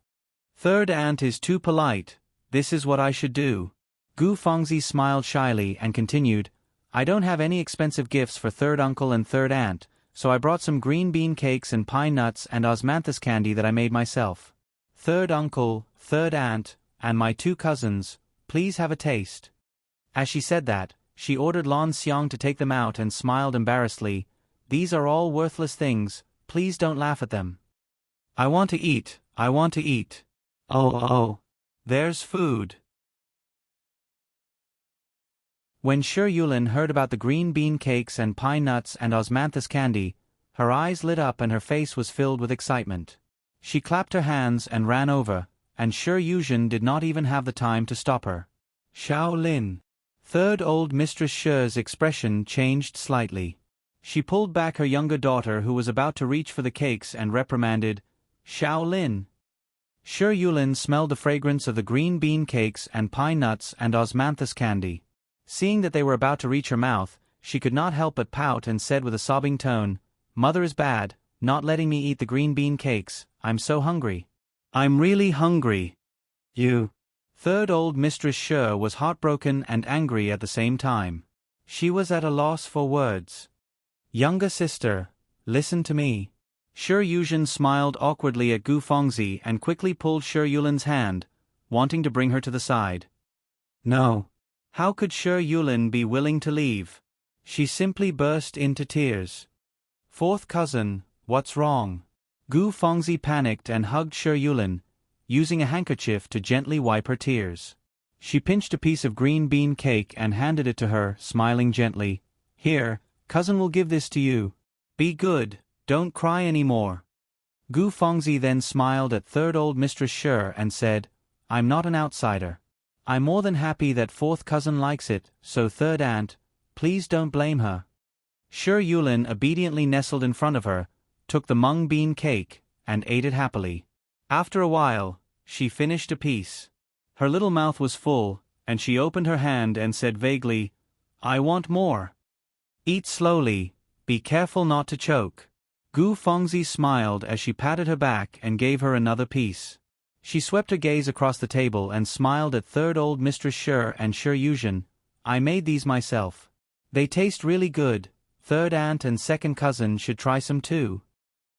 "Third aunt is too polite. This is what I should do." Gu Fengzi smiled shyly and continued, "I don't have any expensive gifts for third uncle and third aunt, so I brought some green bean cakes and pine nuts and osmanthus candy that I made myself. Third uncle, third aunt, and my two cousins, please have a taste." As she said that, she ordered Lan Xiang to take them out and smiled embarrassedly. "These are all worthless things, please don't laugh at them." "I want to eat, I want to eat." Oh, there's food." When Shi Yulin heard about the green bean cakes and pine nuts and osmanthus candy, her eyes lit up and her face was filled with excitement. She clapped her hands and ran over, and Shi Yuzhen did not even have the time to stop her. "Shaolin." Third Old Mistress Shi's expression changed slightly. She pulled back her younger daughter who was about to reach for the cakes and reprimanded, "Shaolin." Shi Yulin smelled the fragrance of the green bean cakes and pine nuts and osmanthus candy. Seeing that they were about to reach her mouth, she could not help but pout and said with a sobbing tone, "Mother is bad, not letting me eat the green bean cakes, I'm so hungry. I'm really hungry." "You." Third Old Mistress Shi was heartbroken and angry at the same time. She was at a loss for words. "Younger sister, listen to me." Shi Yuzhen smiled awkwardly at Gu Fengzi and quickly pulled Shi Yulin's hand, wanting to bring her to the side. "No." How could Shi Yulin be willing to leave? She simply burst into tears. "Fourth cousin, what's wrong?" Gu Fengzi panicked and hugged Shi Yulin, using a handkerchief to gently wipe her tears. She pinched a piece of green bean cake and handed it to her, smiling gently. "Here, cousin will give this to you. Be good, don't cry anymore." Gu Fengzi then smiled at Third Old Mistress Shi and said, "I'm not an outsider. I'm more than happy that fourth cousin likes it, so third aunt, please don't blame her." Shi Yulin obediently nestled in front of her, took the mung bean cake, and ate it happily. After a while, she finished a piece. Her little mouth was full, and she opened her hand and said vaguely, "I want more." "Eat slowly, be careful not to choke." Gu Fengzi smiled as she patted her back and gave her another piece. She swept her gaze across the table and smiled at Third Old Mistress Shi and Shi Yuzhen. "I made these myself. They taste really good, third aunt and second cousin should try some too."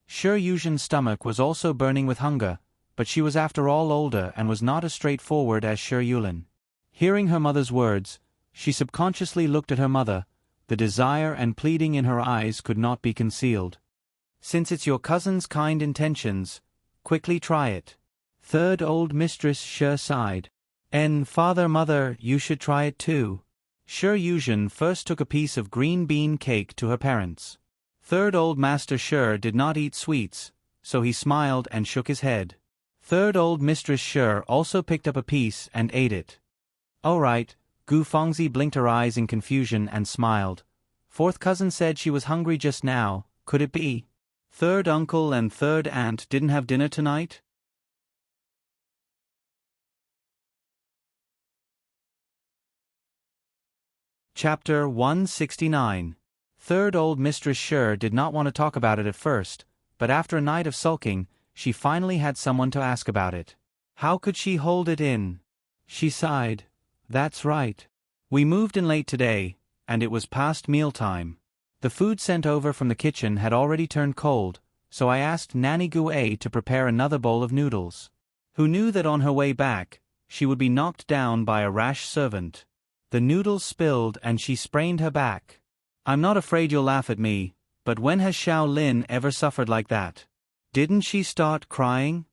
Shi Yuzhen's stomach was also burning with hunger, but she was after all older and was not as straightforward as Shi Yulin. Hearing her mother's words, she subconsciously looked at her mother. The desire and pleading in her eyes could not be concealed. "Since it's your cousin's kind intentions, quickly try it." Third Old Mistress Shi sighed. Father, mother, you should try it too." Shi Yuzhen first took a piece of green bean cake to her parents. Third Old Master Shi did not eat sweets, so he smiled and shook his head. Third Old Mistress Shi also picked up a piece and ate it. "All right," Gu Fengzi blinked her eyes in confusion and smiled. "Fourth cousin said she was hungry just now, could it be? Third uncle and third aunt didn't have dinner tonight?" Chapter 169. Third old Mistress Sure did not want to talk about it at first, but after a night of sulking, she finally had someone to ask about it. How could she hold it in? She sighed. That's right. We moved in late today, and it was past mealtime. The food sent over from the kitchen had already turned cold, so I asked Nanny Gue to prepare another bowl of noodles. Who knew that on her way back, she would be knocked down by a rash servant. The noodles spilled and she sprained her back. I'm not afraid you'll laugh at me, but when has Xiao Lin ever suffered like that? Didn't she start crying?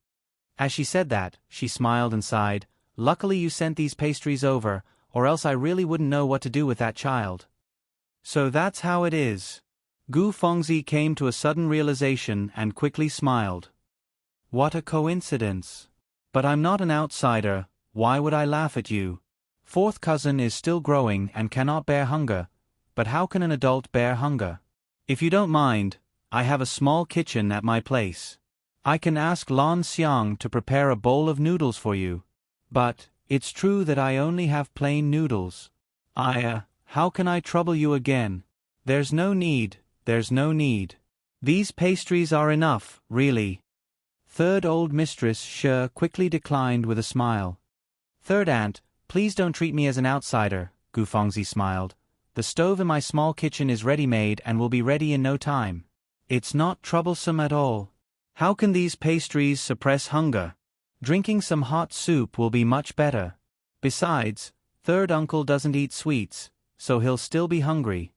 As she said that, she smiled and sighed. Luckily you sent these pastries over, or else I really wouldn't know what to do with that child. So that's how it is. Gu Fengzi came to a sudden realization and quickly smiled. What a coincidence. But I'm not an outsider, why would I laugh at you? Fourth cousin is still growing and cannot bear hunger, but how can an adult bear hunger? If you don't mind, I have a small kitchen at my place. I can ask Lan Xiang to prepare a bowl of noodles for you. But, it's true that I only have plain noodles. How can I trouble you again? There's no need. These pastries are enough, really. Third old Mistress Sure quickly declined with a smile. Third aunt, please don't treat me as an outsider, Gu Fengzi smiled. The stove in my small kitchen is ready-made and will be ready in no time. It's not troublesome at all. How can these pastries suppress hunger? Drinking some hot soup will be much better. Besides, third uncle doesn't eat sweets, so he'll still be hungry.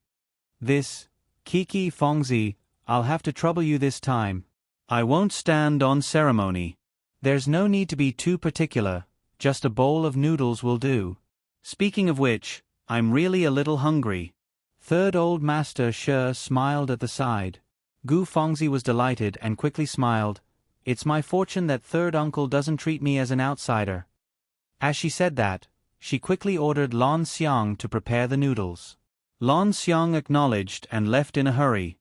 Kiki Fengzi, I'll have to trouble you this time. I won't stand on ceremony. There's no need to be too particular, just a bowl of noodles will do. Speaking of which, I'm really a little hungry. Third old Master Sure smiled at the side. Gu Fengzi was delighted and quickly smiled. It's my fortune that third uncle doesn't treat me as an outsider. As she said that, she quickly ordered Lan Xiang to prepare the noodles. Lan Xiang acknowledged and left in a hurry.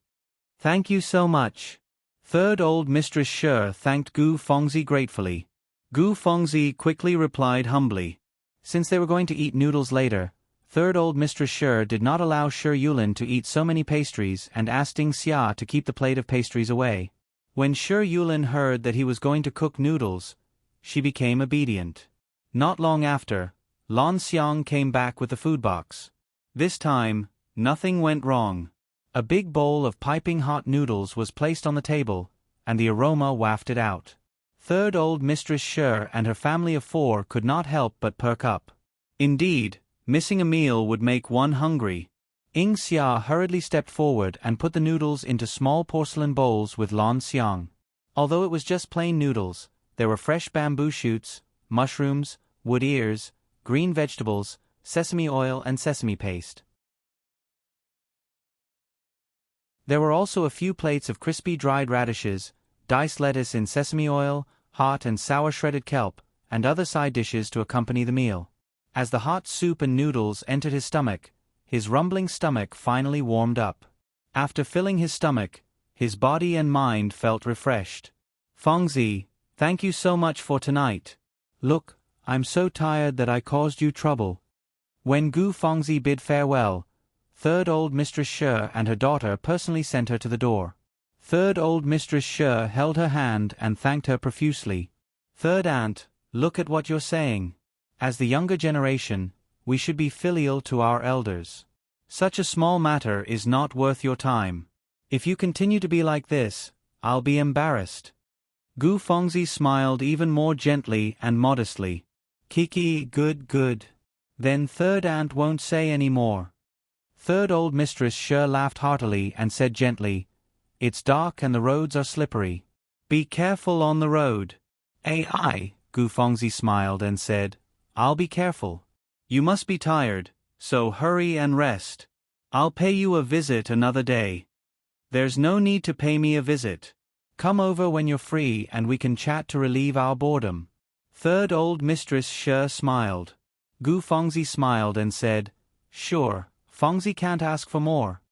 Thank you so much. Third old Mistress Sure thanked Gu Fengzi gratefully. Gu Fengzi quickly replied humbly. Since they were going to eat noodles later, third old Mistress Sure did not allow Shi Yulin to eat so many pastries and asked Ding Xia to keep the plate of pastries away. When Shi Yulin heard that he was going to cook noodles, she became obedient. Not long after, Lan Xiang came back with the food box. This time, nothing went wrong. A big bowl of piping hot noodles was placed on the table, and the aroma wafted out. Third old Mistress Sure and her family of 4 could not help but perk up. Indeed, missing a meal would make one hungry. Ding Xia hurriedly stepped forward and put the noodles into small porcelain bowls with Lan Xiang. Although it was just plain noodles, there were fresh bamboo shoots, mushrooms, wood ears, green vegetables, sesame oil and sesame paste. There were also a few plates of crispy dried radishes, diced lettuce in sesame oil, hot and sour shredded kelp, and other side dishes to accompany the meal. As the hot soup and noodles entered his rumbling stomach finally warmed up. After filling his stomach, his body and mind felt refreshed. Fengzi, thank you so much for tonight. Look, I'm so tired that I caused you trouble. When Gu Fengzi bid farewell, third old Mistress Sure and her daughter personally sent her to the door. Third old Mistress Sure held her hand and thanked her profusely. Third aunt, look at what you're saying. As the younger generation, we should be filial to our elders. Such a small matter is not worth your time. If you continue to be like this, I'll be embarrassed. Gu Fengzi smiled even more gently and modestly. Kiki, good. Then third aunt won't say any more. Third old Mistress Sure laughed heartily and said gently, It's dark and the roads are slippery. Be careful on the road. Aye, Gu Fengzi smiled and said, I'll be careful. You must be tired, so hurry and rest. I'll pay you a visit another day. There's no need to pay me a visit. Come over when you're free and we can chat to relieve our boredom. Third old Mistress Sure smiled. Gu Fengzi smiled and said, Sure, Fengzi can't ask for more.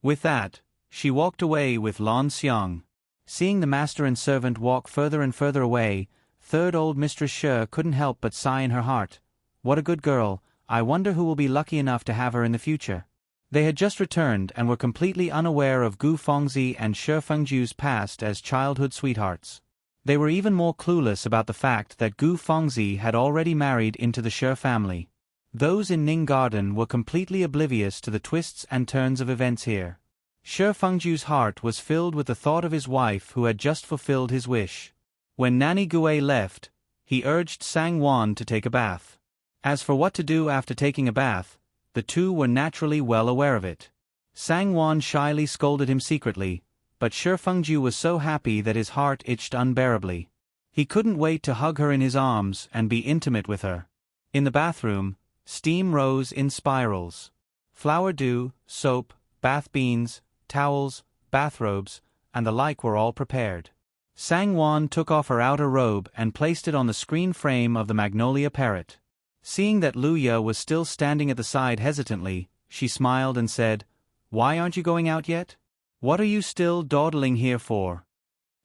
With that, she walked away with Lan Xiang. Seeing the master and servant walk further and further away, third old Mistress Sure couldn't help but sigh in her heart. What a good girl, I wonder who will be lucky enough to have her in the future. They had just returned and were completely unaware of Gu Fengzi and Shi Fengju's past as childhood sweethearts. They were even more clueless about the fact that Gu Fengzi had already married into the Shi family. Those in Ning Garden were completely oblivious to the twists and turns of events here. Shi Fengju's heart was filled with the thought of his wife who had just fulfilled his wish. When Nanny Gui left, he urged Sang Wan to take a bath. As for what to do after taking a bath, the two were naturally well aware of it. Sang Wan shyly scolded him secretly, but Shi Fengju was so happy that his heart itched unbearably. He couldn't wait to hug her in his arms and be intimate with her. In the bathroom, steam rose in spirals. Flower dew, soap, bath beans, towels, bathrobes, and the like were all prepared. Sang Wan took off her outer robe and placed it on the screen frame of the magnolia parrot. Seeing that Luya was still standing at the side hesitantly, she smiled and said, "Why aren't you going out yet? What are you still dawdling here for?"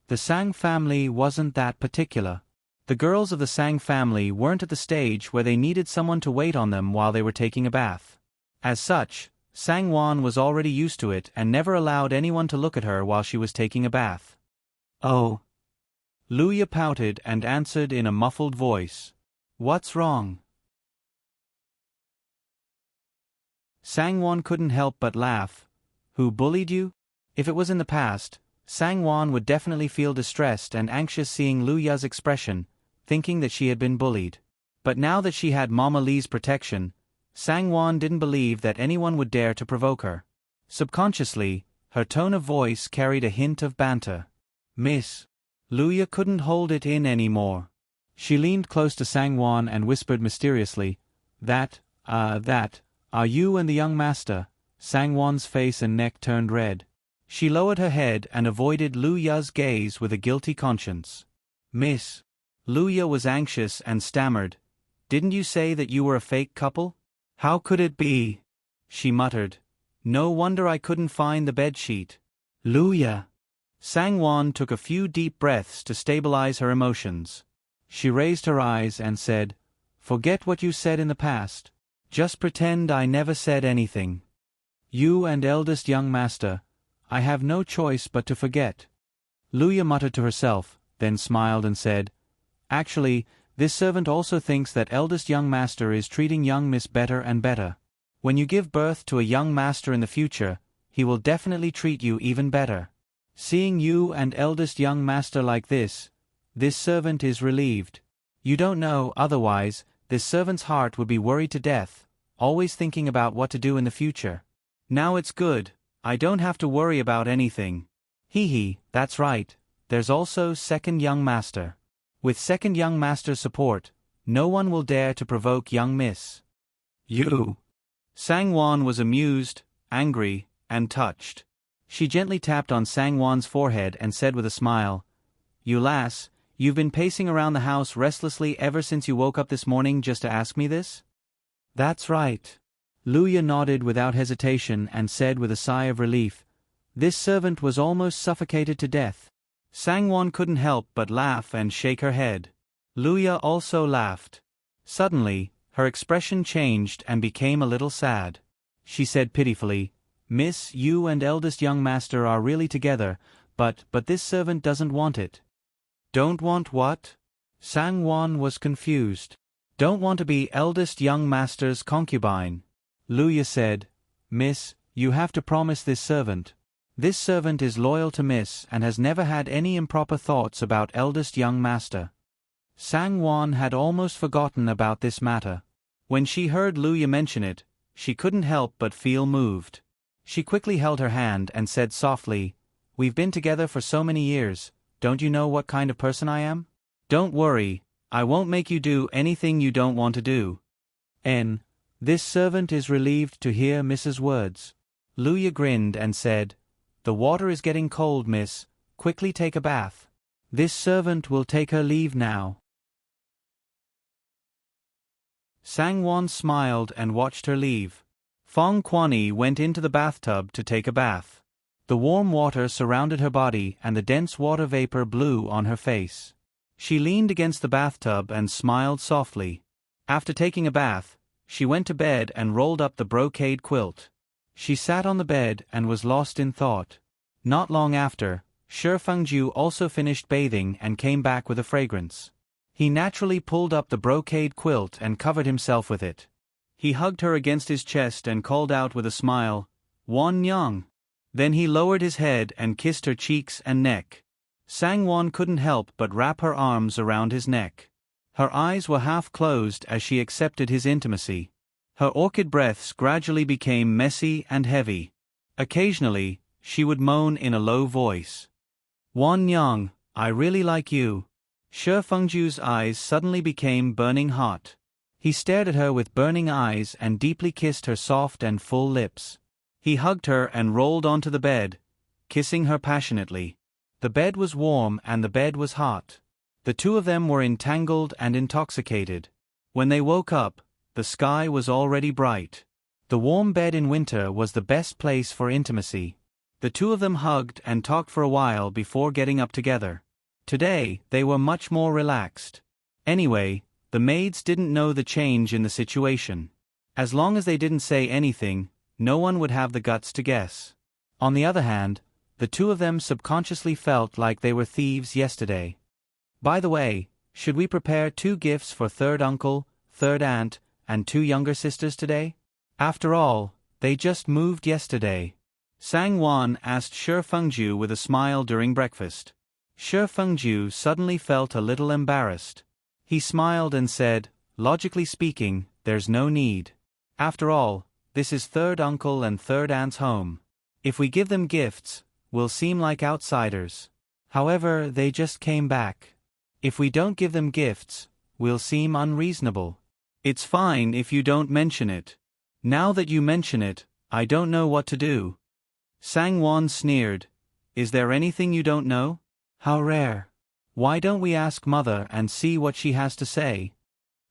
The Sang family wasn't that particular. The girls of the Sang family weren't at the stage where they needed someone to wait on them while they were taking a bath. As such, Sang Wan was already used to it and never allowed anyone to look at her while she was taking a bath. "Oh." Luya pouted and answered in a muffled voice, "What's wrong?" Sang Wan couldn't help but laugh. "Who bullied you?" If it was in the past, Sang Wan would definitely feel distressed and anxious seeing Luya's expression, thinking that she had been bullied. But now that she had Mama Lee's protection, Sang Wan didn't believe that anyone would dare to provoke her. Subconsciously, her tone of voice carried a hint of banter. "Miss." Luya couldn't hold it in anymore. She leaned close to Sang Wan and whispered mysteriously, that, are you and the young master?" Sang Wan's face and neck turned red. She lowered her head and avoided Luya's gaze with a guilty conscience. "Miss." Luya was anxious and stammered, "Didn't you say that you were a fake couple?" "How could it be?" she muttered. "No wonder I couldn't find the bedsheet." "Luya." Sang Wan took a few deep breaths to stabilize her emotions. She raised her eyes and said, "Forget what you said in the past. Just pretend I never said anything. You and eldest young master, I have no choice but to forget." Luya muttered to herself, then smiled and said, "Actually, this servant also thinks that eldest young master is treating young miss better and better. When you give birth to a young master in the future, he will definitely treat you even better. Seeing you and eldest young master like this servant is relieved. You don't know, otherwise, this servant's heart would be worried to death, always thinking about what to do in the future. Now it's good, I don't have to worry about anything. Hee, that's right, there's also second young master. With second young master's support, no one will dare to provoke young miss." "You." Sang Wan was amused, angry, and touched. She gently tapped on Sang Wan's forehead and said with a smile, "You lass, you've been pacing around the house restlessly ever since you woke up this morning just to ask me this?" "That's right." Luya nodded without hesitation and said with a sigh of relief, "This servant was almost suffocated to death." Sang Wan couldn't help but laugh and shake her head. Luya also laughed. Suddenly, her expression changed and became a little sad. She said pitifully, "Miss, you and eldest young master are really together, but this servant doesn't want it." "Don't want what?" Sang Wan was confused. "Don't want to be eldest young master's concubine." Luya said, "Miss, you have to promise this servant. This servant is loyal to Miss and has never had any improper thoughts about eldest young master." Sang Wan had almost forgotten about this matter. When she heard Luya mention it, she couldn't help but feel moved. She quickly held her hand and said softly, "We've been together for so many years, don't you know what kind of person I am? Don't worry, I won't make you do anything you don't want to do." This servant is relieved to hear Miss's words. Luya grinned and said, "The water is getting cold, miss, quickly take a bath. This servant will take her leave now." Sang Wan smiled and watched her leave. Fong Kwani went into the bathtub to take a bath. The warm water surrounded her body and the dense water vapor blew on her face. She leaned against the bathtub and smiled softly. After taking a bath, she went to bed and rolled up the brocade quilt. She sat on the bed and was lost in thought. Not long after, Shi Fengju also finished bathing and came back with a fragrance. He naturally pulled up the brocade quilt and covered himself with it. He hugged her against his chest and called out with a smile, "Wan Yang." Then he lowered his head and kissed her cheeks and neck. Sangwon couldn't help but wrap her arms around his neck. Her eyes were half closed as she accepted his intimacy. Her orchid breaths gradually became messy and heavy. Occasionally, she would moan in a low voice, "Wan Yang, I really like you." Shi Fengju's eyes suddenly became burning hot. He stared at her with burning eyes and deeply kissed her soft and full lips. He hugged her and rolled onto the bed, kissing her passionately. The bed was warm and the bed was hot. The two of them were entangled and intoxicated. When they woke up, the sky was already bright. The warm bed in winter was the best place for intimacy. The two of them hugged and talked for a while before getting up together. Today, they were much more relaxed. Anyway, the maids didn't know the change in the situation. As long as they didn't say anything, no one would have the guts to guess. On the other hand, the two of them subconsciously felt like they were thieves yesterday. By the way, should we prepare 2 gifts for third uncle, third aunt, and 2 younger sisters today? After all, they just moved yesterday. Sangwon asked Shi Fengju with a smile during breakfast. Shi Fengju suddenly felt a little embarrassed. He smiled and said, "Logically speaking, there's no need. After all, this is third uncle and third aunt's home. If we give them gifts, we'll seem like outsiders. However, they just came back. If we don't give them gifts, we'll seem unreasonable. It's fine if you don't mention it. Now that you mention it, I don't know what to do." Sangwon sneered, "Is there anything you don't know? How rare. Why don't we ask Mother and see what she has to say?"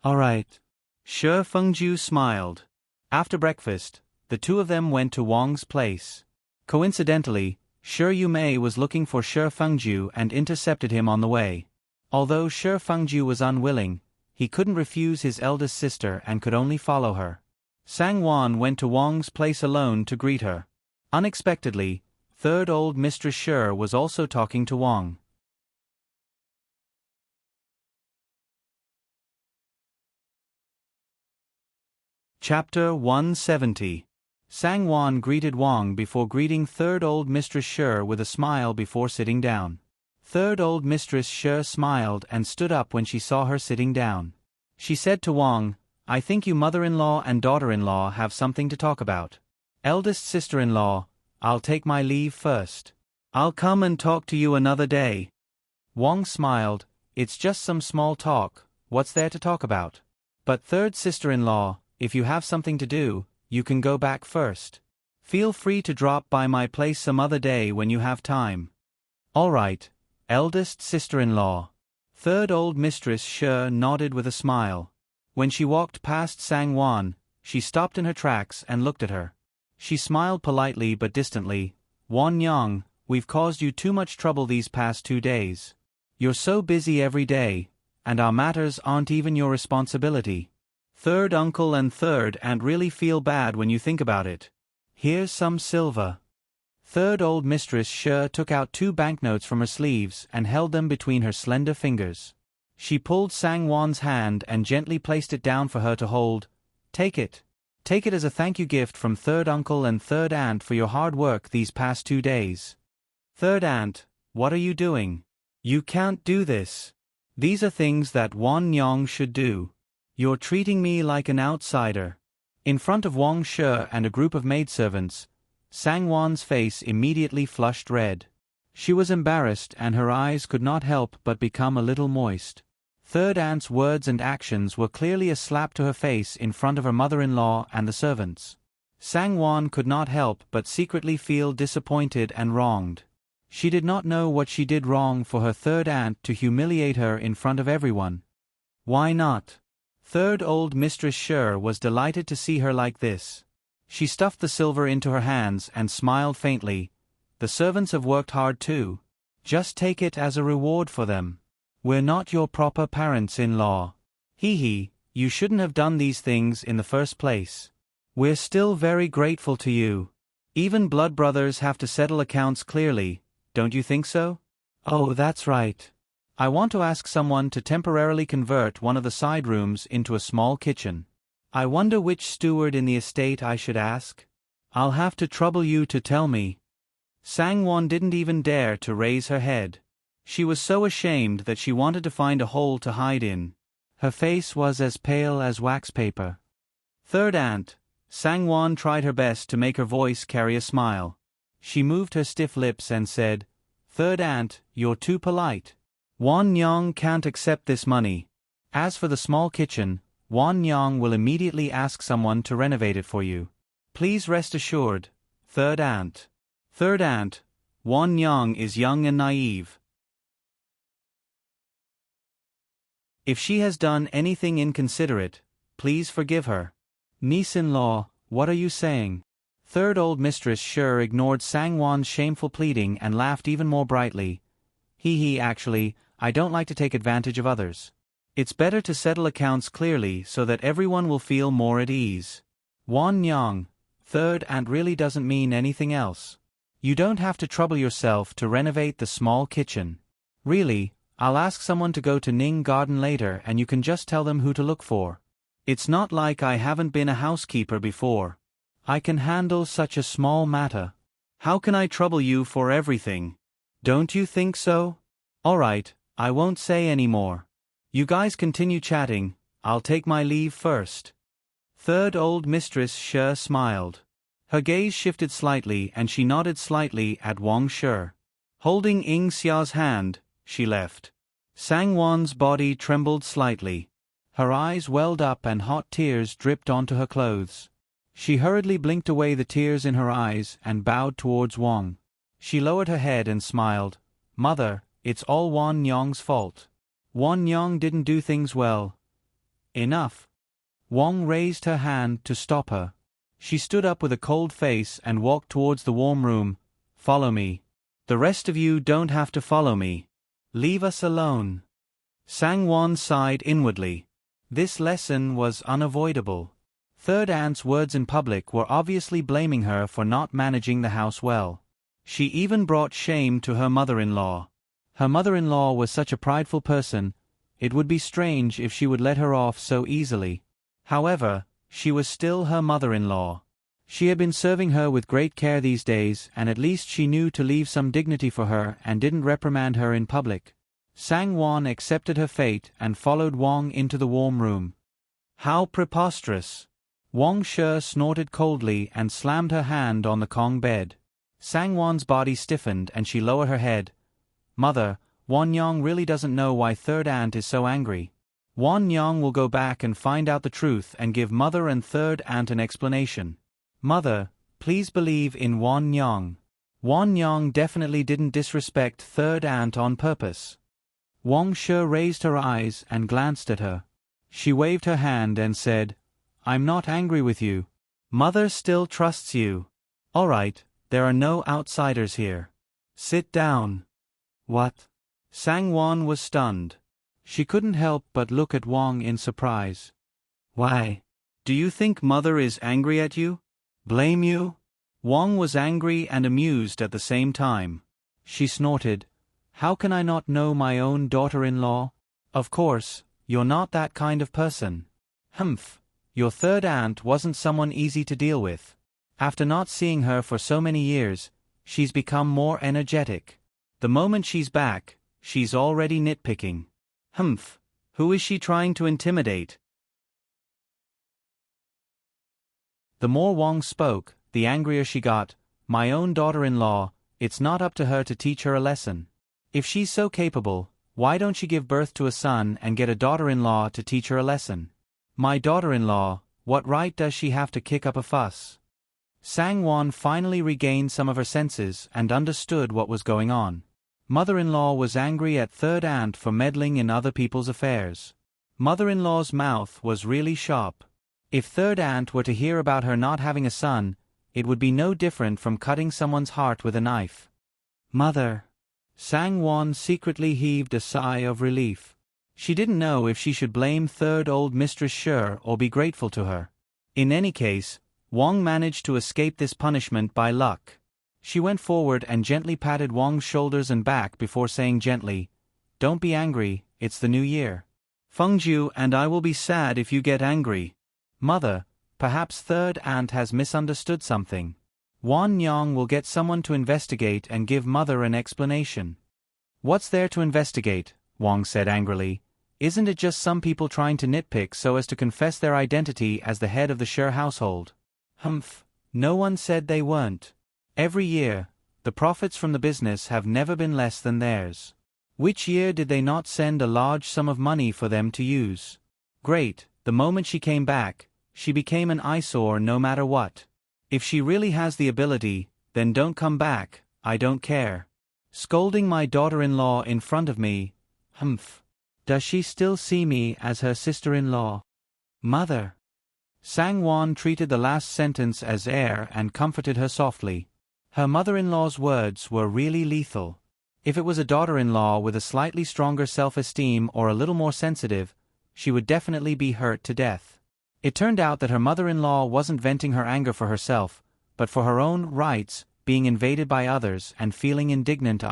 "All right." Shi Fengju smiled. After breakfast, the two of them went to Wang's place. Coincidentally, Shi Yumei was looking for Shi Fengju and intercepted him on the way. Although Shi Fengju was unwilling, he couldn't refuse his eldest sister and could only follow her. Sangwon went to Wang's place alone to greet her. Unexpectedly, third old Mistress Shi was also talking to Wang. Chapter 170. Sangwon greeted Wang before greeting third old Mistress Shi with a smile before sitting down. Third old Mistress Shi smiled and stood up when she saw her sitting down. She said to Wang, "I think you mother-in-law and daughter-in-law have something to talk about. Eldest sister-in-law, I'll take my leave first. I'll come and talk to you another day." Wang smiled, "It's just some small talk, what's there to talk about? But third sister-in-law, if you have something to do, you can go back first. Feel free to drop by my place some other day when you have time." "All right, eldest sister-in-law." Third old Mistress Shi nodded with a smile. When she walked past Sangwon, she stopped in her tracks and looked at her. She smiled politely but distantly. "Wan Yang, we've caused you too much trouble these past 2 days. You're so busy every day, and our matters aren't even your responsibility. Third uncle and third aunt really feel bad when you think about it. Here's some silver." Third old Mistress Shi took out 2 banknotes from her sleeves and held them between her slender fingers. She pulled Sangwon's hand and gently placed it down for her to hold. "Take it. Take it as a thank you gift from third uncle and third aunt for your hard work these past 2 days." "Third aunt, what are you doing? You can't do this. These are things that Wan Yang should do. You're treating me like an outsider." In front of Wang Shi and a group of maidservants, Sangwon's face immediately flushed red. She was embarrassed and her eyes could not help but become a little moist. Third aunt's words and actions were clearly a slap to her face in front of her mother-in-law and the servants. Sangwon could not help but secretly feel disappointed and wronged. She did not know what she did wrong for her third aunt to humiliate her in front of everyone. Why not? Third old Mistress Shi was delighted to see her like this. She stuffed the silver into her hands and smiled faintly. "The servants have worked hard too. Just take it as a reward for them. We're not your proper parents-in-law. Hee hee, You shouldn't have done these things in the first place. We're still very grateful to you. Even blood brothers have to settle accounts clearly, don't you think so? Oh, that's right. I want to ask someone to temporarily convert one of the side rooms into a small kitchen. I wonder which steward in the estate I should ask. I'll have to trouble you to tell me. Sangwon didn't even dare to raise her head. She was so ashamed that she wanted to find a hole to hide in. Her face was as pale as wax paper. Third aunt, Sangwon tried her best to make her voice carry a smile. She moved her stiff lips and said, "Third aunt, you're too polite. Won Nyong can't accept this money. As for the small kitchen, Won Nyong will immediately ask someone to renovate it for you. Please rest assured, third aunt." Third aunt, Won Nyong is young and naive. If she has done anything inconsiderate, please forgive her. Niece-in-law, what are you saying? Third old mistress Sure ignored Sangwon's shameful pleading and laughed even more brightly. Actually, I don't like to take advantage of others. It's better to settle accounts clearly so that everyone will feel more at ease. Won Nyong, third aunt really doesn't mean anything else. You don't have to trouble yourself to renovate the small kitchen. Really, I'll ask someone to go to Ning Garden later and you can just tell them who to look for. It's not like I haven't been a housekeeper before. I can handle such a small matter. How can I trouble you for everything? Don't you think so? Alright, I won't say any more. You guys continue chatting, I'll take my leave first. Third old mistress She smiled. Her gaze shifted slightly and she nodded slightly at Wang Shi. Holding Ying Xia's hand, she left. Sangwon's body trembled slightly. Her eyes welled up and hot tears dripped onto her clothes. She hurriedly blinked away the tears in her eyes and bowed towards Wang. She lowered her head and smiled. Mother, it's all Won Nyong's fault. Won Nyong didn't do things well. Enough. Wang raised her hand to stop her. She stood up with a cold face and walked towards the warm room. Follow me. The rest of you don't have to follow me. Leave us alone. Sangwon sighed inwardly. This lesson was unavoidable. Third aunt's words in public were obviously blaming her for not managing the house well. She even brought shame to her mother-in-law. Her mother-in-law was such a prideful person, it would be strange if she would let her off so easily. However, she was still her mother-in-law. She had been serving her with great care these days, and at least she knew to leave some dignity for her and didn't reprimand her in public. Sangwon accepted her fate and followed Wang into the warm room. How preposterous! Wang Shi snorted coldly and slammed her hand on the Kong bed. Sangwon's body stiffened and she lowered her head. Mother, Won Nyong really doesn't know why third aunt is so angry. Won Nyong will go back and find out the truth and give mother and third aunt an explanation. Mother, please believe in Won Nyong. Won Nyong definitely didn't disrespect third aunt on purpose. Wang Shi raised her eyes and glanced at her. She waved her hand and said, I'm not angry with you. Mother still trusts you. All right, there are no outsiders here. Sit down. What? Sangwon was stunned. She couldn't help but look at Wang in surprise. Why? Do you think mother is angry at you? Blame you? Wang was angry and amused at the same time. She snorted. How can I not know my own daughter-in-law? Of course, you're not that kind of person. Humph. Your third aunt wasn't someone easy to deal with. After not seeing her for so many years, she's become more energetic. The moment she's back, she's already nitpicking. Humph. Who is she trying to intimidate? The more Wang spoke, the angrier she got. My own daughter-in-law, it's not up to her to teach her a lesson. If she's so capable, why don't she give birth to a son and get a daughter-in-law to teach her a lesson? My daughter-in-law, what right does she have to kick up a fuss? Sangwon finally regained some of her senses and understood what was going on. Mother-in-law was angry at third aunt for meddling in other people's affairs. Mother-in-law's mouth was really sharp. If third aunt were to hear about her not having a son, it would be no different from cutting someone's heart with a knife. Mother. Sangwon secretly heaved a sigh of relief. She didn't know if she should blame third old Mistress Sher or be grateful to her. In any case, Wang managed to escape this punishment by luck. She went forward and gently patted Wang's shoulders and back before saying gently, "Don't be angry, it's the new year. Fengju and I will be sad if you get angry. Mother, perhaps third aunt has misunderstood something. Wan Nyang will get someone to investigate and give mother an explanation." "What's there to investigate?" Wang said angrily. "Isn't it just some people trying to nitpick so as to confess their identity as the head of the Sher household?" "Humph, no one said they weren't. Every year, the profits from the business have never been less than theirs. Which year did they not send a large sum of money for them to use? Great, the moment she came back, she became an eyesore no matter what. If she really has the ability, then don't come back, I don't care. Scolding my daughter-in-law in front of me, humph. Does she still see me as her sister-in-law? Mother." Sangwon treated the last sentence as air and comforted her softly. Her mother-in-law's words were really lethal. If it was a daughter-in-law with a slightly stronger self-esteem or a little more sensitive, she would definitely be hurt to death. It turned out that her mother-in-law wasn't venting her anger for herself, but for her own rights, being invaded by others and feeling indignant.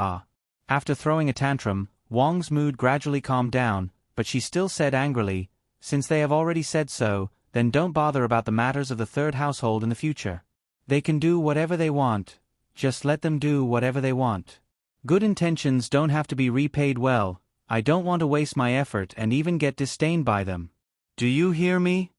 After throwing a tantrum, Wang's mood gradually calmed down, but she still said angrily, "Since they have already said so, then don't bother about the matters of the third household in the future. They can do whatever they want. Just let them do whatever they want. Good intentions don't have to be repaid well. I don't want to waste my effort and even get disdained by them. Do you hear me?"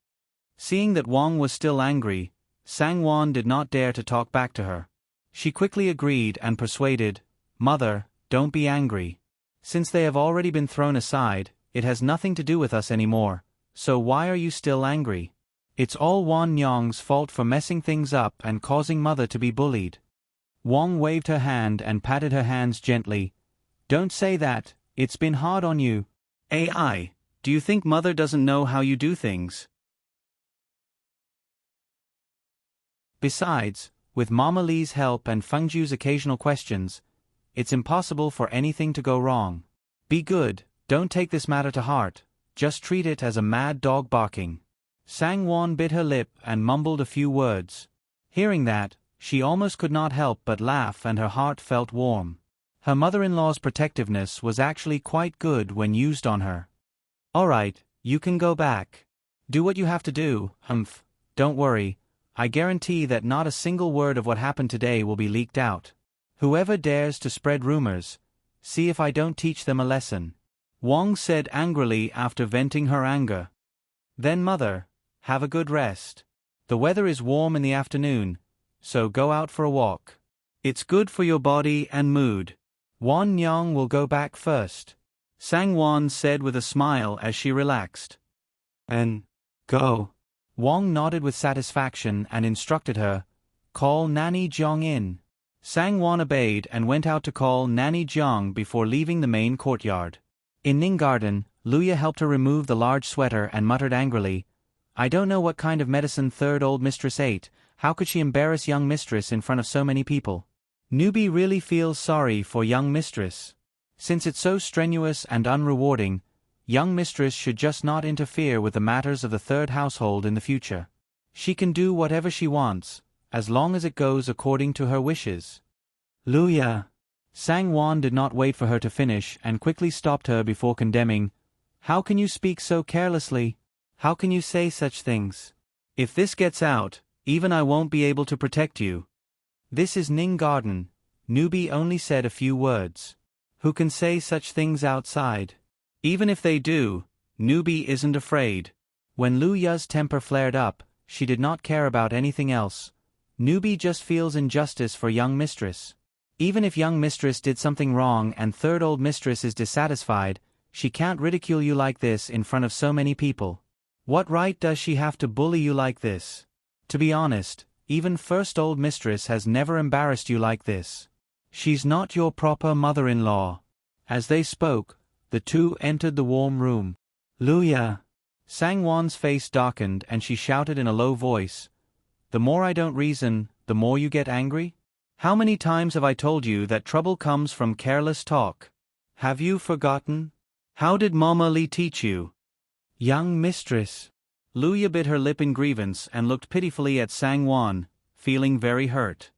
Seeing that Wang was still angry, Sangwon did not dare to talk back to her. She quickly agreed and persuaded, "Mother, don't be angry. Since they have already been thrown aside, it has nothing to do with us anymore, so why are you still angry? It's all Wan Nyang's fault for messing things up and causing mother to be bullied." Wang waved her hand and patted her hands gently. "Don't say that, it's been hard on you. AI, do you think mother doesn't know how you do things? Besides, with Mama Lee's help and Fengju's occasional questions, it's impossible for anything to go wrong. Be good, don't take this matter to heart, just treat it as a mad dog barking." Sangwon bit her lip and mumbled a few words. Hearing that, she almost could not help but laugh and her heart felt warm. Her mother-in-law's protectiveness was actually quite good when used on her. "All right, you can go back. Do what you have to do, humph. Don't worry, I guarantee that not a single word of what happened today will be leaked out. Whoever dares to spread rumors, see if I don't teach them a lesson," Wang said angrily after venting her anger. "Then mother, have a good rest. The weather is warm in the afternoon, so go out for a walk. It's good for your body and mood. Wan Nyang will go back first," Sangwon said with a smile as she relaxed. "And go." Wang nodded with satisfaction and instructed her, "Call Nanny Jiang in." Sangwon obeyed and went out to call Nanny Jiang before leaving the main courtyard. In Ning Garden, Luya helped her remove the large sweater and muttered angrily, "I don't know what kind of medicine third old mistress ate. How could she embarrass young mistress in front of so many people? Newbie really feels sorry for young mistress. Since it's so strenuous and unrewarding, young mistress should just not interfere with the matters of the third household in the future. She can do whatever she wants, as long as it goes according to her wishes." "Luya." Sangwon did not wait for her to finish and quickly stopped her before condemning, "How can you speak so carelessly? How can you say such things? If this gets out, even I won't be able to protect you. This is Ning Garden." Newbie only said a few words. Who can say such things outside? Even if they do, Newbie isn't afraid. When Luya's temper flared up, she did not care about anything else. Newbie just feels injustice for young mistress. Even if young mistress did something wrong and third old mistress is dissatisfied, she can't ridicule you like this in front of so many people. What right does she have to bully you like this? To be honest, even first old mistress has never embarrassed you like this. She's not your proper mother-in-law." As they spoke, the two entered the warm room. "Luya." Sangwon's face darkened and she shouted in a low voice, "The more I don't reason, the more you get angry? How many times have I told you that trouble comes from careless talk? Have you forgotten? How did Mama Li teach you? Young mistress. Luya bit her lip in grievance and looked pitifully at Sangwon, feeling very hurt.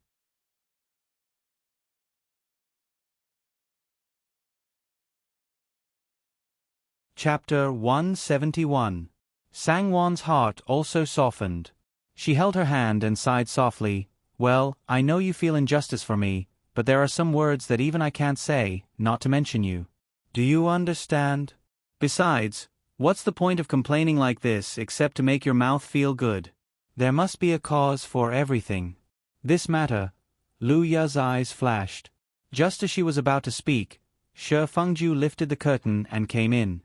Chapter 171. Sangwon's heart also softened. She held her hand and sighed softly. Well, I know you feel injustice for me, but there are some words that even I can't say, not to mention you. Do you understand? Besides, what's the point of complaining like this except to make your mouth feel good? There must be a cause for everything. This matter. Luya's eyes flashed. Just as she was about to speak, Shi Fengju lifted the curtain and came in.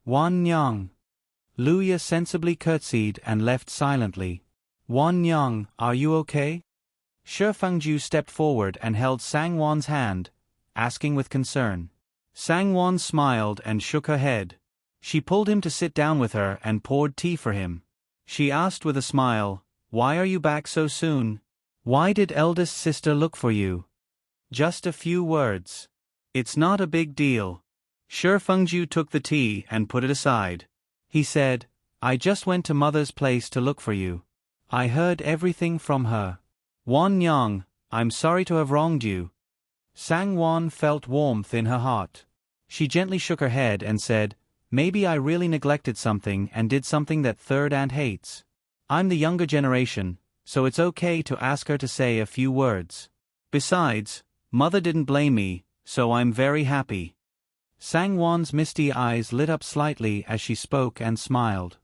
Wan Yang. Luya sensibly curtsied and left silently. Wan Yang, are you okay? Shi Fengju stepped forward and held Sangwon's hand, asking with concern. Sangwon smiled and shook her head. She pulled him to sit down with her and poured tea for him. She asked with a smile, Why are you back so soon? Why did eldest sister look for you? Just a few words. It's not a big deal. Shi Fengju took the tea and put it aside. He said, I just went to mother's place to look for you. I heard everything from her. Wan Yang, I'm sorry to have wronged you. Sangwon felt warmth in her heart. She gently shook her head and said, Maybe I really neglected something and did something that third aunt hates. I'm the younger generation, so it's okay to ask her to say a few words. Besides, mother didn't blame me, so I'm very happy. Sangwon's misty eyes lit up slightly as she spoke and smiled.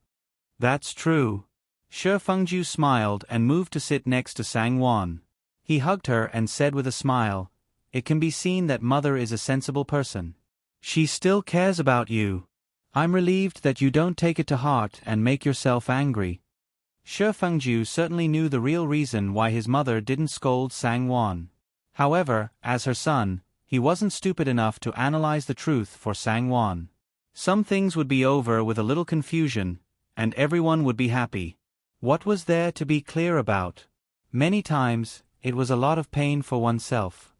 That's true. Shi Fengju smiled and moved to sit next to Sangwon. He hugged her and said with a smile, It can be seen that mother is a sensible person. She still cares about you. I'm relieved that you don't take it to heart and make yourself angry. Shi Fengju certainly knew the real reason why his mother didn't scold Sangwon. However, as her son, he wasn't stupid enough to analyze the truth for Sangwon. Some things would be over with a little confusion, and everyone would be happy. What was there to be clear about? Many times, it was a lot of pain for oneself.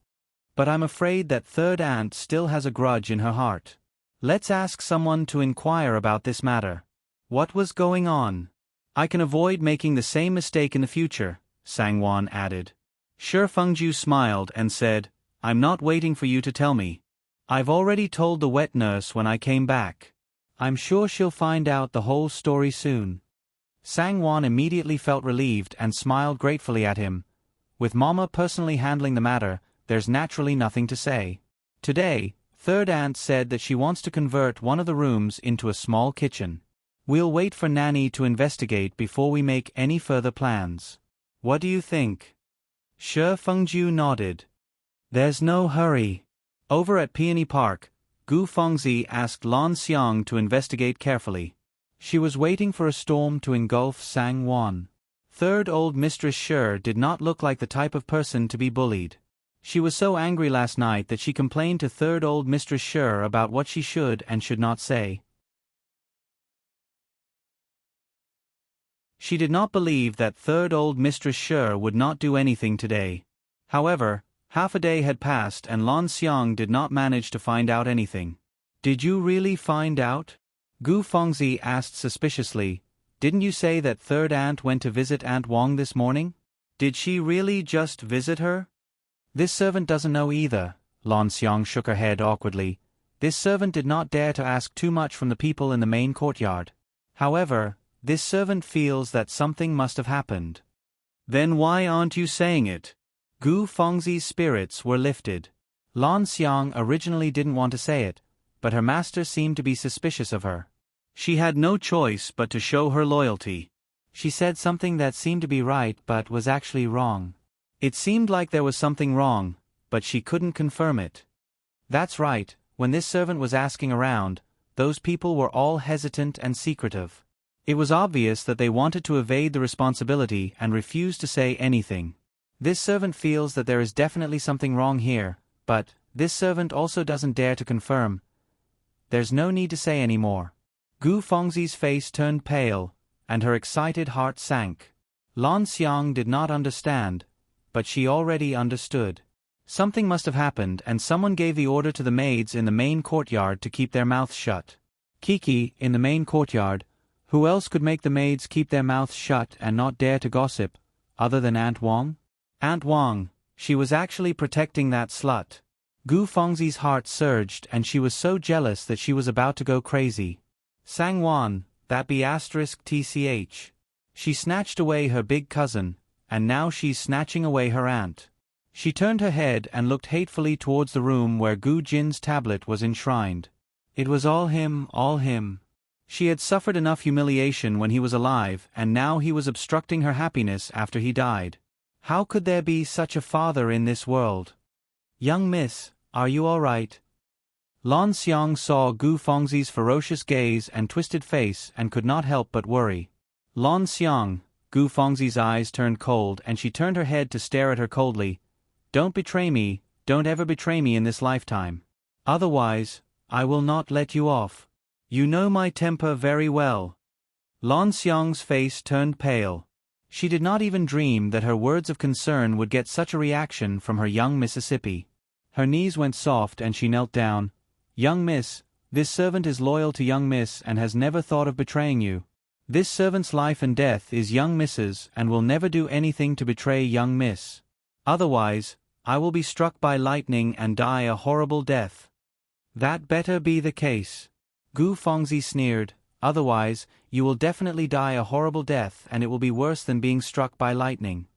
But I'm afraid that third aunt still has a grudge in her heart. Let's ask someone to inquire about this matter. What was going on? I can avoid making the same mistake in the future, Sangwon added. Shi Fengju smiled and said, I'm not waiting for you to tell me. I've already told the wet nurse when I came back. I'm sure she'll find out the whole story soon. Sangwon immediately felt relieved and smiled gratefully at him. With Mama personally handling the matter, there's naturally nothing to say. Today, third aunt said that she wants to convert one of the rooms into a small kitchen. We'll wait for Nanny to investigate before we make any further plans. What do you think? Shi Fengju nodded. There's no hurry. Over at Peony Park, Gu Fengzi asked Lan Xiang to investigate carefully. She was waiting for a storm to engulf Sangwon. Third old Mistress Shi did not look like the type of person to be bullied. She was so angry last night that she complained to third old Mistress Shi about what she should and should not say. She did not believe that third old Mistress Shi would not do anything today. However, half a day had passed and Lan Xiang did not manage to find out anything. Did you really find out? Gu Fengzi asked suspiciously. Didn't you say that third aunt went to visit Aunt Wong this morning? Did she really just visit her? This servant doesn't know either. Lan Xiang shook her head awkwardly. This servant did not dare to ask too much from the people in the main courtyard. However, this servant feels that something must have happened. Then why aren't you saying it? Gu Fengzi's spirits were lifted. Lan Xiang originally didn't want to say it, but her master seemed to be suspicious of her. She had no choice but to show her loyalty. She said something that seemed to be right but was actually wrong. It seemed like there was something wrong, but she couldn't confirm it. That's right, when this servant was asking around, those people were all hesitant and secretive. It was obvious that they wanted to evade the responsibility and refused to say anything. This servant feels that there is definitely something wrong here, but this servant also doesn't dare to confirm. There's no need to say any more. Gu Fengzi's face turned pale, and her excited heart sank. Lan Xiang did not understand, but she already understood. Something must have happened and someone gave the order to the maids in the main courtyard to keep their mouths shut. Kiki, in the main courtyard, who else could make the maids keep their mouths shut and not dare to gossip, other than Aunt Wang? Aunt Wang, she was actually protecting that slut. Gu Fengzi's heart surged and she was so jealous that she was about to go crazy. Sangwan, that be *tch. She snatched away her big cousin, and now she's snatching away her aunt. She turned her head and looked hatefully towards the room where Gu Jin's tablet was enshrined. It was all him, all him. She had suffered enough humiliation when he was alive, and now he was obstructing her happiness after he died. How could there be such a father in this world? Young miss, are you all right? Lan Xiang saw Gu Fengzi's ferocious gaze and twisted face and could not help but worry. Lan Xiang, Gu Fengzi's eyes turned cold and she turned her head to stare at her coldly. Don't betray me, don't ever betray me in this lifetime. Otherwise, I will not let you off. You know my temper very well. Lan Xiang's face turned pale. She did not even dream that her words of concern would get such a reaction from her young Mississippi. Her knees went soft and she knelt down. Young miss, this servant is loyal to young miss and has never thought of betraying you. This servant's life and death is young miss's and will never do anything to betray young miss. Otherwise, I will be struck by lightning and die a horrible death. That better be the case. Gu Fengzi sneered, otherwise, you will definitely die a horrible death and it will be worse than being struck by lightning.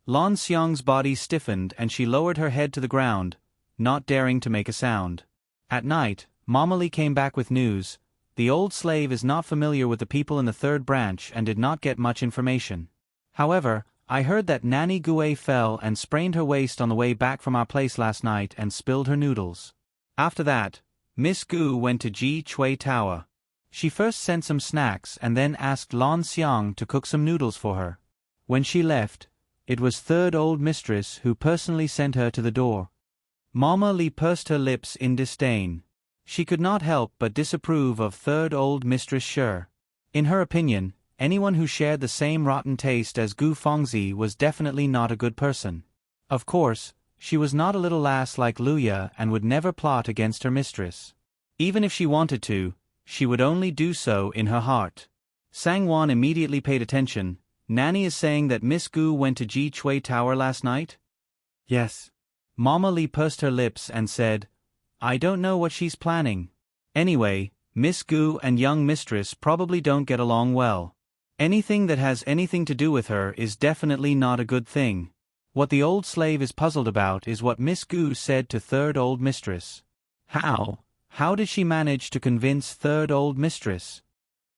Lan Xiang's body stiffened and she lowered her head to the ground, not daring to make a sound. At night, Mama Li came back with news. The old slave is not familiar with the people in the third branch and did not get much information. However, I heard that Nanny Gue fell and sprained her waist on the way back from our place last night and spilled her noodles. After that, Miss Gu went to Ji Chui Tower. She first sent some snacks and then asked Lan Xiang to cook some noodles for her. When she left, it was third old mistress who personally sent her to the door. Mama Li pursed her lips in disdain. She could not help but disapprove of third old mistress Shi. In her opinion, anyone who shared the same rotten taste as Gu Fengzi was definitely not a good person. Of course, she was not a little lass like Luya and would never plot against her mistress. Even if she wanted to, she would only do so in her heart. Sangwan immediately paid attention. Nanny is saying that Miss Gu went to Ji Chui Tower last night? Yes. Mama Li pursed her lips and said, I don't know what she's planning. Anyway, Miss Gu and young mistress probably don't get along well. Anything that has anything to do with her is definitely not a good thing. What the old slave is puzzled about is what Miss Gu said to third old mistress. How did she manage to convince third old mistress?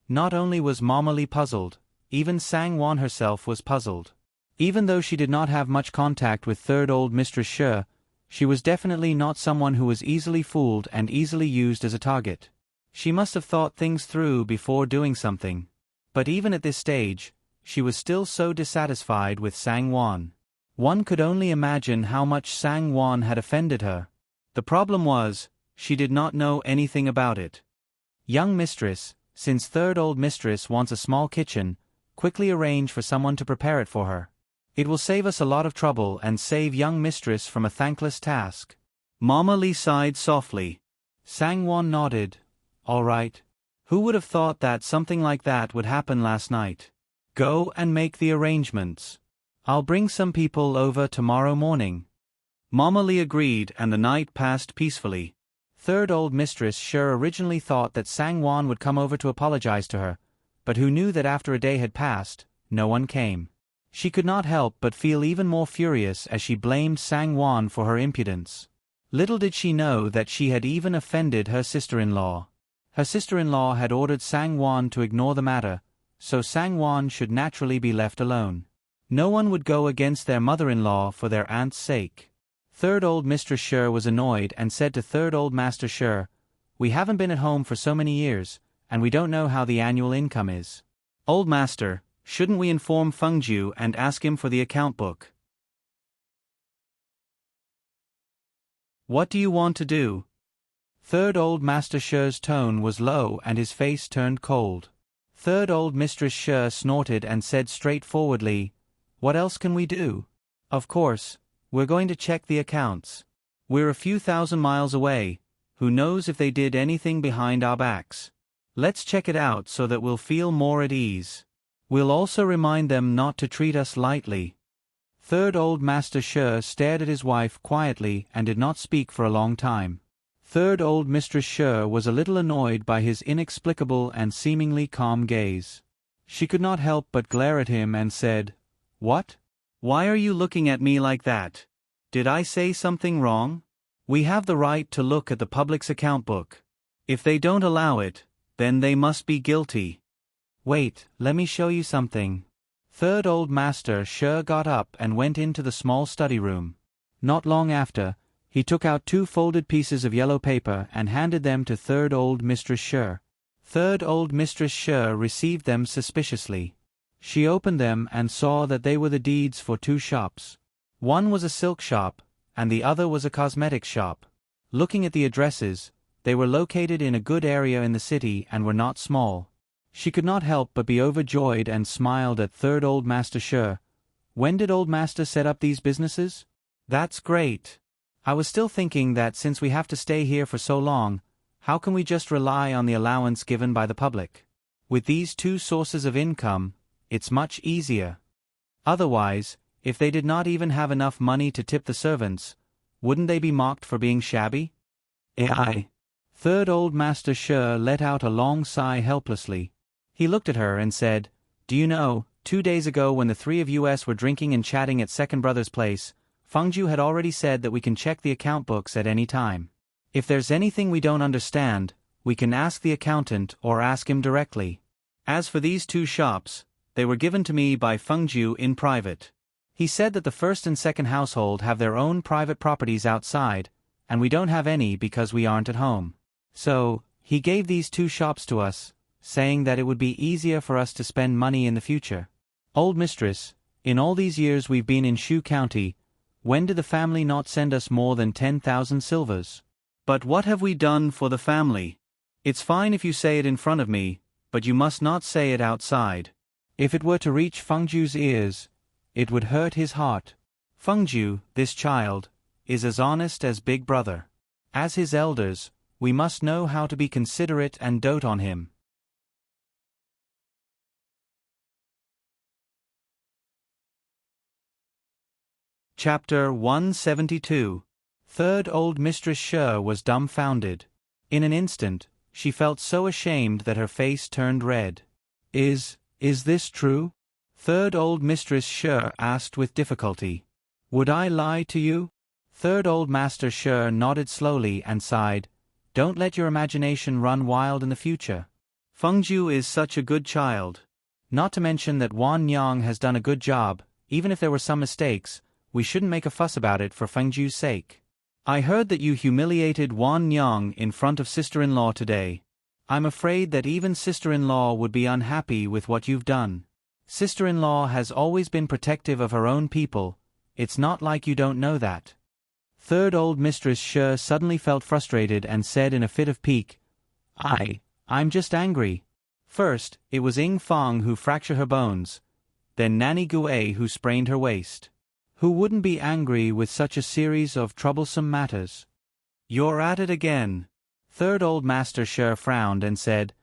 Not only was Mama Li puzzled, even Sangwan herself was puzzled. Even though she did not have much contact with third old mistress Shi, she was definitely not someone who was easily fooled and easily used as a target. She must have thought things through before doing something. But even at this stage, she was still so dissatisfied with Sangwan. One could only imagine how much Sangwan had offended her. The problem was, she did not know anything about it. Young mistress, since third old mistress wants a small kitchen, quickly arrange for someone to prepare it for her. It will save us a lot of trouble and save young mistress from a thankless task. Mama Li sighed softly. Sangwan nodded. All right. Who would have thought that something like that would happen last night? Go and make the arrangements. I'll bring some people over tomorrow morning. Mama Li agreed and the night passed peacefully. Third old mistress Shi originally thought that Sangwan would come over to apologize to her, but who knew that after a day had passed, no one came. She could not help but feel even more furious as she blamed Sangwan for her impudence. Little did she know that she had even offended her sister-in-law. Her sister-in-law had ordered Sangwan to ignore the matter, so Sangwan should naturally be left alone. No one would go against their mother-in-law for their aunt's sake. Third old Mistress Shi was annoyed and said to third old Master Shi, We haven't been at home for so many years, and we don't know how the annual income is. Old Master, shouldn't we inform Fengju and ask him for the account book? What do you want to do? Third old Master Shi's tone was low and his face turned cold. Third old Mistress Shi snorted and said straightforwardly, What else can we do? Of course, we're going to check the accounts. We're a few thousand miles away. Who knows if they did anything behind our backs? Let's check it out so that we'll feel more at ease. We'll also remind them not to treat us lightly. Third Old Master Sher stared at his wife quietly and did not speak for a long time. Third Old Mistress Sher was a little annoyed by his inexplicable and seemingly calm gaze. She could not help but glare at him and said, "What? Why are you looking at me like that? Did I say something wrong? We have the right to look at the public's account book. If they don't allow it, then they must be guilty." "Wait, let me show you something." Third Old Master Sher got up and went into the small study room. Not long after, he took out 2 folded pieces of yellow paper and handed them to Third Old Mistress Sher. Third Old Mistress Sher received them suspiciously. She opened them and saw that they were the deeds for 2 shops. One was a silk shop, and the other was a cosmetics shop. Looking at the addresses, they were located in a good area in the city and were not small. She could not help but be overjoyed and smiled at Third Old Master Sher. "When did Old Master set up these businesses?" "That's great. I was still thinking that since we have to stay here for so long, how can we just rely on the allowance given by the public? With these 2 sources of income, it's much easier. Otherwise, if they did not even have enough money to tip the servants, wouldn't they be mocked for being shabby?" "Aye." Third Old Master Sher let out a long sigh helplessly. He looked at her and said, "Do you know, 2 days ago when the 3 of us were drinking and chatting at Second Brother's place, Fengju had already said that we can check the account books at any time. If there's anything we don't understand, we can ask the accountant or ask him directly. As for these 2 shops, they were given to me by Fengju in private. He said that the first and second household have their own private properties outside, and we don't have any because we aren't at home. So, he gave these 2 shops to us, saying that it would be easier for us to spend money in the future. Old Mistress, in all these years we've been in Shu County, when did the family not send us more than 10,000 silvers? But what have we done for the family? It's fine if you say it in front of me, but you must not say it outside. If it were to reach Fengju's ears, it would hurt his heart. Fengju, this child, is as honest as Big Brother. As his elders, we must know how to be considerate and dote on him." Chapter 172. Third Old Mistress Sher was dumbfounded. In an instant, she felt so ashamed that her face turned red. Is this true?" Third Old Mistress Sher asked with difficulty. "Would I lie to you?" Third Old Master Sher nodded slowly and sighed. "Don't let your imagination run wild in the future. Fengju is such a good child. Not to mention that Wan Yang has done a good job. Even if there were some mistakes, we shouldn't make a fuss about it for Fengju's sake. I heard that you humiliated Wan Yang in front of sister-in-law today. I'm afraid that even sister-in-law would be unhappy with what you've done. Sister-in-law has always been protective of her own people. It's not like you don't know that." Third Old Mistress Sher suddenly felt frustrated and said in a fit of pique, I'm just angry. First, it was Ying Fang who fractured her bones, then Nanny Gue who sprained her waist. Who wouldn't be angry with such a series of troublesome matters? "You're at it again." Third Old Master Sher frowned and said,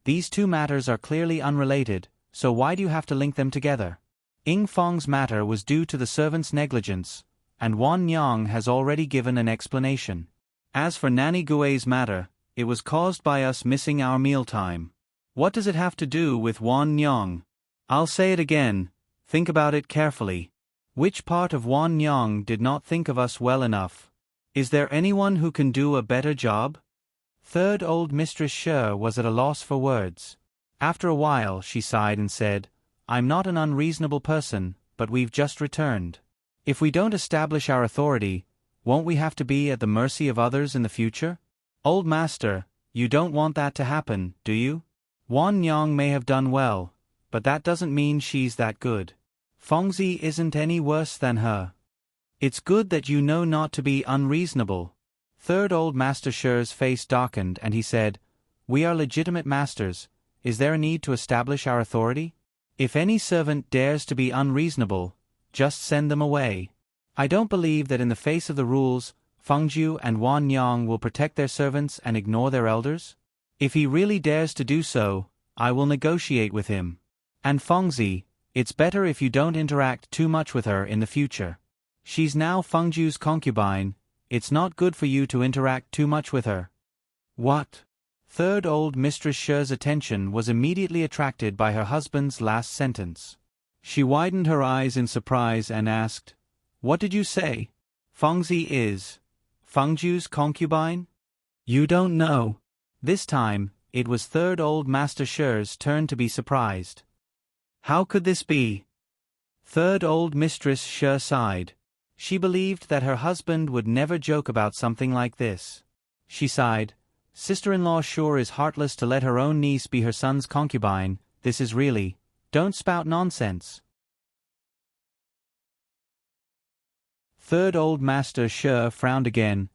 "These 2 matters are clearly unrelated, so why do you have to link them together? Ying Fang's matter was due to the servant's negligence, and Wan Yang has already given an explanation. As for Nanny Gue's matter, it was caused by us missing our mealtime. What does it have to do with Wan Yang? I'll say it again, think about it carefully. Which part of Wan Yang did not think of us well enough? Is there anyone who can do a better job?" Third Old Mistress Sher was at a loss for words. After a while she sighed and said, "I'm not an unreasonable person, but we've just returned. If we don't establish our authority, won't we have to be at the mercy of others in the future? Old Master, you don't want that to happen, do you? Wan Yang may have done well, but that doesn't mean she's that good. Fengzi isn't any worse than her. It's good that you know not to be unreasonable." Third Old Master Sher's face darkened and he said, "We are legitimate masters. Is there a need to establish our authority? If any servant dares to be unreasonable, just send them away. I don't believe that in the face of the rules, Fengju and Wan Yang will protect their servants and ignore their elders. If he really dares to do so, I will negotiate with him. And Fengzi, it's better if you don't interact too much with her in the future. She's now Fengju's concubine, it's not good for you to interact too much with her. What? Third old Mistress She's attention was immediately attracted by her husband's last sentence. She widened her eyes in surprise and asked, "What did you say? Fengzi is Fengju's concubine? You don't know." This time, it was third old Master She's turn to be surprised. How could this be? Third old Mistress She sighed. She believed that her husband would never joke about something like this. She sighed, "Sister-in-law sure is heartless to let her own niece be her son's concubine, this is really, don't spout nonsense." Third old Master She frowned again.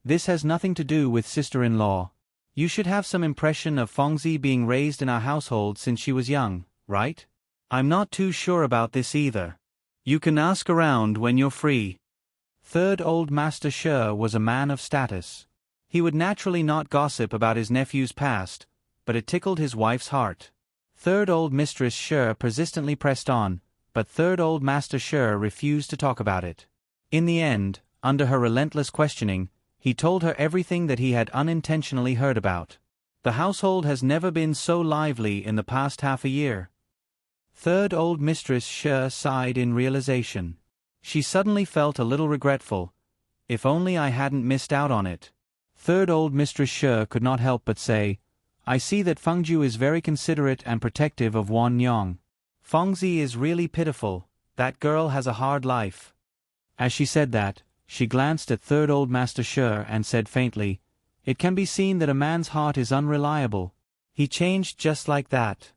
"This has nothing to do with sister-in-law. You should have some impression of Fengzi being raised in our household since she was young, right? I'm not too sure about this either. You can ask around when you're free." Third old Master She was a man of status. He would naturally not gossip about his nephew's past, but it tickled his wife's heart. Third old Mistress She persistently pressed on, but third old Master She refused to talk about it. In the end, under her relentless questioning, he told her everything that he had unintentionally heard about. The household has never been so lively in the past half a year. Third old Mistress She sighed in realization. She suddenly felt a little regretful. If only I hadn't missed out on it. Third old Mistress She could not help but say, "I see that Fengju is very considerate and protective of Wan Yang. Fengzi is really pitiful, that girl has a hard life." As she said that, she glanced at third old Master She and said faintly, "It can be seen that a man's heart is unreliable. He changed just like that."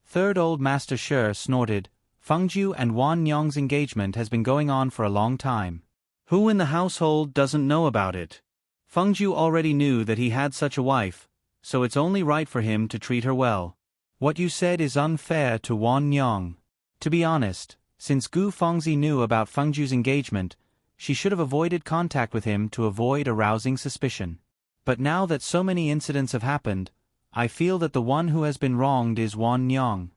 Third old Master She snorted, "Fengju and Wan Yang's engagement has been going on for a long time. Who in the household doesn't know about it? Fengju already knew that he had such a wife, so it's only right for him to treat her well. What you said is unfair to Wan Yang. To be honest, since Gu Fengzi knew about Fengju's engagement, she should have avoided contact with him to avoid arousing suspicion. But now that so many incidents have happened, I feel that the one who has been wronged is Wan Yang."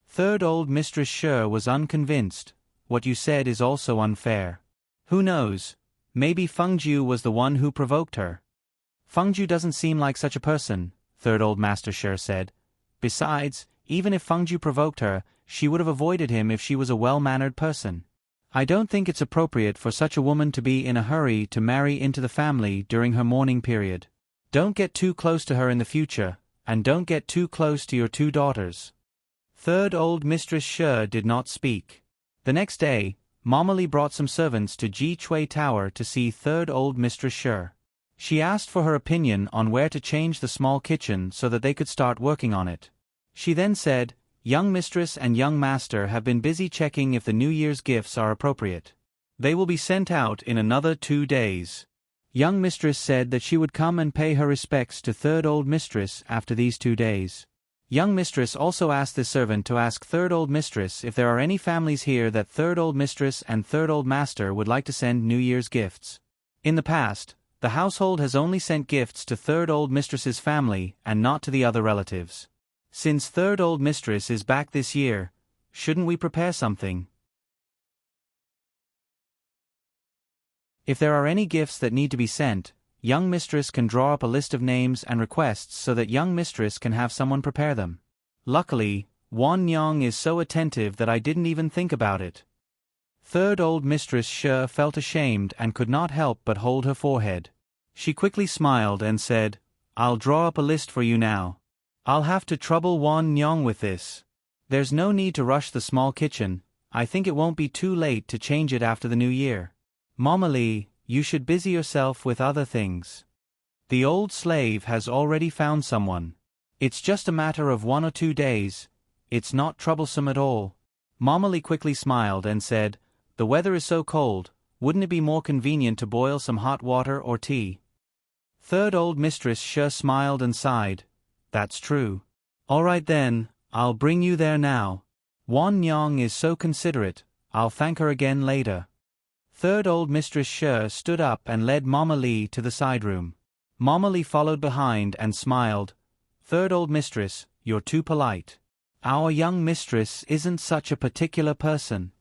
Third old Mistress She was unconvinced. "What you said is also unfair. Who knows, maybe Fengju was the one who provoked her." "Fengju doesn't seem like such a person," third old Master She said. "Besides, even if Fengju provoked her, she would have avoided him if she was a well-mannered person. I don't think it's appropriate for such a woman to be in a hurry to marry into the family during her mourning period. Don't get too close to her in the future, and don't get too close to your two daughters." Third old Mistress She did not speak. The next day, Mama Li brought some servants to Ji Chui Tower to see third old Mistress She. She asked for her opinion on where to change the small kitchen so that they could start working on it. She then said, "Young Mistress and Young Master have been busy checking if the New Year's gifts are appropriate. They will be sent out in another 2 days." Young Mistress said that she would come and pay her respects to third old Mistress after these 2 days. Young Mistress also asked the servant to ask third old Mistress if there are any families here that third old Mistress and third old Master would like to send New Year's gifts. In the past, the household has only sent gifts to third old Mistress's family and not to the other relatives. Since third old Mistress is back this year, shouldn't we prepare something? If there are any gifts that need to be sent, Young Mistress can draw up a list of names and requests so that Young Mistress can have someone prepare them. Luckily, Wan Yang is so attentive that I didn't even think about it. Third old Mistress She felt ashamed and could not help but hold her forehead. She quickly smiled and said, "I'll draw up a list for you now. I'll have to trouble Wan Yang with this. There's no need to rush the small kitchen, I think it won't be too late to change it after the new year. Mama Li, you should busy yourself with other things. The old slave has already found someone. It's just a matter of 1 or 2 days, it's not troublesome at all." Mama Li quickly smiled and said, "The weather is so cold, wouldn't it be more convenient to boil some hot water or tea?" Third old Mistress She smiled and sighed. "That's true. All right then, I'll bring you there now. Wan Yang is so considerate, I'll thank her again later. Third old Mistress She stood up and led Mama Lee to the side room. Mama Lee followed behind and smiled. Third old mistress, you're too polite. Our young mistress isn't such a particular person.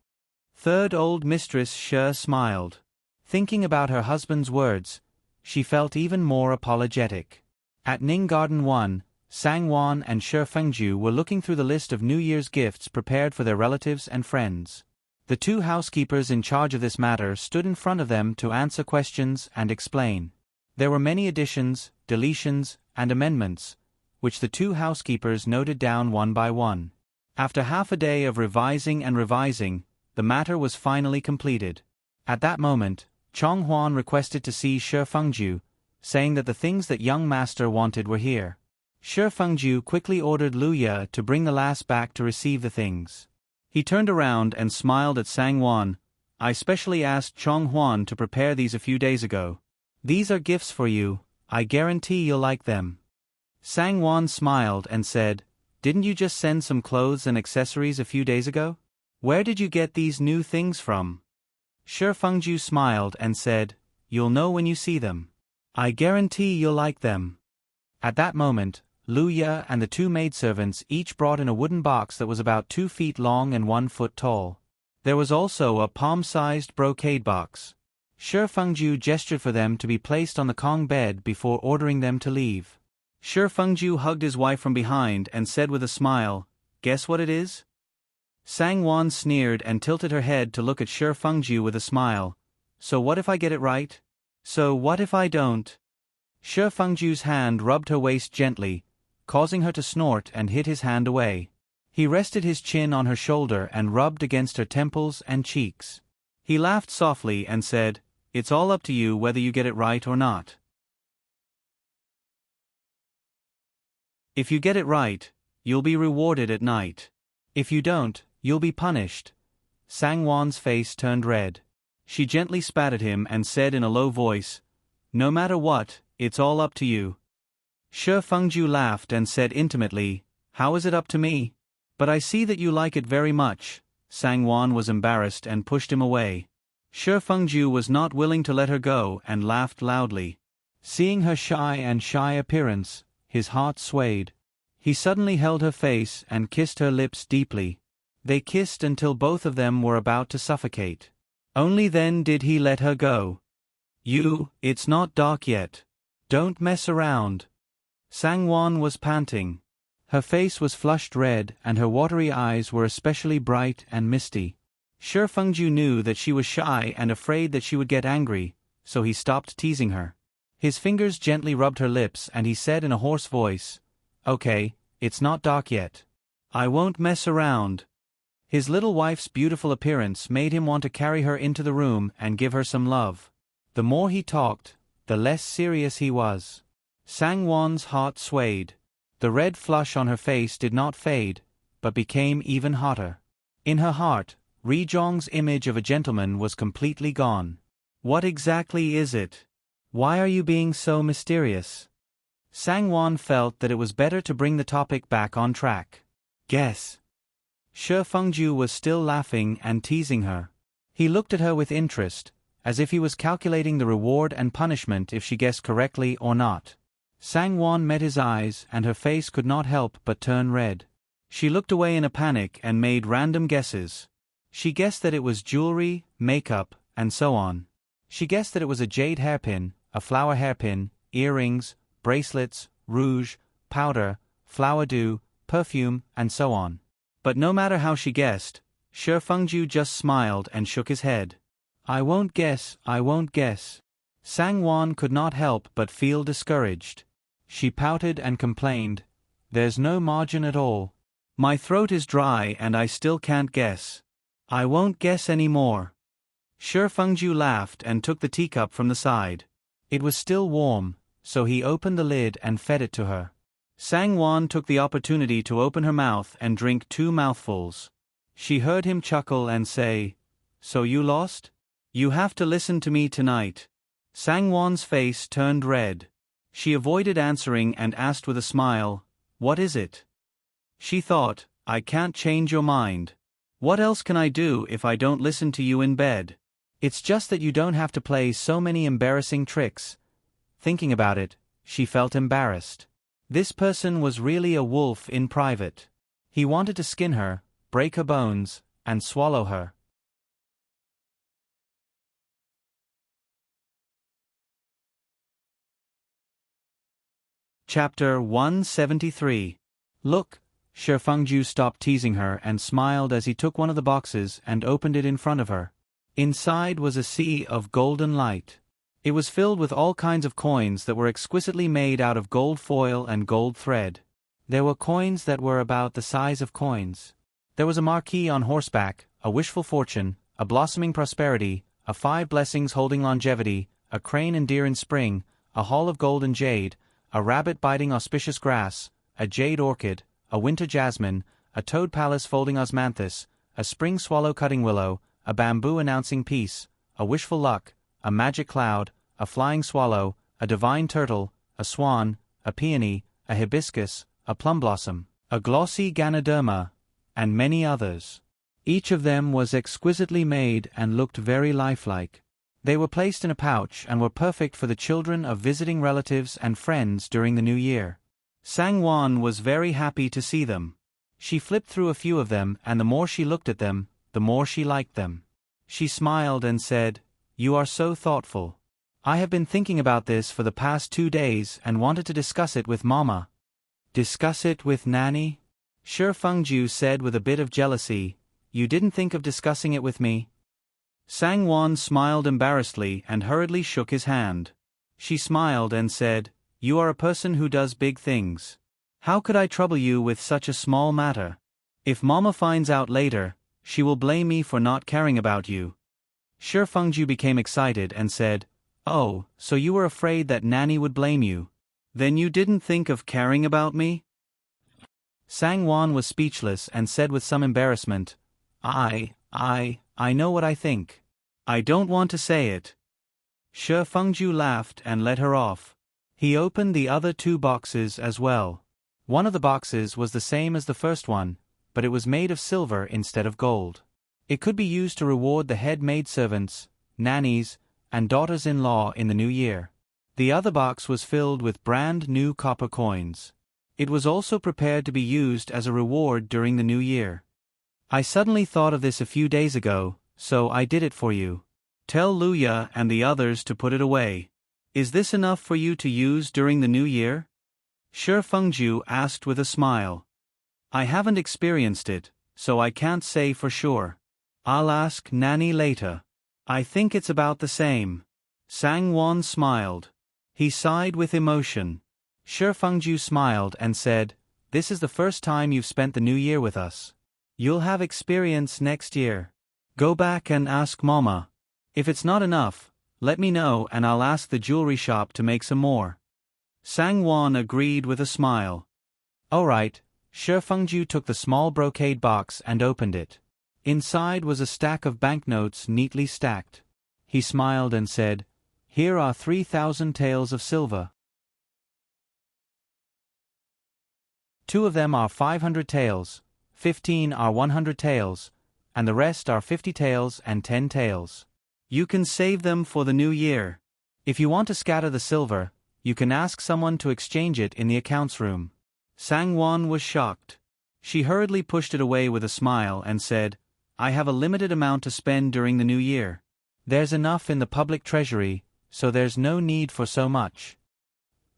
Third old Mistress She smiled. Thinking about her husband's words, she felt even more apologetic. At Ning Garden 1, Sangwon and Shi Fengju were looking through the list of New Year's gifts prepared for their relatives and friends. The two housekeepers in charge of this matter stood in front of them to answer questions and explain. There were many additions, deletions, and amendments, which the two housekeepers noted down one by one. After half a day of revising and revising, the matter was finally completed. At that moment, Chong Huan requested to see Shi Fengju, saying that the things that young master wanted were here. Shi Fengju quickly ordered Lu Ye to bring the lass back to receive the things. He turned around and smiled at Sangwon. I specially asked Chong Huan to prepare these a few days ago. These are gifts for you, I guarantee you'll like them. Sangwon smiled and said, didn't you just send some clothes and accessories a few days ago? Where did you get these new things from? Shi Fengju smiled and said, you'll know when you see them. I guarantee you'll like them. At that moment, Lu Ye and the two maidservants each brought in a wooden box that was about 2 feet long and 1 foot tall. There was also a palm-sized brocade box. Shi Fengju gestured for them to be placed on the Kong bed before ordering them to leave. Shi Fengju hugged his wife from behind and said with a smile, guess what it is? Sangwon sneered and tilted her head to look at Shi Fengju with a smile. So what if I get it right? So what if I don't? Shi Fengju's hand rubbed her waist gently, causing her to snort and hit his hand away. He rested his chin on her shoulder and rubbed against her temples and cheeks. He laughed softly and said, it's all up to you whether you get it right or not. If you get it right, you'll be rewarded at night. If you don't, you'll be punished. Sangwon's face turned red. She gently spat at him and said in a low voice, no matter what, it's all up to you. Shi Fengju laughed and said intimately, how is it up to me? But I see that you like it very much. Sangwon was embarrassed and pushed him away. Shi Fengju was not willing to let her go and laughed loudly. Seeing her shy appearance, his heart swayed. He suddenly held her face and kissed her lips deeply. They kissed until both of them were about to suffocate. Only then did he let her go. It's not dark yet. Don't mess around. Sangwon was panting. Her face was flushed red and her watery eyes were especially bright and misty. Shi Fengju knew that she was shy and afraid that she would get angry, so he stopped teasing her. His fingers gently rubbed her lips and he said in a hoarse voice, okay, it's not dark yet. I won't mess around. His little wife's beautiful appearance made him want to carry her into the room and give her some love. The more he talked, the less serious he was. Sangwon's heart swayed. The red flush on her face did not fade, but became even hotter. In her heart, Ri Zhong's image of a gentleman was completely gone. What exactly is it? Why are you being so mysterious? Sangwon felt that it was better to bring the topic back on track. Guess. Shi Fengju was still laughing and teasing her. He looked at her with interest, as if he was calculating the reward and punishment if she guessed correctly or not. Sangwon met his eyes and her face could not help but turn red. She looked away in a panic and made random guesses. She guessed that it was jewelry, makeup, and so on. She guessed that it was a jade hairpin, a flower hairpin, earrings, bracelets, rouge, powder, flower dew, perfume, and so on. But no matter how she guessed, Shi Fengju just smiled and shook his head. I won't guess. Sangwon could not help but feel discouraged. She pouted and complained, there's no margin at all. My throat is dry and I still can't guess. I won't guess any more. Shi Fengju laughed and took the teacup from the side. It was still warm, so he opened the lid and fed it to her. Sangwon took the opportunity to open her mouth and drink 2 mouthfuls. She heard him chuckle and say, so you lost? You have to listen to me tonight. Sangwon's face turned red. She avoided answering and asked with a smile, what is it? She thought, I can't change your mind. What else can I do if I don't listen to you in bed? It's just that you don't have to play so many embarrassing tricks. Thinking about it, she felt embarrassed. This person was really a wolf in private. He wanted to skin her, break her bones, and swallow her. Chapter 173. Look, Shi Fengju stopped teasing her and smiled as he took one of the boxes and opened it in front of her. Inside was a sea of golden light. It was filled with all kinds of coins that were exquisitely made out of gold foil and gold thread. There were coins that were about the size of coins. There was a marquis on horseback, a wishful fortune, a blossoming prosperity, a 5 blessings holding longevity, a crane and deer in spring, a hall of gold and jade, a rabbit biting auspicious grass, a jade orchid, a winter jasmine, a toad palace folding osmanthus, a spring swallow cutting willow, a bamboo announcing peace, a wishful luck, a magic cloud, a flying swallow, a divine turtle, a swan, a peony, a hibiscus, a plum blossom, a glossy ganoderma, and many others. Each of them was exquisitely made and looked very lifelike. They were placed in a pouch and were perfect for the children of visiting relatives and friends during the new year. Sangwon was very happy to see them. She flipped through a few of them, and the more she looked at them, the more she liked them. She smiled and said, "You are so thoughtful. I have been thinking about this for the past 2 days and wanted to discuss it with Mama." "Discuss it with Nanny?" Shi Fengju said with a bit of jealousy. "You didn't think of discussing it with me?" Sangwon smiled embarrassedly and hurriedly shook his hand. She smiled and said, "You are a person who does big things. How could I trouble you with such a small matter? If Mama finds out later, she will blame me for not caring about you." Shi Fengju became excited and said, "Oh, so you were afraid that Nanny would blame you? Then you didn't think of caring about me?" Sangwon was speechless and said with some embarrassment, I know what I think. I don't want to say it." Shi Fengju laughed and let her off. He opened the other 2 boxes as well. One of the boxes was the same as the first one, but it was made of silver instead of gold. It could be used to reward the head maidservants, nannies, and daughters-in-law in the new year. The other box was filled with brand new copper coins. It was also prepared to be used as a reward during the new year. "I suddenly thought of this a few days ago, so I did it for you. Tell Luya and the others to put it away. Is this enough for you to use during the new year?" Shi Fengju asked with a smile. "I haven't experienced it, so I can't say for sure. I'll ask Nanny later. I think it's about the same." Sangwon smiled. He sighed with emotion. Shi Fengju smiled and said, "This is the first time you've spent the new year with us. You'll have experience next year. Go back and ask Mama. If it's not enough, let me know and I'll ask the jewelry shop to make some more." Sangwon agreed with a smile. "All right." Shi Fengju took the small brocade box and opened it. Inside was a stack of banknotes neatly stacked. He smiled and said, "Here are 3,000 taels of silver. 2 of them are 500 taels, 15 are 100 taels, and the rest are 50 taels and 10 taels. You can save them for the new year. If you want to scatter the silver, you can ask someone to exchange it in the accounts room." Sangwon was shocked. She hurriedly pushed it away with a smile and said, "I have a limited amount to spend during the new year. There's enough in the public treasury, so there's no need for so much."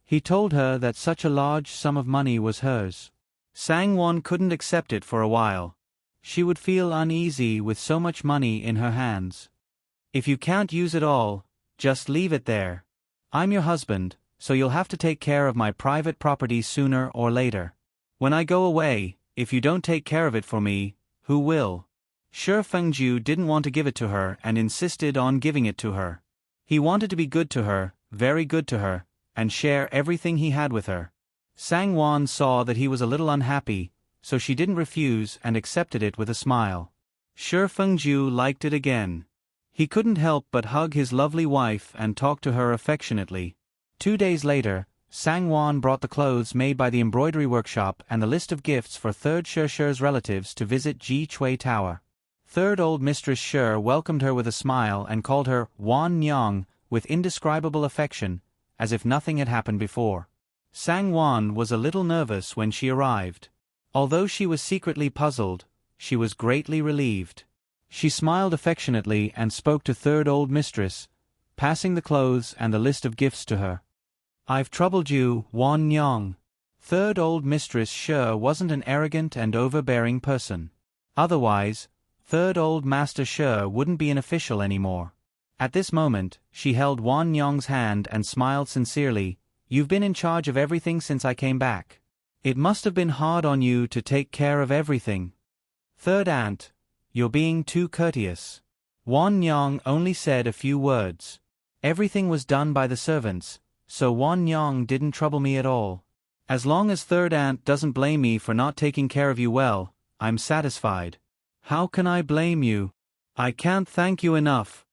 He told her that such a large sum of money was hers. Sangwon couldn't accept it for a while. She would feel uneasy with so much money in her hands. "If you can't use it all, just leave it there. I'm your husband, so you'll have to take care of my private property sooner or later. When I go away, if you don't take care of it for me, who will?" Shi Fengju didn't want to give it to her and insisted on giving it to her. He wanted to be good to her, very good to her, and share everything he had with her. Sangwon saw that he was a little unhappy, so she didn't refuse and accepted it with a smile. Shi Fengju liked it again. He couldn't help but hug his lovely wife and talk to her affectionately. 2 days later, Sangwon brought the clothes made by the embroidery workshop and the list of gifts for 3rd Shi Shi's relatives to visit Ji Chui Tower. Third old Mistress Sher welcomed her with a smile and called her Wan Nyang with indescribable affection, as if nothing had happened before. Sang Wan was a little nervous when she arrived. Although she was secretly puzzled, she was greatly relieved. She smiled affectionately and spoke to Third Old Mistress, passing the clothes and the list of gifts to her. "I've troubled you, Wan Nyang." Third Old Mistress Sher wasn't an arrogant and overbearing person. Otherwise, Third Old Master Sher wouldn't be an official anymore. At this moment, she held Wan Nyang's hand and smiled sincerely. "You've been in charge of everything since I came back. It must have been hard on you to take care of everything." "Third Aunt, you're being too courteous." Wan Nyang only said a few words. Everything was done by the servants, so Wan Nyang didn't trouble me at all. As long as Third Aunt doesn't blame me for not taking care of you well, I'm satisfied. How can I blame you? I can't thank you enough.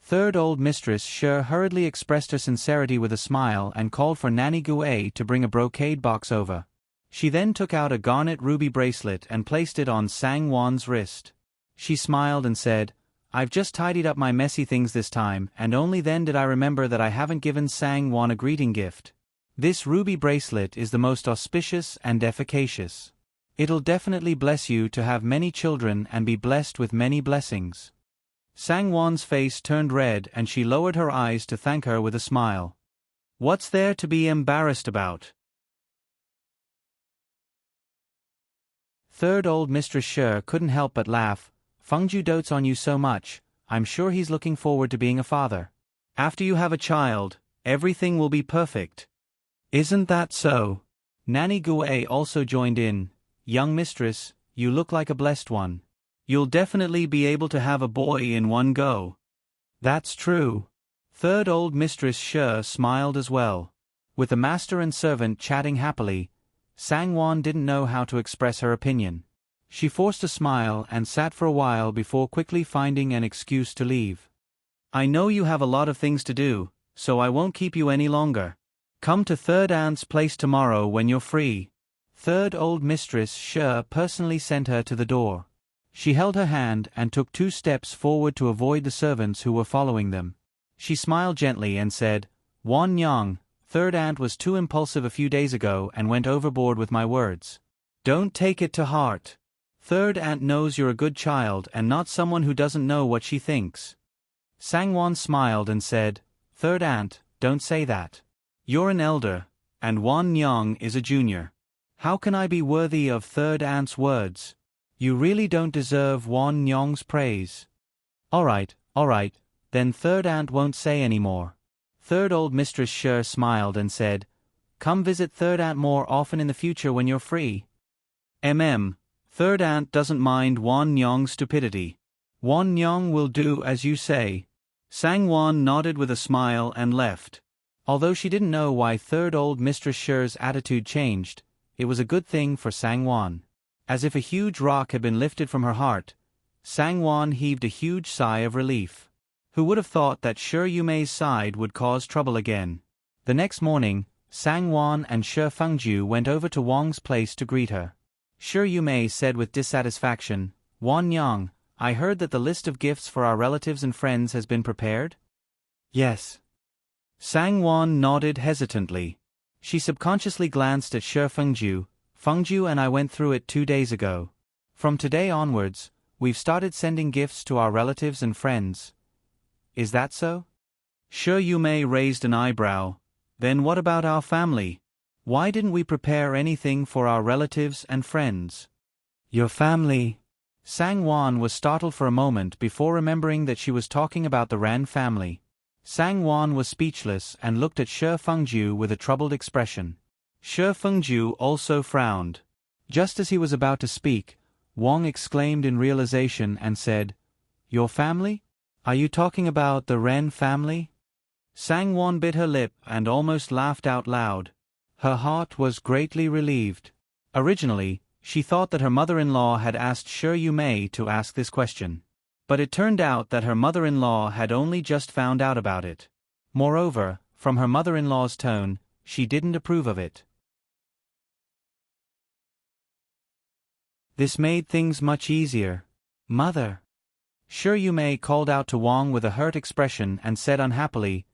Third Old Mistress Sher hurriedly expressed her sincerity with a smile and called for Nanny Gue to bring a brocade box over. She then took out a garnet ruby bracelet and placed it on Sang Wan's wrist. She smiled and said, "I've just tidied up my messy things this time, and only then did I remember that I haven't given Sang Wan a greeting gift. This ruby bracelet is the most auspicious and efficacious. It'll definitely bless you to have many children and be blessed with many blessings." Sang Wan's face turned red and she lowered her eyes to thank her with a smile. "What's there to be embarrassed about?" Third Old Mistress Sher couldn't help but laugh. "Fengju dotes on you so much, I'm sure he's looking forward to being a father. After you have a child, everything will be perfect. Isn't that so?" Nanny Gue also joined in. "Young mistress, you look like a blessed one. You'll definitely be able to have a boy in one go." "That's true." Third Old Mistress Sher smiled as well. With the master and servant chatting happily, Sang Wan didn't know how to express her opinion. She forced a smile and sat for a while before quickly finding an excuse to leave. "I know you have a lot of things to do, so I won't keep you any longer. Come to Third Aunt's place tomorrow when you're free." Third Old Mistress Sher personally sent her to the door. She held her hand and took 2 steps forward to avoid the servants who were following them. She smiled gently and said, "Wan Nyang, Third Aunt was too impulsive a few days ago and went overboard with my words. Don't take it to heart. Third Aunt knows you're a good child and not someone who doesn't know what she thinks." Sang Wan smiled and said, "Third Aunt, don't say that. You're an elder, and Wan Nyang is a junior. How can I be worthy of Third Aunt's words? You really don't deserve Wan Nyang's praise." All right, then Third Aunt won't say any more." Third Old Mistress Sher smiled and said, "Come visit Third Aunt more often in the future when you're free." Third Aunt doesn't mind Wan Nyang's stupidity. Wan Nyang will do as you say." Sang Wan nodded with a smile and left. Although she didn't know why Third Old Mistress Sher's attitude changed, it was a good thing for Sang Wan. As if a huge rock had been lifted from her heart, Sang Wan heaved a huge sigh of relief. Who would have thought that Sher Yumei's side would cause trouble again? The next morning, Sang Wan and Sher Fengju went over to Wang's place to greet her. Sher Yumei said with dissatisfaction, "Wan Nyang, I heard that the list of gifts for our relatives and friends has been prepared?" "Yes." Sang Wan nodded hesitantly. She subconsciously glanced at Sher Fengju. "Fengju and I went through it 2 days ago. From today onwards, we've started sending gifts to our relatives and friends. Is that so?" Sher Yumei raised an eyebrow. "Then what about our family? Why didn't we prepare anything for our relatives and friends?" "Your family?" Sang Wan was startled for a moment before remembering that she was talking about the Ran family. Sang Wan was speechless and looked at Sher Fengju with a troubled expression. Sher Fengju also frowned. Just as he was about to speak, Wang exclaimed in realization and said, "Your family? Are you talking about the Ren family?" Sang Wan bit her lip and almost laughed out loud. Her heart was greatly relieved. Originally, she thought that her mother-in-law had asked Sher Yumei to ask this question. But it turned out that her mother-in-law had only just found out about it. Moreover, from her mother-in-law's tone, she didn't approve of it. This made things much easier. "Mother," Sure you may called out to Wang with a hurt expression and said unhappily,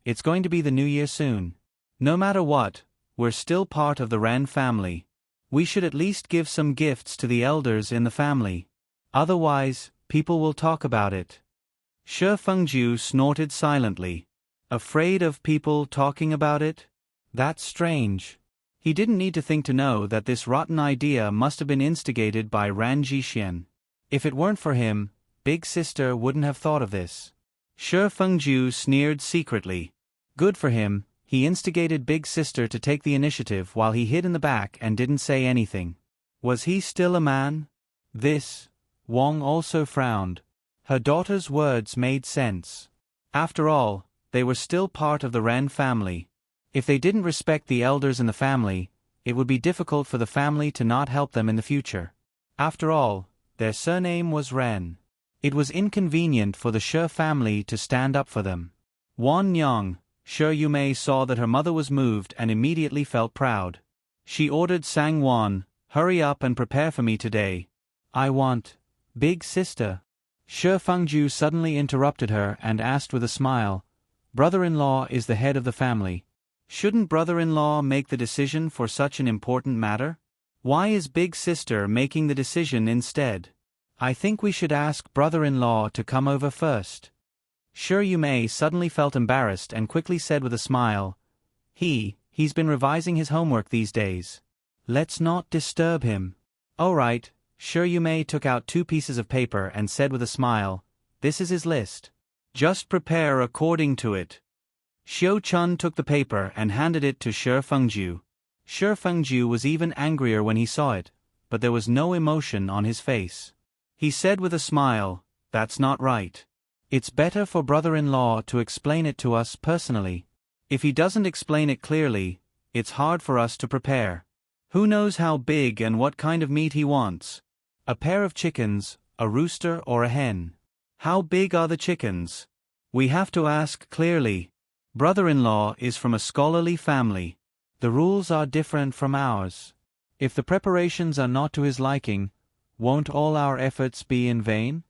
"It's going to be the new year soon. No matter what, we're still part of the Ren family. We should at least give some gifts to the elders in the family. Otherwise, people will talk about it." Shi Fengju snorted silently. Afraid of people talking about it? That's strange. He didn't need to think to know that this rotten idea must have been instigated by Ran Jixian. If it weren't for him, Big Sister wouldn't have thought of this. Shi Fengju sneered secretly. Good for him, he instigated Big Sister to take the initiative while he hid in the back and didn't say anything. Was he still a man? Wang also frowned. Her daughter's words made sense. After all, they were still part of the Ren family. If they didn't respect the elders in the family, it would be difficult for the family to not help them in the future. After all, their surname was Ren. It was inconvenient for the Shi family to stand up for them. Wan Nyang, Shi Yumei saw that her mother was moved and immediately felt proud. She ordered Sang Wan, "Hurry up and prepare for me today. I want Big Sister." Shi Fengju suddenly interrupted her and asked with a smile, "Brother-in-law is the head of the family. Shouldn't brother-in-law make the decision for such an important matter? Why is Big Sister making the decision instead? I think we should ask brother-in-law to come over first." Shi Yumei suddenly felt embarrassed and quickly said with a smile, He's been revising his homework these days. Let's not disturb him." "All right." Shi Yumei took out 2 pieces of paper and said with a smile, "This is his list. Just prepare according to it." Xiao Chun took the paper and handed it to Shi Fengju. Shi Fengju was even angrier when he saw it, but there was no emotion on his face. He said with a smile, "That's not right. It's better for brother-in-law to explain it to us personally. If he doesn't explain it clearly, it's hard for us to prepare. Who knows how big and what kind of meat he wants? A pair of chickens, a rooster or a hen? How big are the chickens? We have to ask clearly. Brother-in-law is from a scholarly family. The rules are different from ours. If the preparations are not to his liking, won't all our efforts be in vain?"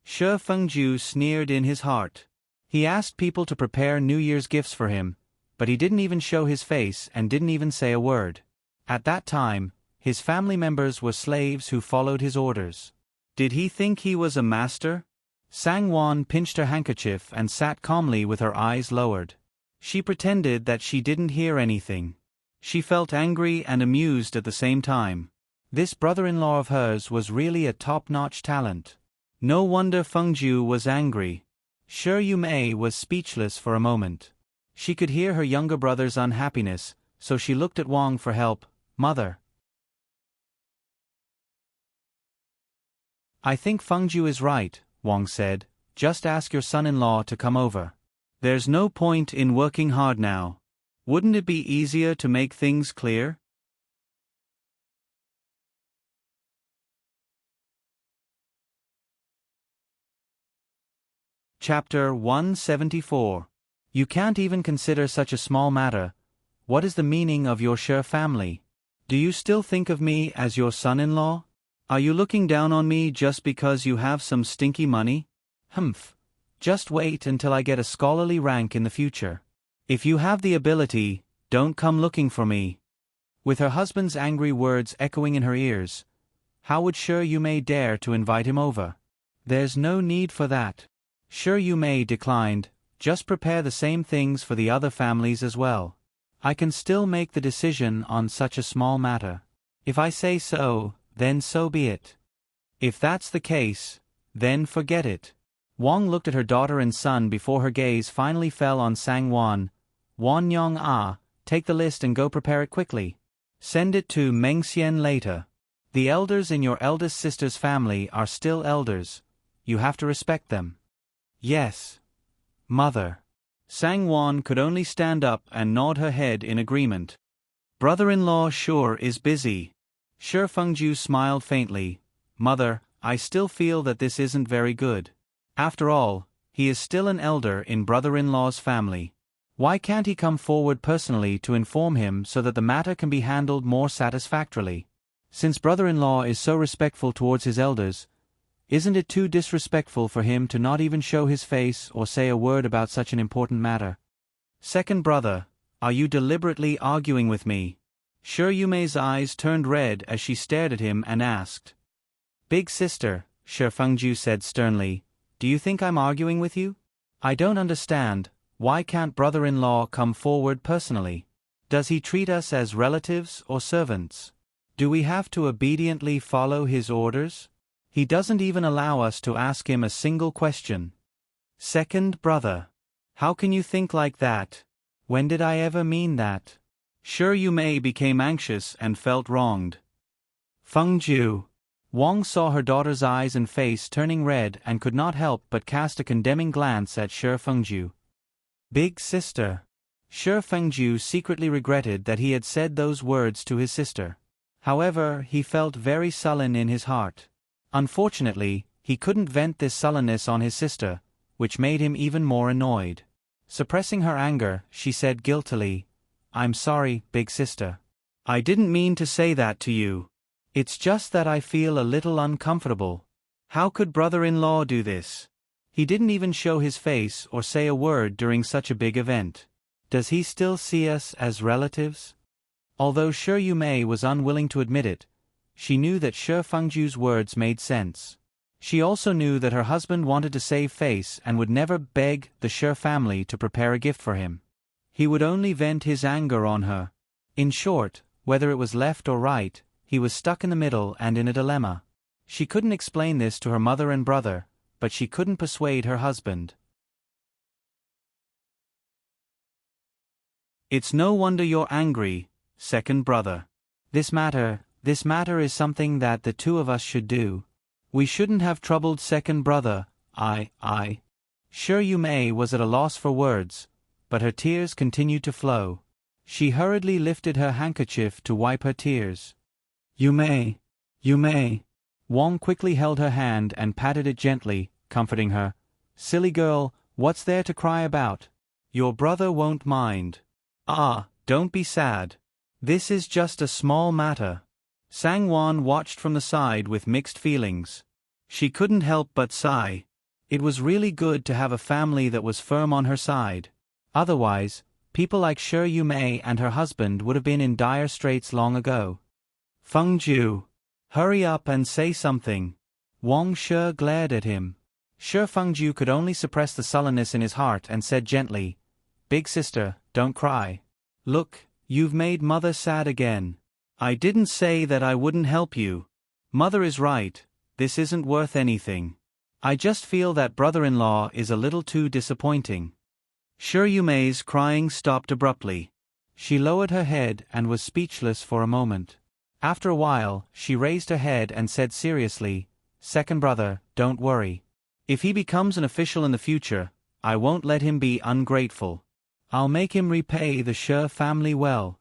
Shi Fengju sneered in his heart. He asked people to prepare New Year's gifts for him, but he didn't even show his face and didn't even say a word. At that time, his family members were slaves who followed his orders. Did he think he was a master? Sang Wan pinched her handkerchief and sat calmly with her eyes lowered. She pretended that she didn't hear anything. She felt angry and amused at the same time. This brother-in-law of hers was really a top-notch talent. No wonder Fengju was angry. Shi Yumei was speechless for a moment. She could hear her younger brother's unhappiness, so she looked at Wang for help. "Mother, I think Fengju is right," Wang said. "Just ask your son-in-law to come over. There's no point in working hard now. Wouldn't it be easier to make things clear?" Chapter 174. You can't even consider such a small matter. What is the meaning of your Shi family? Do you still think of me as your son-in-law? Are you looking down on me just because you have some stinky money? Humph. Just wait until I get a scholarly rank in the future. If you have the ability, don't come looking for me. With her husband's angry words echoing in her ears, how would Shi Yumei dare to invite him over? There's no need for that. Shi Yumei declined. Just prepare the same things for the other families as well. I can still make the decision on such a small matter. If I say so, then so be it. If that's the case, then forget it. Wang looked at her daughter and son before her gaze finally fell on Sang Wan. "Wan Nyong, take the list and go prepare it quickly. Send it to Mengxian later. The elders in your eldest sister's family are still elders. You have to respect them." "Yes, Mother." Sang Wan could only stand up and nod her head in agreement. "Brother-in-law sure is busy." Shi Fengju smiled faintly. "Mother, I still feel that this isn't very good. After all, he is still an elder in brother-in-law's family. Why can't he come forward personally to inform him so that the matter can be handled more satisfactorily? Since brother-in-law is so respectful towards his elders, Isn't it too disrespectful for him to not even show his face or say a word about such an important matter? Second brother, are you deliberately arguing with me? Shi Yumei's eyes turned red as she stared at him and asked. Big sister, Shi Fengju said sternly, do you think I'm arguing with you? I don't understand, why can't brother-in-law come forward personally? Does he treat us as relatives or servants? Do we have to obediently follow his orders? He doesn't even allow us to ask him a single question. Second brother. How can you think like that? When did I ever mean that? Shi Yumei became anxious and felt wronged. Fengju. Wang saw her daughter's eyes and face turning red and could not help but cast a condemning glance at Shi Fengju. Big sister. Shi Fengju secretly regretted that he had said those words to his sister. However, he felt very sullen in his heart. Unfortunately, he couldn't vent this sullenness on his sister, which made him even more annoyed. Suppressing her anger, she said guiltily, I'm sorry, big sister. I didn't mean to say that to you. It's just that I feel a little uncomfortable. How could brother-in-law do this? He didn't even show his face or say a word during such a big event. Does he still see us as relatives? Although Shi Yumei was unwilling to admit it, she knew that Shi Fengju's words made sense. She also knew that her husband wanted to save face and would never beg the Shi family to prepare a gift for him. He would only vent his anger on her. In short, whether it was left or right, he was stuck in the middle and in a dilemma. She couldn't explain this to her mother and brother, but she couldn't persuade her husband. It's no wonder you're angry, second brother. This matter is something that the two of us should do. We shouldn't have troubled second brother, I. Shi Yumei was at a loss for words, but her tears continued to flow. She hurriedly lifted her handkerchief to wipe her tears. Yumei. Wang quickly held her hand and patted it gently, comforting her. Silly girl, what's there to cry about? Your brother won't mind. Don't be sad. This is just a small matter. Sangwon watched from the side with mixed feelings. She couldn't help but sigh. It was really good to have a family that was firm on her side. Otherwise, people like Shi Yumei and her husband would have been in dire straits long ago. Fengju. Hurry up and say something. Wang Shi glared at him. Shi Fengju could only suppress the sullenness in his heart and said gently, Big sister, don't cry. Look, you've made mother sad again. I didn't say that I wouldn't help you. Mother is right, this isn't worth anything. I just feel that brother-in-law is a little too disappointing. Shi Yumei's crying stopped abruptly. She lowered her head and was speechless for a moment. After a while, she raised her head and said seriously, Second brother, don't worry. If he becomes an official in the future, I won't let him be ungrateful. I'll make him repay the Shi family well.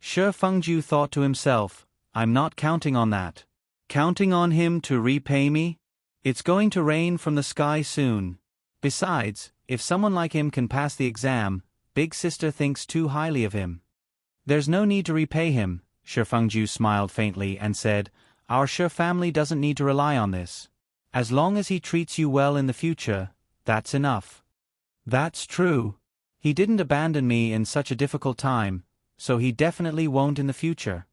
Shi Fengju thought to himself, I'm not counting on that. Counting on him to repay me? It's going to rain from the sky soon. Besides, if someone like him can pass the exam, big sister thinks too highly of him. There's no need to repay him. Shi Fengju smiled faintly and said, Our Shi family doesn't need to rely on this. As long as he treats you well in the future, that's enough. That's true. He didn't abandon me in such a difficult time, so he definitely won't in the future.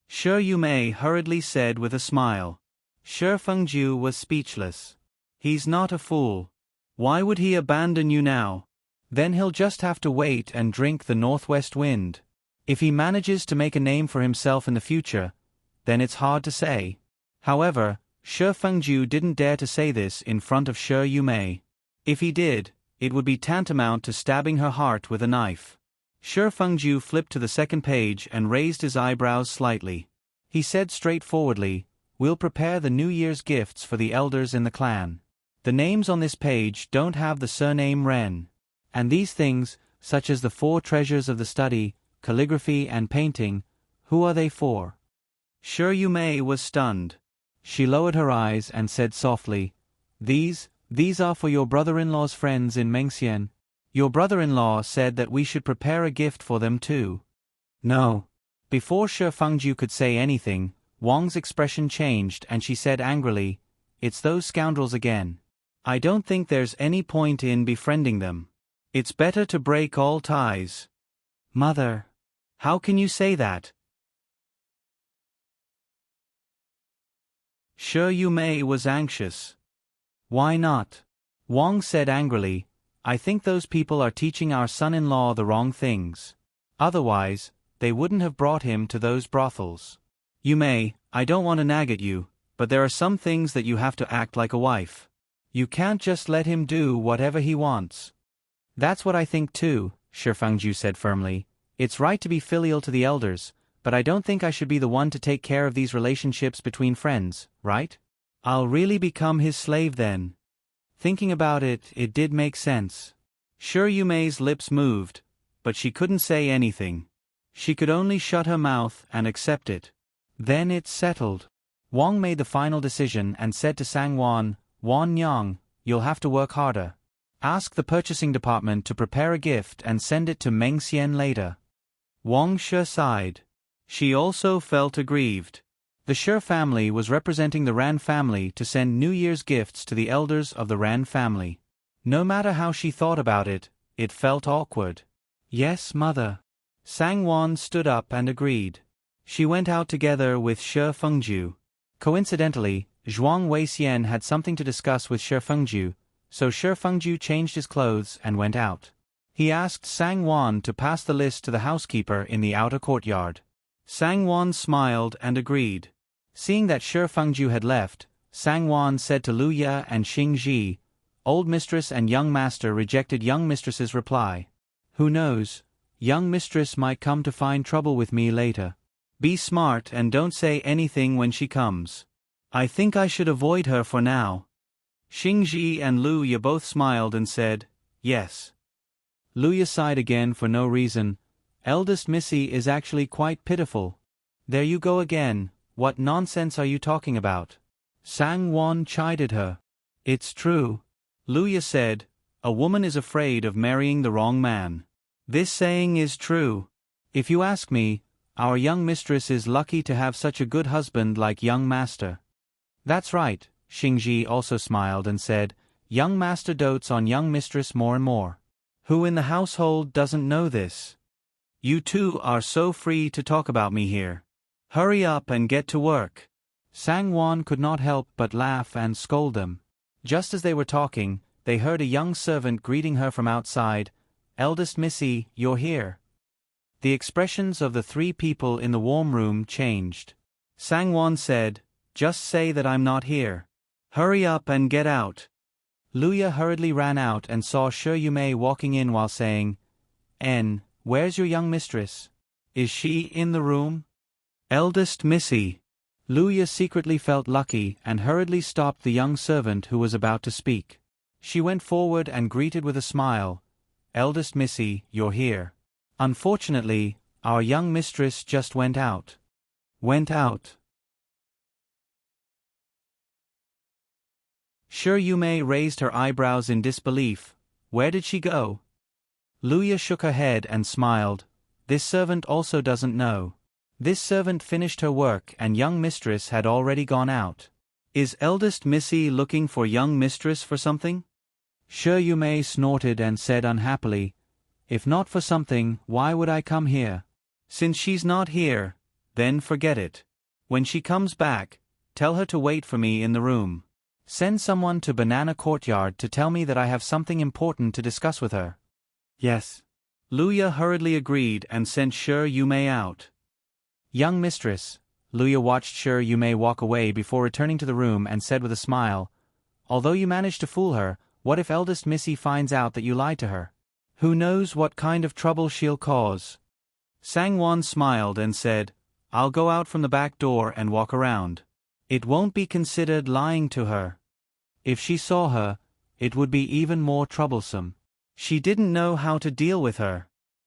Shi Yumei hurriedly said with a smile. Shi Fengju was speechless. He's not a fool. Why would he abandon you now? Then he'll just have to wait and drink the northwest wind. If he manages to make a name for himself in the future, then it's hard to say. However, Shi Fengju didn't dare to say this in front of Shi Yumei. If he did, it would be tantamount to stabbing her heart with a knife. Shi Fengju flipped to the second page and raised his eyebrows slightly. He said straightforwardly, We'll prepare the New Year's gifts for the elders in the clan. The names on this page don't have the surname Ren. And these things, such as the 4 treasures of the study, calligraphy and painting, who are they for? Shi Yumei was stunned. She lowered her eyes and said softly, These are for your brother-in-law's friends in Mengxian. Your brother-in-law said that we should prepare a gift for them too. No. Before Shi Fengju could say anything, Wang's expression changed and she said angrily, it's those scoundrels again. I don't think there's any point in befriending them. It's better to break all ties. Mother, how can you say that? Shi Yumei was anxious. Why not? Wang said angrily, I think those people are teaching our son-in-law the wrong things. Otherwise, they wouldn't have brought him to those brothels. Yumei, I don't want to nag at you, but there are some things that you have to act like a wife. You can't just let him do whatever he wants. That's what I think too, Shi Fengju said firmly. It's right to be filial to the elders, but I don't think I should be the one to take care of these relationships between friends, right? I'll really become his slave then. Thinking about it, it did make sense. Shi Yumei's lips moved, but she couldn't say anything. She could only shut her mouth and accept it. Then it's settled. Wang made the final decision and said to Sangwon, Wan Yang, you'll have to work harder. Ask the purchasing department to prepare a gift and send it to Meng Xian later. Wang Shi sighed. She also felt aggrieved. The Shi family was representing the Ran family to send New Year's gifts to the elders of the Ran family. No matter how she thought about it, it felt awkward. Yes, mother. Sangwon stood up and agreed. She went out together with Shi Fengju. Coincidentally, Zhuang Weixian had something to discuss with Shi Fengju, so Shi Fengju changed his clothes and went out. He asked Sangwon to pass the list to the housekeeper in the outer courtyard. Sangwon smiled and agreed. Seeing that Shi Fengju had left, Sangwon said to Lu Ye and Xing Ji, Old mistress and young master rejected young mistress's reply. Who knows, young mistress might come to find trouble with me later. Be smart and don't say anything when she comes. I think I should avoid her for now. Xing Ji and Lu Ye both smiled and said, yes. Lu Ye sighed again for no reason. Eldest Missy is actually quite pitiful. There you go again, what nonsense are you talking about? Sangwon chided her. It's true. Lu Ye said, a woman is afraid of marrying the wrong man. This saying is true. If you ask me, our young mistress is lucky to have such a good husband like young master. That's right, Xing Ji also smiled and said, young master dotes on young mistress more and more. Who in the household doesn't know this? You two are so free to talk about me here. Hurry up and get to work. Sangwon could not help but laugh and scold them. Just as they were talking, they heard a young servant greeting her from outside. Eldest Missy, you're here. The expressions of the three people in the warm room changed. Sangwon said, just say that I'm not here. Hurry up and get out. Lu Ye hurriedly ran out and saw Shi Yumei walking in while saying, where's your young mistress? Is she in the room? Eldest Missy. Lu Ye secretly felt lucky and hurriedly stopped the young servant who was about to speak. She went forward and greeted with a smile, Eldest Missy, you're here. Unfortunately, our young mistress just went out. Went out. Shi Yumei raised her eyebrows in disbelief. Where did she go? Lu Ye shook her head and smiled. This servant also doesn't know. This servant finished her work and young mistress had already gone out. Is eldest Missy looking for young mistress for something? Shi Yumei snorted and said unhappily, if not for something, why would I come here? Since she's not here, then forget it. When she comes back, tell her to wait for me in the room. Send someone to Banana Courtyard to tell me that I have something important to discuss with her. Yes. Lu Ye hurriedly agreed and sent Shi Yumei out. Young mistress, Lu Ye watched Shi Yumei walk away before returning to the room and said with a smile, although you managed to fool her, what if eldest Missy finds out that you lied to her? Who knows what kind of trouble she'll cause? Sangwon smiled and said, I'll go out from the back door and walk around. It won't be considered lying to her. If she saw her, it would be even more troublesome. She didn't know how to deal with her.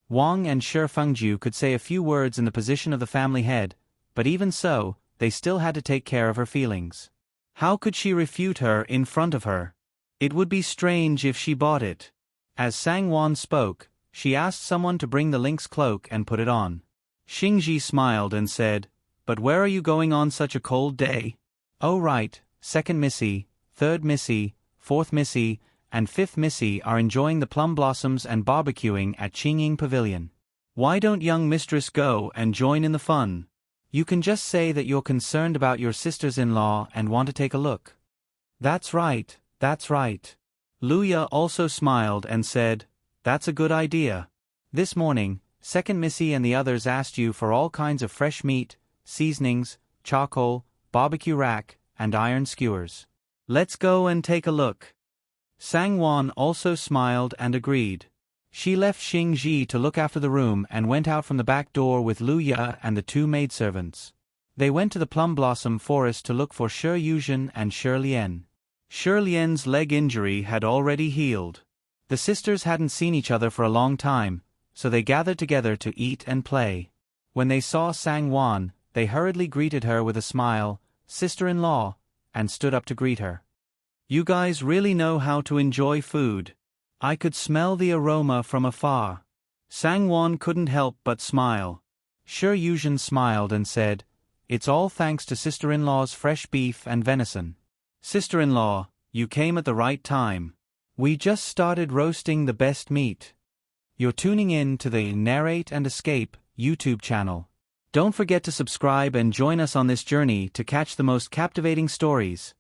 Wang and Shi Fengju could say a few words in the position of the family head, but even so, they still had to take care of her feelings. How could she refute her in front of her? It would be strange if she bought it. As Sangwon spoke, she asked someone to bring the lynx cloak and put it on. Xing Ji smiled and said, but where are you going on such a cold day? Oh right, second Missy, third Missy, fourth Missy, and fifth Missy are enjoying the plum blossoms and barbecuing at Qingying Pavilion. Why don't young mistress go and join in the fun? You can just say that you're concerned about your sisters-in-law and want to take a look. That's right, that's right. Luya also smiled and said, that's a good idea. This morning, second Missy and the others asked you for all kinds of fresh meat, seasonings, charcoal, barbecue rack, and iron skewers. Let's go and take a look. Sangwon also smiled and agreed. She left Xingji to look after the room and went out from the back door with Luya and the two maidservants. They went to the plum blossom forest to look for Shi Yuzhen and Shi Lian. Shi Lian's leg injury had already healed. The sisters hadn't seen each other for a long time, so they gathered together to eat and play. When they saw Sangwon, they hurriedly greeted her with a smile, sister-in-law, and stood up to greet her. You guys really know how to enjoy food. I could smell the aroma from afar. Sangwon couldn't help but smile. Shi Yuzhen smiled and said, it's all thanks to sister-in-law's fresh beef and venison. Sister-in-law, you came at the right time. We just started roasting the best meat. You're tuning in to the Narrate and Escape YouTube channel. Don't forget to subscribe and join us on this journey to catch the most captivating stories.